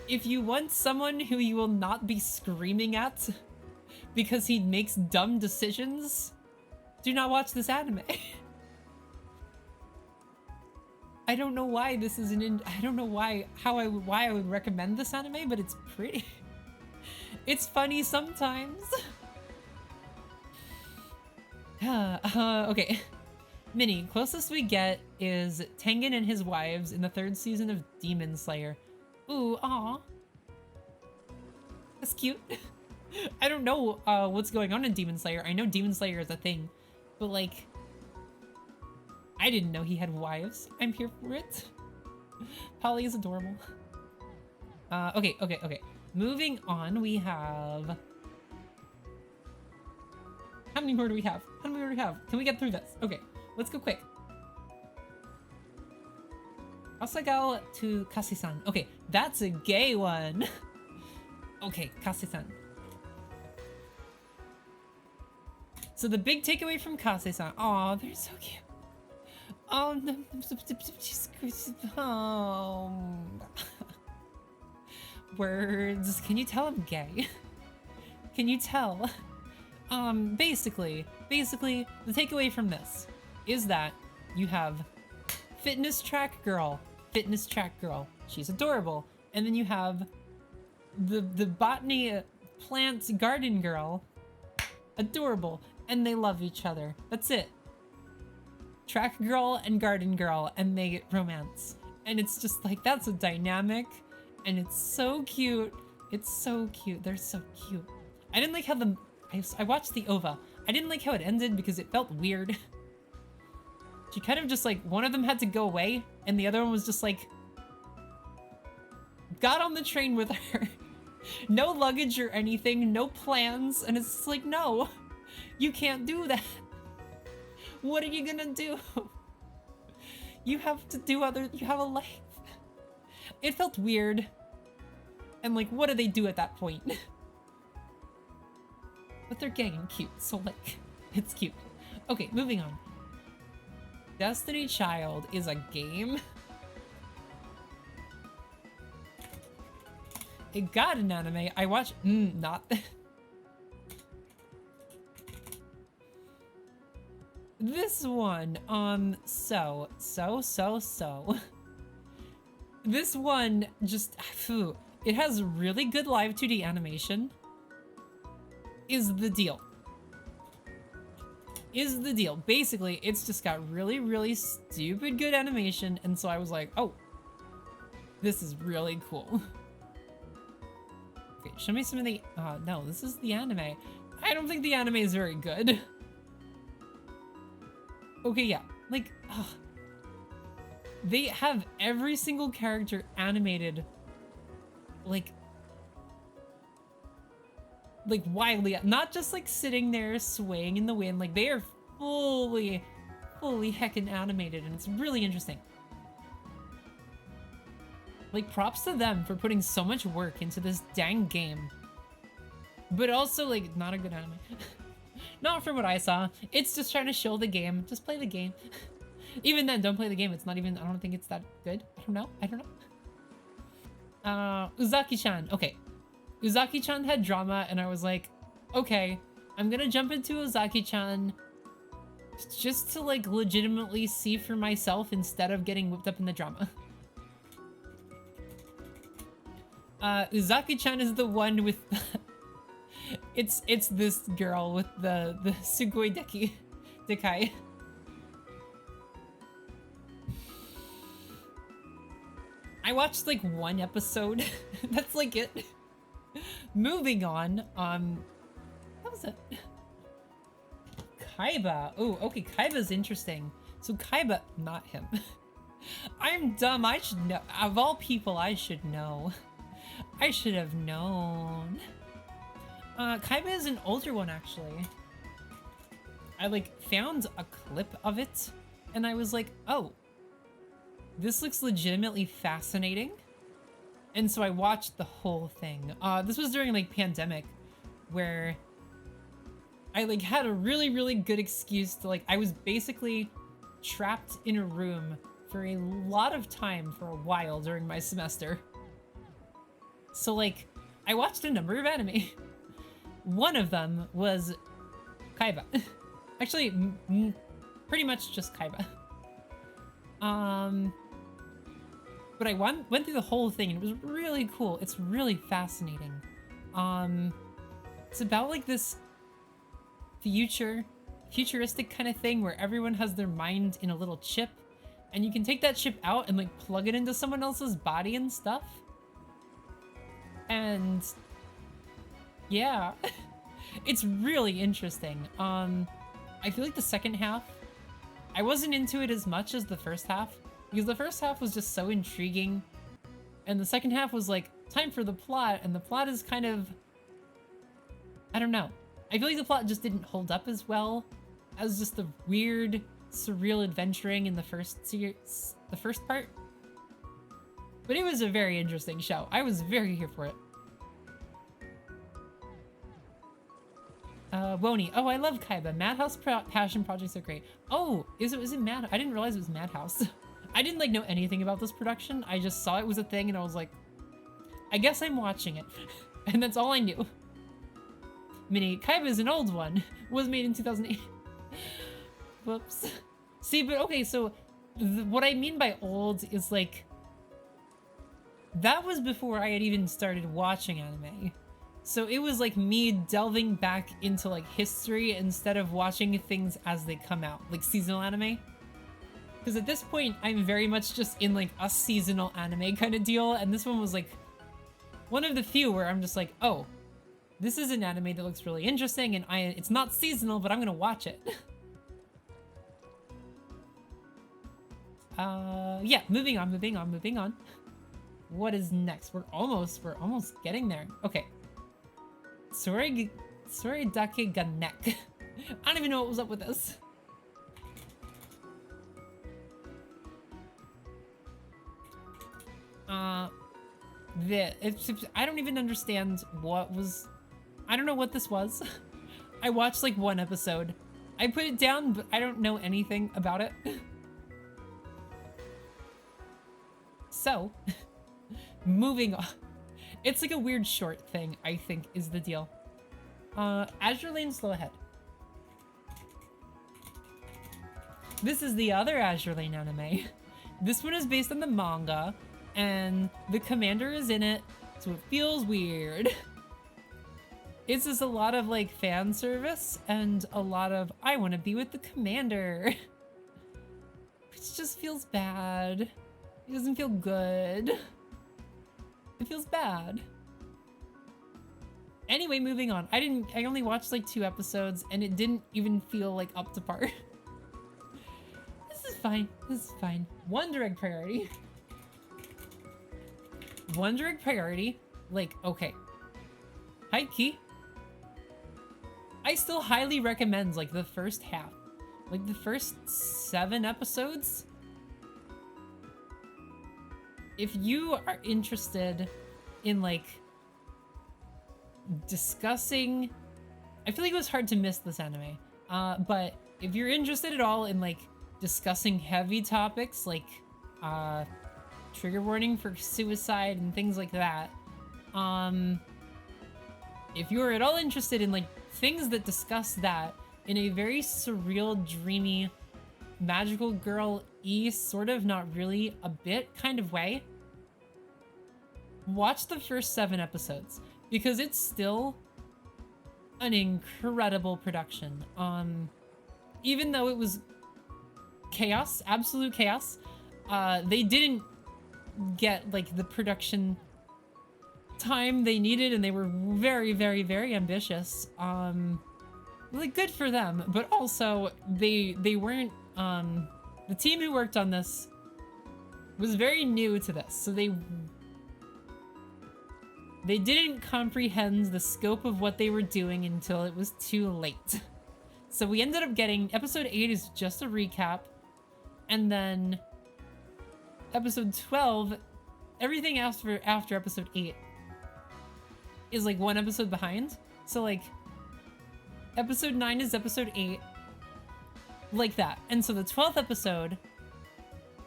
If you want someone who you will not be screaming at because he makes dumb decisions, do not watch this anime. I don't know why this is I don't know why I would recommend this anime, but it's pretty. It's funny sometimes. Okay. Minnie, closest we get is Tengen and his wives in the 3rd season of Demon Slayer. Ooh, aw. That's cute. I don't know what's going on in Demon Slayer. I know Demon Slayer is a thing, but like, I didn't know he had wives. I'm here for it. Polly is adorable. Okay. Moving on, we have... How many more do we have? Can we get through this? Okay, let's go quick. Asagao to Kasi-san. Okay, that's a gay one. Okay, Kasi-san. So the big takeaway from Kasi-san. Aw, they're so cute. Oh, no. Words. Can you tell I'm gay? Can you tell? Basically, the takeaway from this is that you have fitness track girl. She's adorable. And then you have the botany plants garden girl. Adorable. And they love each other. That's it. Track girl and garden girl, and they romance. And it's just like, that's a dynamic, and it's so cute. It's so cute. They're so cute. I didn't like how I watched the OVA. I didn't like how it ended because it felt weird. She kind of just like, one of them had to go away, and the other one was just like, got on the train with her. No luggage or anything, no plans, and it's just like, no, you can't do that. What are you gonna do? You have to do you have a life. It felt weird. And like, what do they do at that point? But they're gay and cute, so like, it's cute. Okay, moving on. Destiny Child is a game. It got an anime. I watched, not. This one, so. This one just, it has really good live 2D animation. Is the deal. Basically, it's just got really, really stupid good animation, and so I was like, oh, this is really cool. Okay, show me some of the, no, this is the anime. I don't think the anime is very good. Okay, yeah, like, they have every single character animated, like wildly, not just like sitting there swaying in the wind, like they are fully heckin' animated, and it's really interesting. Like, props to them for putting so much work into this dang game. But also, like, not a good anime. Not from what I saw. It's just trying to show the game. Just play the game. Even then, don't play the game. It's not even, I don't think it's that good. I don't know. Uzaki-chan. Okay. Uzaki-chan had drama, and I was like, okay, I'm gonna jump into Uzaki-chan just to, like, legitimately see for myself instead of getting whipped up in the drama. Uzaki-chan is the one with it's this girl with the sugoi dekai. I I watched like one episode. That's like it. Moving on. What was it? Kaiba. Oh, okay. Kaiba's interesting. So Kaiba, not him. I'm dumb. I should know. Of all people, I should know. I should have known. Kaiba is an older one, actually. I like found a clip of it, and I was like, oh, this looks legitimately fascinating. And so I watched the whole thing. This was during like pandemic, where I like had a really, really good excuse to like, I was basically trapped in a room for a lot of time for a while during my semester. So like, I watched a number of anime. One of them was Kaiba. Actually, pretty much just Kaiba. But I went through the whole thing and it was really cool. It's really fascinating. It's about like this futuristic kind of thing where everyone has their mind in a little chip, and you can take that chip out and like plug it into someone else's body and stuff. And yeah, it's really interesting. I feel like the second half, I wasn't into it as much as the first half, because the first half was just so intriguing, and the second half was like, time for the plot, and the plot is kind of, I don't know. I feel like the plot just didn't hold up as well as just the weird, surreal adventuring in the first series, the first part. But it was a very interesting show. I was very here for it. Woni. Oh, I love Kaiba. Madhouse passion projects are great. Oh, is it Mad? I didn't realize it was Madhouse. I didn't like know anything about this production. I just saw it was a thing and I was like, I guess I'm watching it. And that's all I knew. Mini, Kaiba is an old one. Was made in 2008. Whoops. See, but okay, so what I mean by old is like, that was before I had even started watching anime. So it was like me delving back into like history instead of watching things as they come out, like seasonal anime. Because at this point, I'm very much just in like a seasonal anime kind of deal, and this one was like one of the few where I'm just like, oh, this is an anime that looks really interesting, and it's not seasonal, but I'm gonna watch it. Yeah, moving on. What is next? We're almost getting there. Okay. Soridake Ganek. I don't even know what was up with this. I don't even understand what was. I don't know what this was. I watched like one episode. I put it down, but I don't know anything about it. So, moving on. It's like a weird short thing, I think, is the deal. Azure Lane, slow ahead. This is the other Azure Lane anime. This one is based on the manga, and the commander is in it, so it feels weird. It's just a lot of like fan service and a lot of I want to be with the commander. Which just feels bad. It doesn't feel good. It feels bad. Anyway, moving on. I only watched like 2 episodes and it didn't even feel like up to par. This is fine. One direct priority. One direct priority. Like, okay. Hi, Key. I still highly recommend like the first half. Like the first 7 episodes. If you are interested in like discussing, I feel like it was hard to miss this anime, but if you're interested at all in like discussing heavy topics like trigger warning for suicide and things like that, if you're at all interested in like things that discuss that in a very surreal, dreamy, magical girl-y, sort of, not really, a bit kind of way, watch the first 7 episodes, because it's still an incredible production. Even though it was chaos, absolute chaos, they didn't get like the production time they needed, and they were very, very, very ambitious. Like good for them, but also they weren't, the team who worked on this was very new to this, so they didn't comprehend the scope of what they were doing until it was too late. So we ended up getting episode 8 is just a recap, and then episode 12, everything after episode 8 is like one episode behind. So like episode 9 is episode 8, like that. And so the 12th episode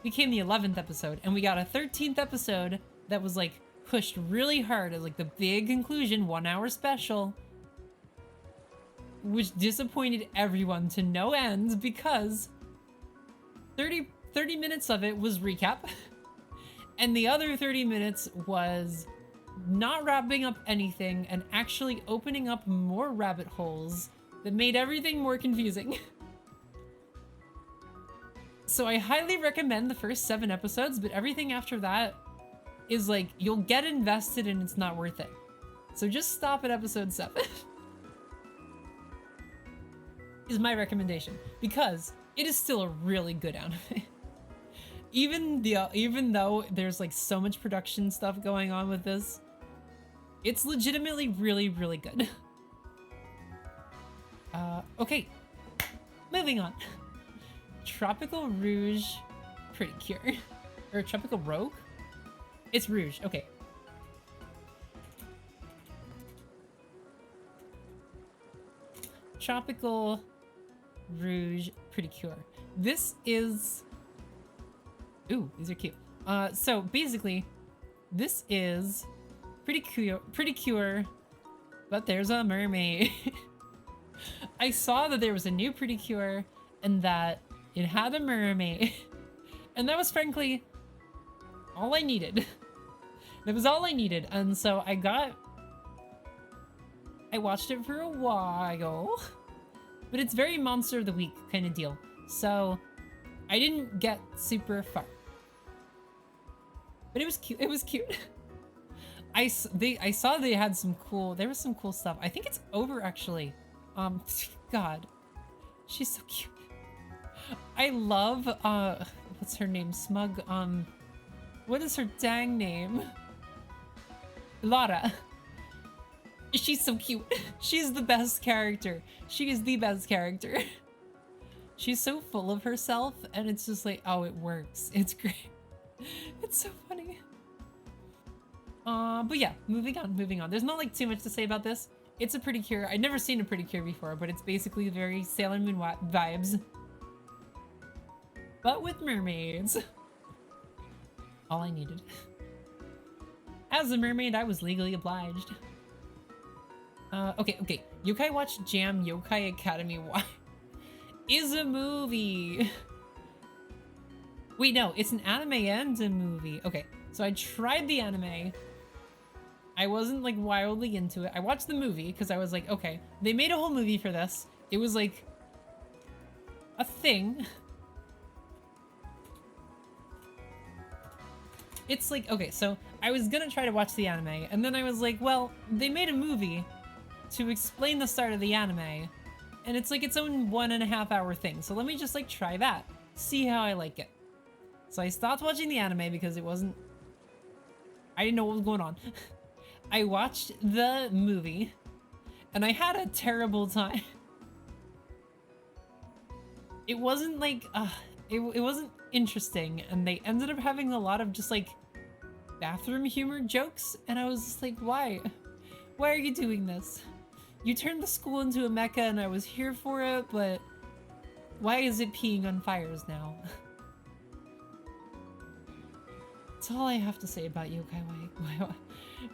became the 11th episode, and we got a 13th episode that was like pushed really hard as like the big conclusion 1 hour special, which disappointed everyone to no end because 30 minutes of it was recap and the other 30 minutes was not wrapping up anything and actually opening up more rabbit holes that made everything more confusing. So I highly recommend the first 7 episodes, but everything after that is like, you'll get invested and it's not worth it. So just stop at episode 7. Is my recommendation, because it is still a really good anime. Even though there's like so much production stuff going on with this, it's legitimately really, really good. Okay, moving on. Tropical Rouge Pretty Cure. Or Tropical Rogue? It's Rouge, okay. Tropical Rouge Pretty Cure. This is... Ooh, these are cute. So basically, this is Pretty Cure, but there's a mermaid. I saw that there was a new Pretty Cure and that it had a mermaid. And that was frankly all I needed. That was all I needed. And so I watched it for a while, but it's very Monster of the Week kind of deal. So I didn't get super far, but it was cute. It was cute. I saw they had some cool, there was some cool stuff. I think it's over actually. God, she's so cute. I love, what's her name? Smug, what is her dang name? Lara. She's so cute. She's the best character. She is the best character. She's so full of herself, and it's just like, oh, it works. It's great. It's so funny. But yeah, moving on. There's not like too much to say about this. It's a Pretty Cure. I'd never seen a Pretty Cure before, but it's basically very Sailor Moon vibes. But with mermaids. All I needed. As a mermaid, I was legally obliged. Okay. Yokai Watch Jam Yokai Academy Y is a movie. Wait, no, it's an anime and a movie. Okay, so I tried the anime. I wasn't like wildly into it. I watched the movie because I was like, okay, they made a whole movie for this. It was like a thing. It's like, okay, so I was gonna try to watch the anime, and then I was like, well, they made a movie to explain the start of the anime, and it's like its own 1.5 hour thing. So let me just like try that, see how I like it. So I stopped watching the anime because I didn't know what was going on. I watched the movie, and I had a terrible time. It wasn't like, it wasn't interesting, and they ended up having a lot of just like bathroom humor jokes, and I was just like, why? Why are you doing this? You turned the school into a mecca and I was here for it, but why is it peeing on fires now? That's all I have to say about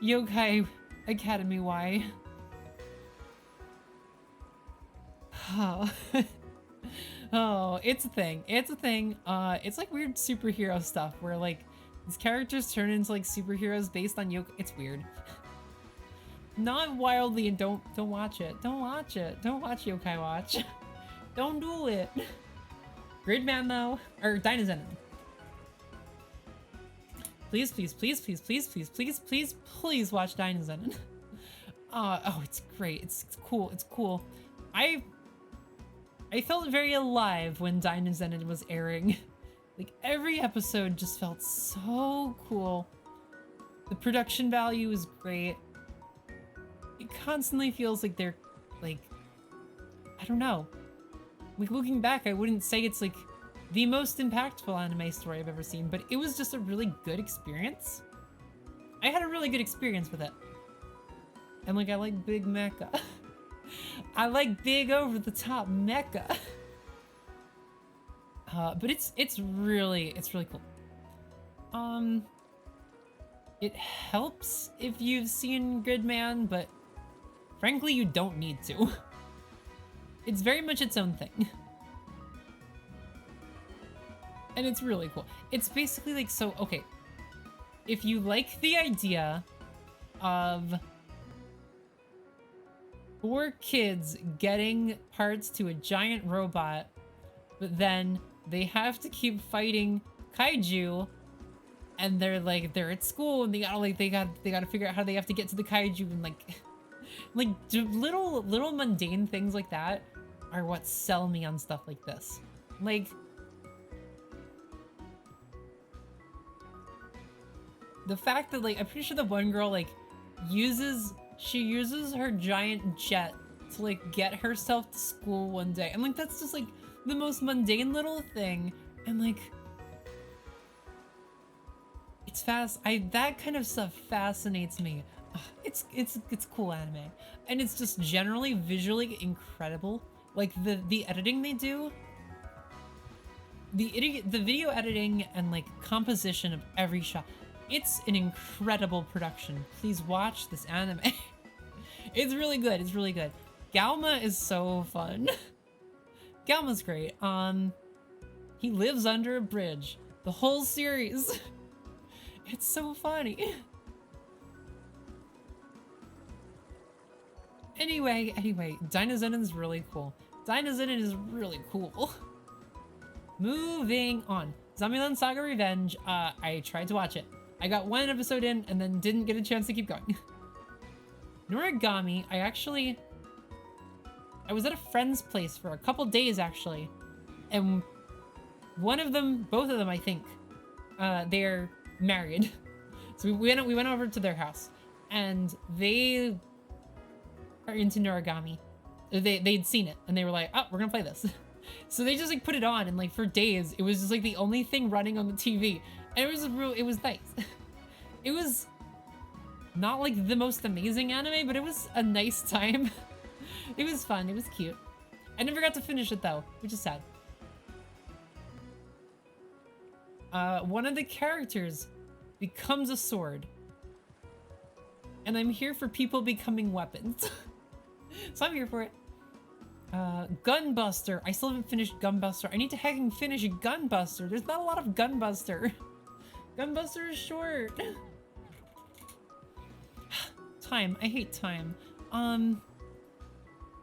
Yokai Academy Y. Oh. Oh, it's a thing. It's a thing. It's like weird superhero stuff where like these characters turn into like superheroes based on yokai. It's weird. Not wildly, and don't watch it. Don't watch it. Don't watch Yokai Watch. Don't do it. Gridman though, or Dynazenon. Please, please, please, please, please, please, please, please, please watch Dynazenon. Oh, it's great. It's cool. It's cool. I felt very alive when Dynazenon was airing. Like, every episode just felt so cool. The production value is great. It constantly feels like they're, like, I don't know. Like, looking back, I wouldn't say it's, like, the most impactful anime story I've ever seen, but it was just a really good experience. I had a really good experience with it. And, like, I like big mecha. I like big over-the-top mecha. But it's really cool. It helps if you've seen Gridman, but frankly, you don't need to. It's very much its own thing. And it's really cool. It's basically like, so, okay. If you like the idea of 4 kids getting parts to a giant robot, but then they have to keep fighting kaiju, and they're at school and they gotta figure out how they have to get to the kaiju, and like little mundane things like that are what sell me on stuff like this. Like, the fact that, like, I'm pretty sure the one girl, like, uses her giant jet to, like, get herself to school one day. And, like, that's just, like, the most mundane little thing. And, like, it's that kind of stuff fascinates me. It's cool anime. And it's just generally visually incredible. Like, the editing they do, the video editing and, like, composition of every shot. It's an incredible production. Please watch this anime. It's really good. It's really good. Galma is so fun. Galma's great. He lives under a bridge. The whole series. It's so funny. Anyway, Dynazenon's really cool. Dynazenon is really cool. Moving on. Zombieland Saga Revenge. I tried to watch it. I got 1 episode in and then didn't get a chance to keep going. Noragami, I was at a friend's place for a couple days, actually. And both of them, I think, they're married. So we went over to their house, and they are into Noragami. They'd seen it, and they were like, oh, we're gonna play this. So they just, like, put it on, and, like, for days, it was just, like, the only thing running on the TV. And it was nice. It was not, like, the most amazing anime, but it was a nice time. It was fun. It was cute. I never got to finish it, though, which is sad. One of the characters becomes a sword. And I'm here for people becoming weapons. So I'm here for it. Gunbuster. I still haven't finished Gunbuster. I need to heckin' finish Gunbuster. There's not a lot of Gunbuster. Gunbuster is short. Time. I hate time.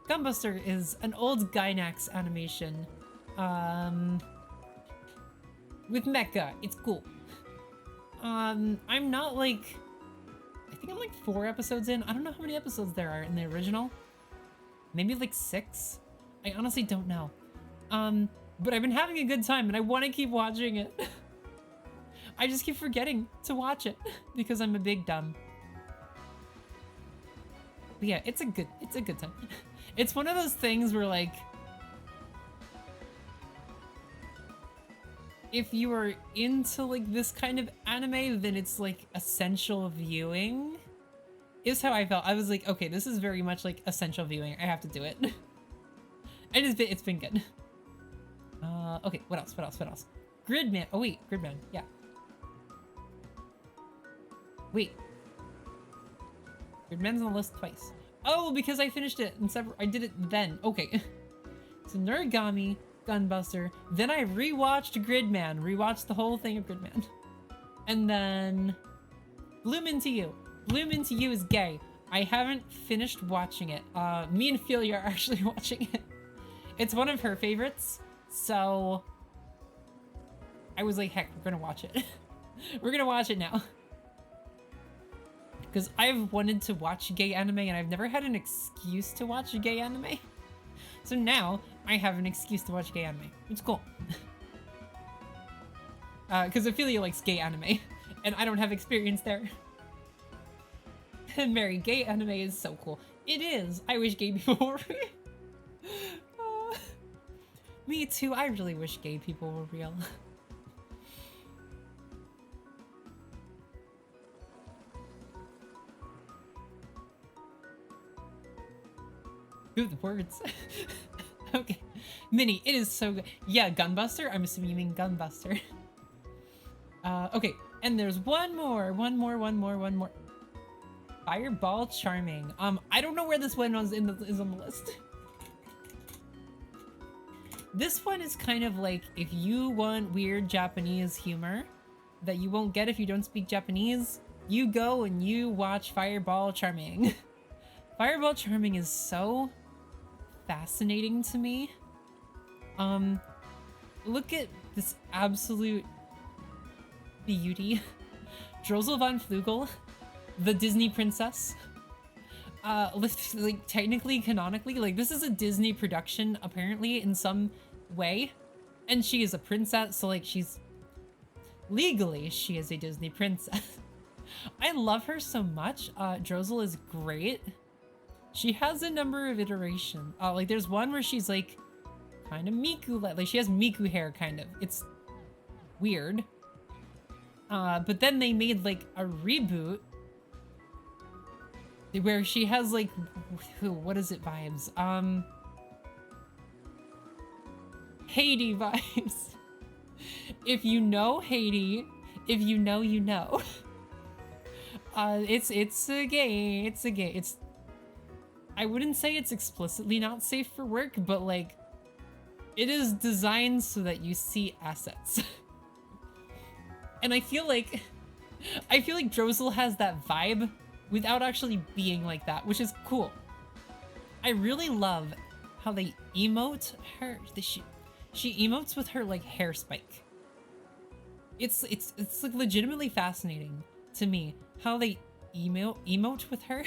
Gunbuster is an old Gainax animation. With mecha. It's cool. I'm not, like... I think I'm like 4 episodes in. I don't know how many episodes there are in the original. Maybe like 6? I honestly don't know. But I've been having a good time and I want to keep watching it. I just keep forgetting to watch it because I'm a big dumb. But yeah, it's a good time. It's one of those things where, like, if you are into, like, this kind of anime, then it's, like, essential viewing, is how I felt. I was like, okay, this is very much, like, essential viewing. I have to do it. And it's been good. Okay, what else? Gridman. Oh, wait, Gridman. Yeah. Wait. Gridman's on the list twice. Oh, because I finished it in separate. I did it then. Okay. So Noragami, Gunbuster. Then I rewatched Gridman. Rewatched the whole thing of Gridman. And then Bloom Into You. Bloom Into You is gay. I haven't finished watching it. Me and Philia are actually watching it. It's one of her favorites. So I was like, heck, we're gonna watch it. We're gonna watch it now. Because I've wanted to watch gay anime and I've never had an excuse to watch gay anime. So now I have an excuse to watch gay anime. It's cool. Because Ophelia likes gay anime and I don't have experience there. And Mary, gay anime is so cool. It is. I wish gay people were real. Me too. I really wish gay people were real. Ooh, the words. Okay. Minnie, it is so good. Yeah, Gunbuster? I'm assuming you mean Gunbuster. Okay. And there's one more. Fireball Charming. I don't know where this one is on the list. This one is kind of like if you want weird Japanese humor that you won't get if you don't speak Japanese, you go and you watch Fireball Charming. Fireball Charming is so fascinating to me. Look at this absolute beauty. Drozel von Flugel, the Disney princess. Like technically, canonically, like this is a Disney production apparently in some way, and she is a princess, so like she is a Disney princess. I love her so much. Drozel is great. She has a number of iterations. Like there's one where she's like kind of Miku, like she has Miku hair kind of. It's weird. But then they made like a reboot where she has like, what is it vibes? Haiti vibes. If you know Haiti, if you know, you know. It's a gay, it's, I wouldn't say it's explicitly not safe for work, but like, it is designed so that you see assets. And I feel like Drozel has that vibe without actually being like that, which is cool. I really love how they emote her. She emotes with her like hair spike. It's like legitimately fascinating to me how they emote with her.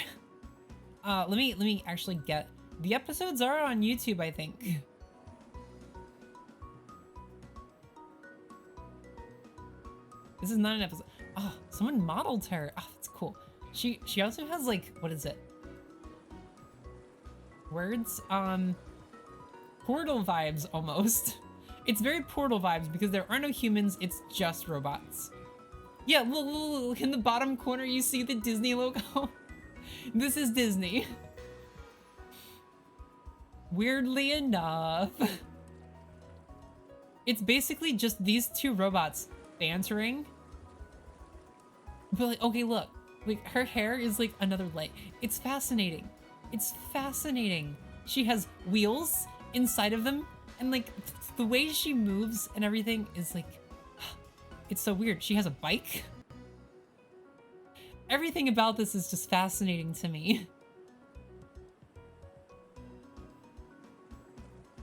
Let me actually get the episodes are on YouTube, I think. This is not an episode. Oh, someone modeled her. Oh, that's cool. She also has like, what is it? Words? Portal vibes almost. It's very Portal vibes because there are no humans, it's just robots. Yeah, look, in the bottom corner you see the Disney logo. This is Disney. Weirdly enough. It's basically just these two robots bantering. But like, okay, look. Like, her hair is like another light. It's fascinating. It's fascinating. She has wheels inside of them, and like, the way she moves and everything is like, it's so weird. She has a bike. Everything about this is just fascinating to me.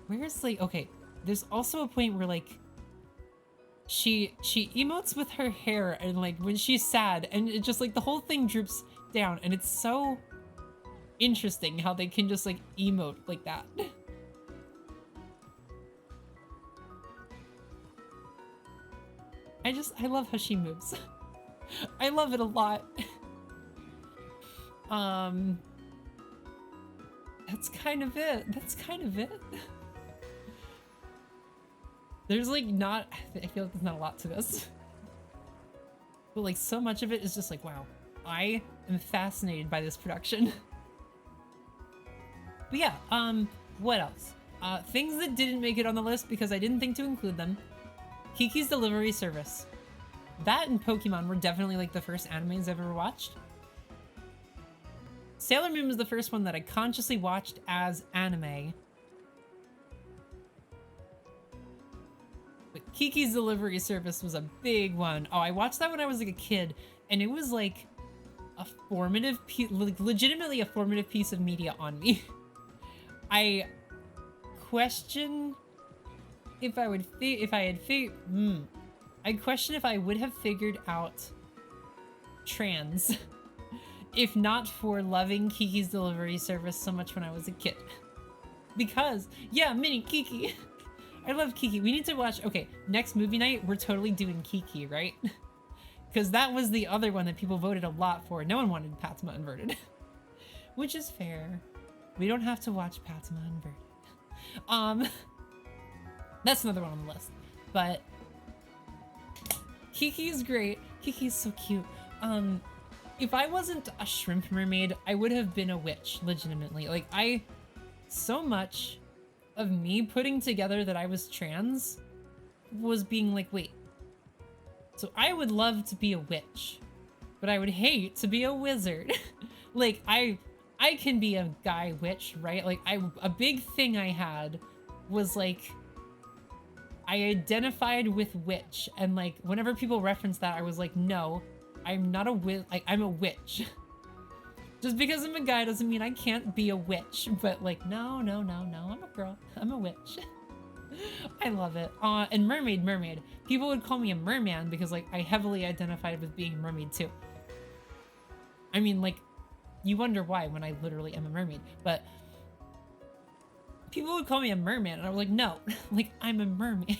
Where's like, okay, there's also a point where like, she emotes with her hair and like when she's sad and it just like the whole thing droops down and it's so interesting how they can just like emote like that. I love how she moves. I love it a lot. That's kind of it. There's like not, I feel like there's not a lot to this. But like so much of it is just like, wow, I am fascinated by this production. But yeah, what else? Things that didn't make it on the list because I didn't think to include them. Kiki's Delivery Service. That and Pokemon were definitely like the first animes I've ever watched. Sailor Moon was the first one that I consciously watched as anime. But Kiki's Delivery Service was a big one. Oh, I watched that when I was like a kid, and it was like a formative, like legitimately a formative piece of media on me. I question if I had I question if I would have figured out trans if not for loving Kiki's delivery service so much when I was a kid. Because, yeah, mini Kiki. I love Kiki. We need to watch, okay, next movie night, we're totally doing Kiki, right? Because that was the other one that people voted a lot for. No one wanted Patsma Inverted. Which is fair. We don't have to watch Patsma Inverted. That's another one on the list. But Kiki's great. Kiki's so cute. If I wasn't a shrimp mermaid, I would have been a witch, legitimately. Like, so much of me putting together that I was trans was being like, wait, so I would love to be a witch, but I would hate to be a wizard. Like, I can be a guy witch, right? Like, a big thing I had was like, I identified with witch, and like, whenever people reference that, I was like, no, I'm not a witch, like, I'm a witch. Just because I'm a guy doesn't mean I can't be a witch, but like, no, I'm a girl, I'm a witch. I love it. And mermaid. People would call me a merman because like, I heavily identified with being a mermaid too. I mean, like, you wonder why when I literally am a mermaid, but people would call me a merman and I was like, no, like, I'm a mermaid.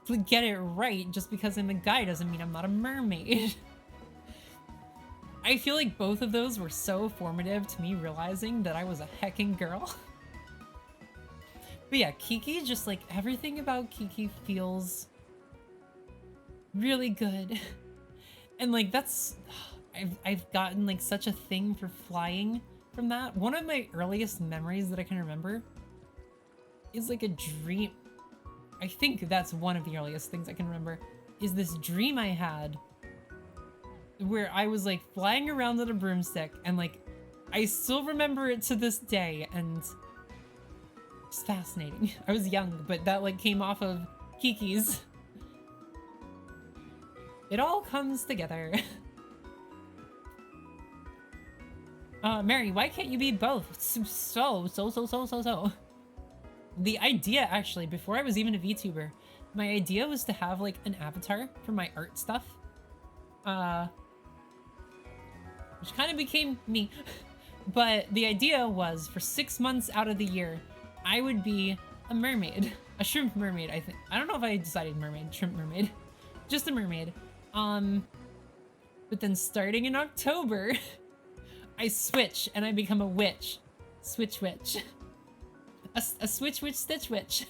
To get it right, just because I'm a guy doesn't mean I'm not a mermaid. I feel like both of those were so formative to me realizing that I was a heckin' girl. But yeah, Kiki, just like everything about Kiki feels really good. And like that's, I've gotten like such a thing for flying from that. One of my earliest memories that I can remember is like a dream. I think that's one of the earliest things I can remember is this dream I had where I was like flying around on a broomstick and like I still remember it to this day and it's fascinating. I was young, but that like came off of Kiki's. It all comes together. Mary, why can't you be both? So. The idea actually, before I was even a VTuber, my idea was to have like an avatar for my art stuff. Which kind of became me. But the idea was for 6 months out of the year, I would be a mermaid. A shrimp mermaid, I think. I don't know if I decided mermaid, shrimp mermaid. Just a mermaid. But then starting in October, I switch and I become a witch. Switch witch. A switch witch stitch witch.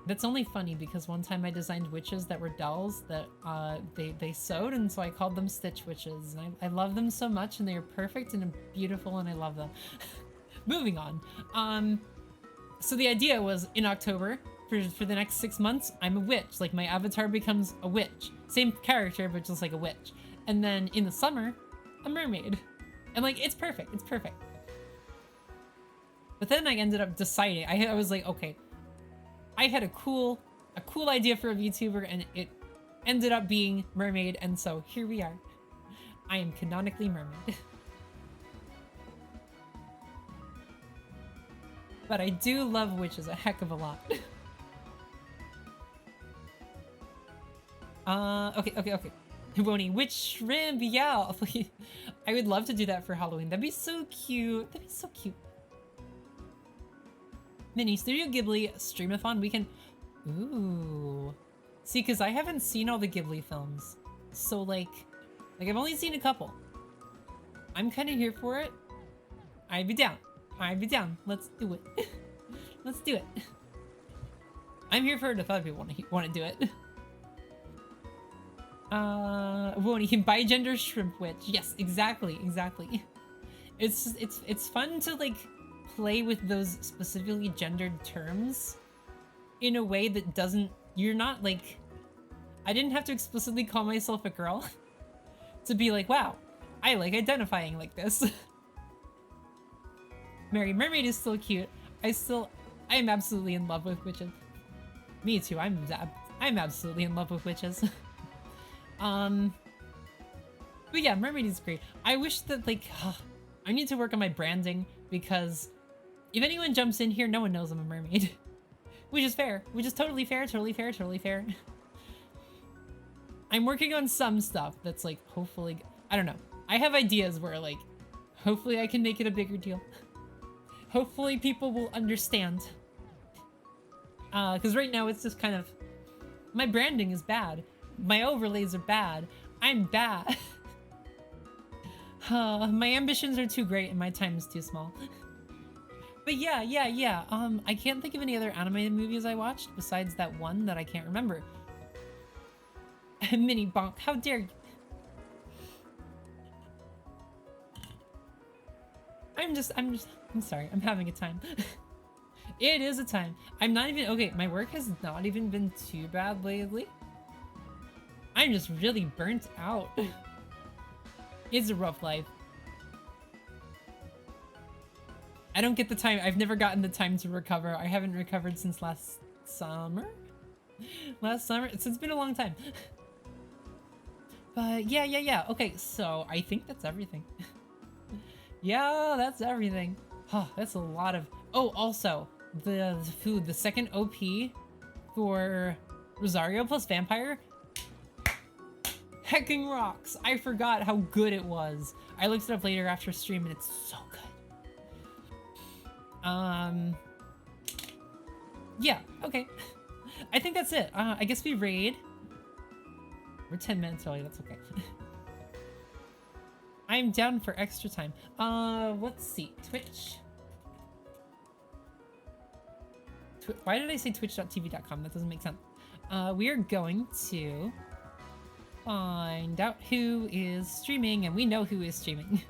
That's only funny because one time I designed witches that were dolls that they sewed, and so I called them Stitch Witches. And I love them so much, and they are perfect and beautiful, and I love them. Moving on. So the idea was in October, for the next 6 months, I'm a witch. Like my avatar becomes a witch. Same character, but just like a witch. And then in the summer, a mermaid. And like, it's perfect, it's perfect. But then I ended up deciding, I was like, okay, I had a cool idea for a VTuber and it ended up being mermaid, and so here we are. I am canonically mermaid. But I do love witches a heck of a lot. Okay. Woney, witch shrimp, yeah. I would love to do that for Halloween. That'd be so cute. That'd be so cute. Mini Studio Ghibli streamathon weekend. Ooh. See, because I haven't seen all the Ghibli films. So like I've only seen a couple. I'm kind of here for it. I'd be down. Let's do it. Let's do it. I'm here for it if other people want to do it. Won't he bi-gender shrimp witch? Yes, exactly. It's fun to like play with those specifically gendered terms in a way that doesn't, you're not like, I didn't have to explicitly call myself a girl to be like, wow, I like identifying like this. Mary Mermaid is still cute. I am absolutely in love with witches. Me too, I'm absolutely in love with witches. But yeah, Mermaid is great. I wish that like, I need to work on my branding because if anyone jumps in here, no one knows I'm a mermaid. which is fair, which is totally fair, totally fair, totally fair. I'm working on some stuff that's like, hopefully, I don't know. I have ideas where like, hopefully I can make it a bigger deal. Hopefully people will understand. Because right now it's just kind of, my branding is bad. My overlays are bad. I'm bad. My ambitions are too great and my time is too small. But yeah. I can't think of any other animated movies I watched besides that one that I can't remember. Mini bonk, how dare you? I'm sorry, I'm having a time. It is a time. I'm not even, okay, my work has not even been too bad lately. I'm just really burnt out. It's a rough life. I don't get the time. I've never gotten the time to recover. I haven't recovered since last summer? Last summer? It's been a long time. But yeah. Okay, so I think that's everything. Yeah, that's everything. Oh, that's a lot of... Oh, also, the food. The second OP for Rosario plus Vampire hecking rocks. I forgot how good it was. I looked it up later after stream and it's so good. Yeah, okay. I think that's it. I guess we raid. We're 10 minutes early, that's okay. I'm down for extra time. Let's see. Twitch. Why did I say twitch.tv.com? That doesn't make sense. We are going to find out who is streaming, and we know who is streaming.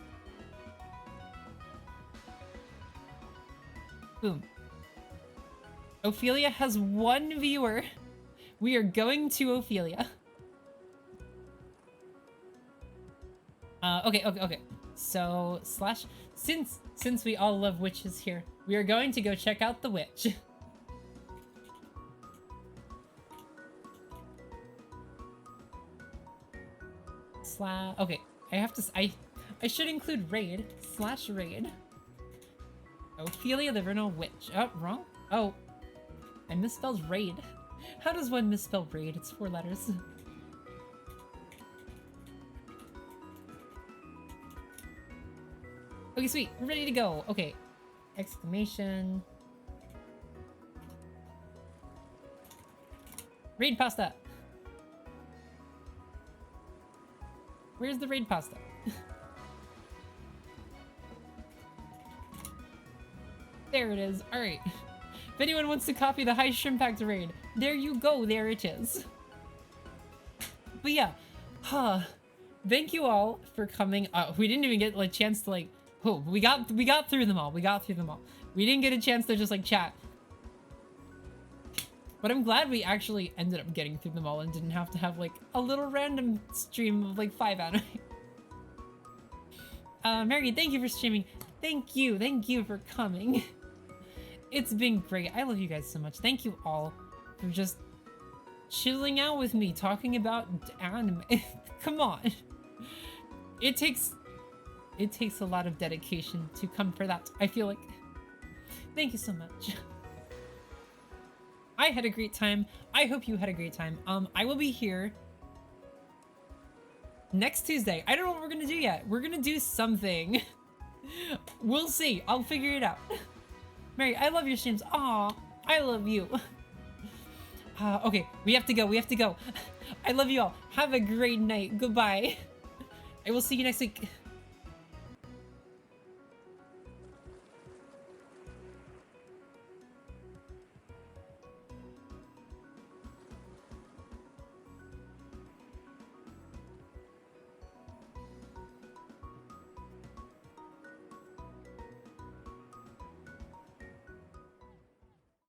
Boom. Ophelia has 1 viewer. We are going to Ophelia. Okay. So, since we all love witches here, we are going to go check out the witch. Okay, I should include raid, /raid. Ophelia the Vernal Witch. Oh, wrong? Oh, I misspelled raid. How does one misspell raid? It's 4 letters. Okay, sweet. We're ready to go. Okay. Exclamation. Raid pasta. Where's the raid pasta? There it is. Alright. If anyone wants to copy the High Shrimp Pact raid, there you go. There it is. But yeah. Thank you all for coming. We didn't even get a chance to like... Oh, we got through them all. We didn't get a chance to just like chat. But I'm glad we actually ended up getting through them all and didn't have to have like a little random stream of like 5 anime. Mary, thank you for streaming. Thank you for coming. It's been great. I love you guys so much. Thank you all for just chilling out with me, talking about anime. Come on. It takes a lot of dedication to come for that, I feel like. Thank you so much. I had a great time. I hope you had a great time. I will be here next Tuesday. I don't know what we're gonna do yet. We're gonna do something. We'll see. I'll figure it out. Mary, I love your streams. Aw, I love you. Okay, we have to go. I love you all. Have a great night. Goodbye. I will see you next week.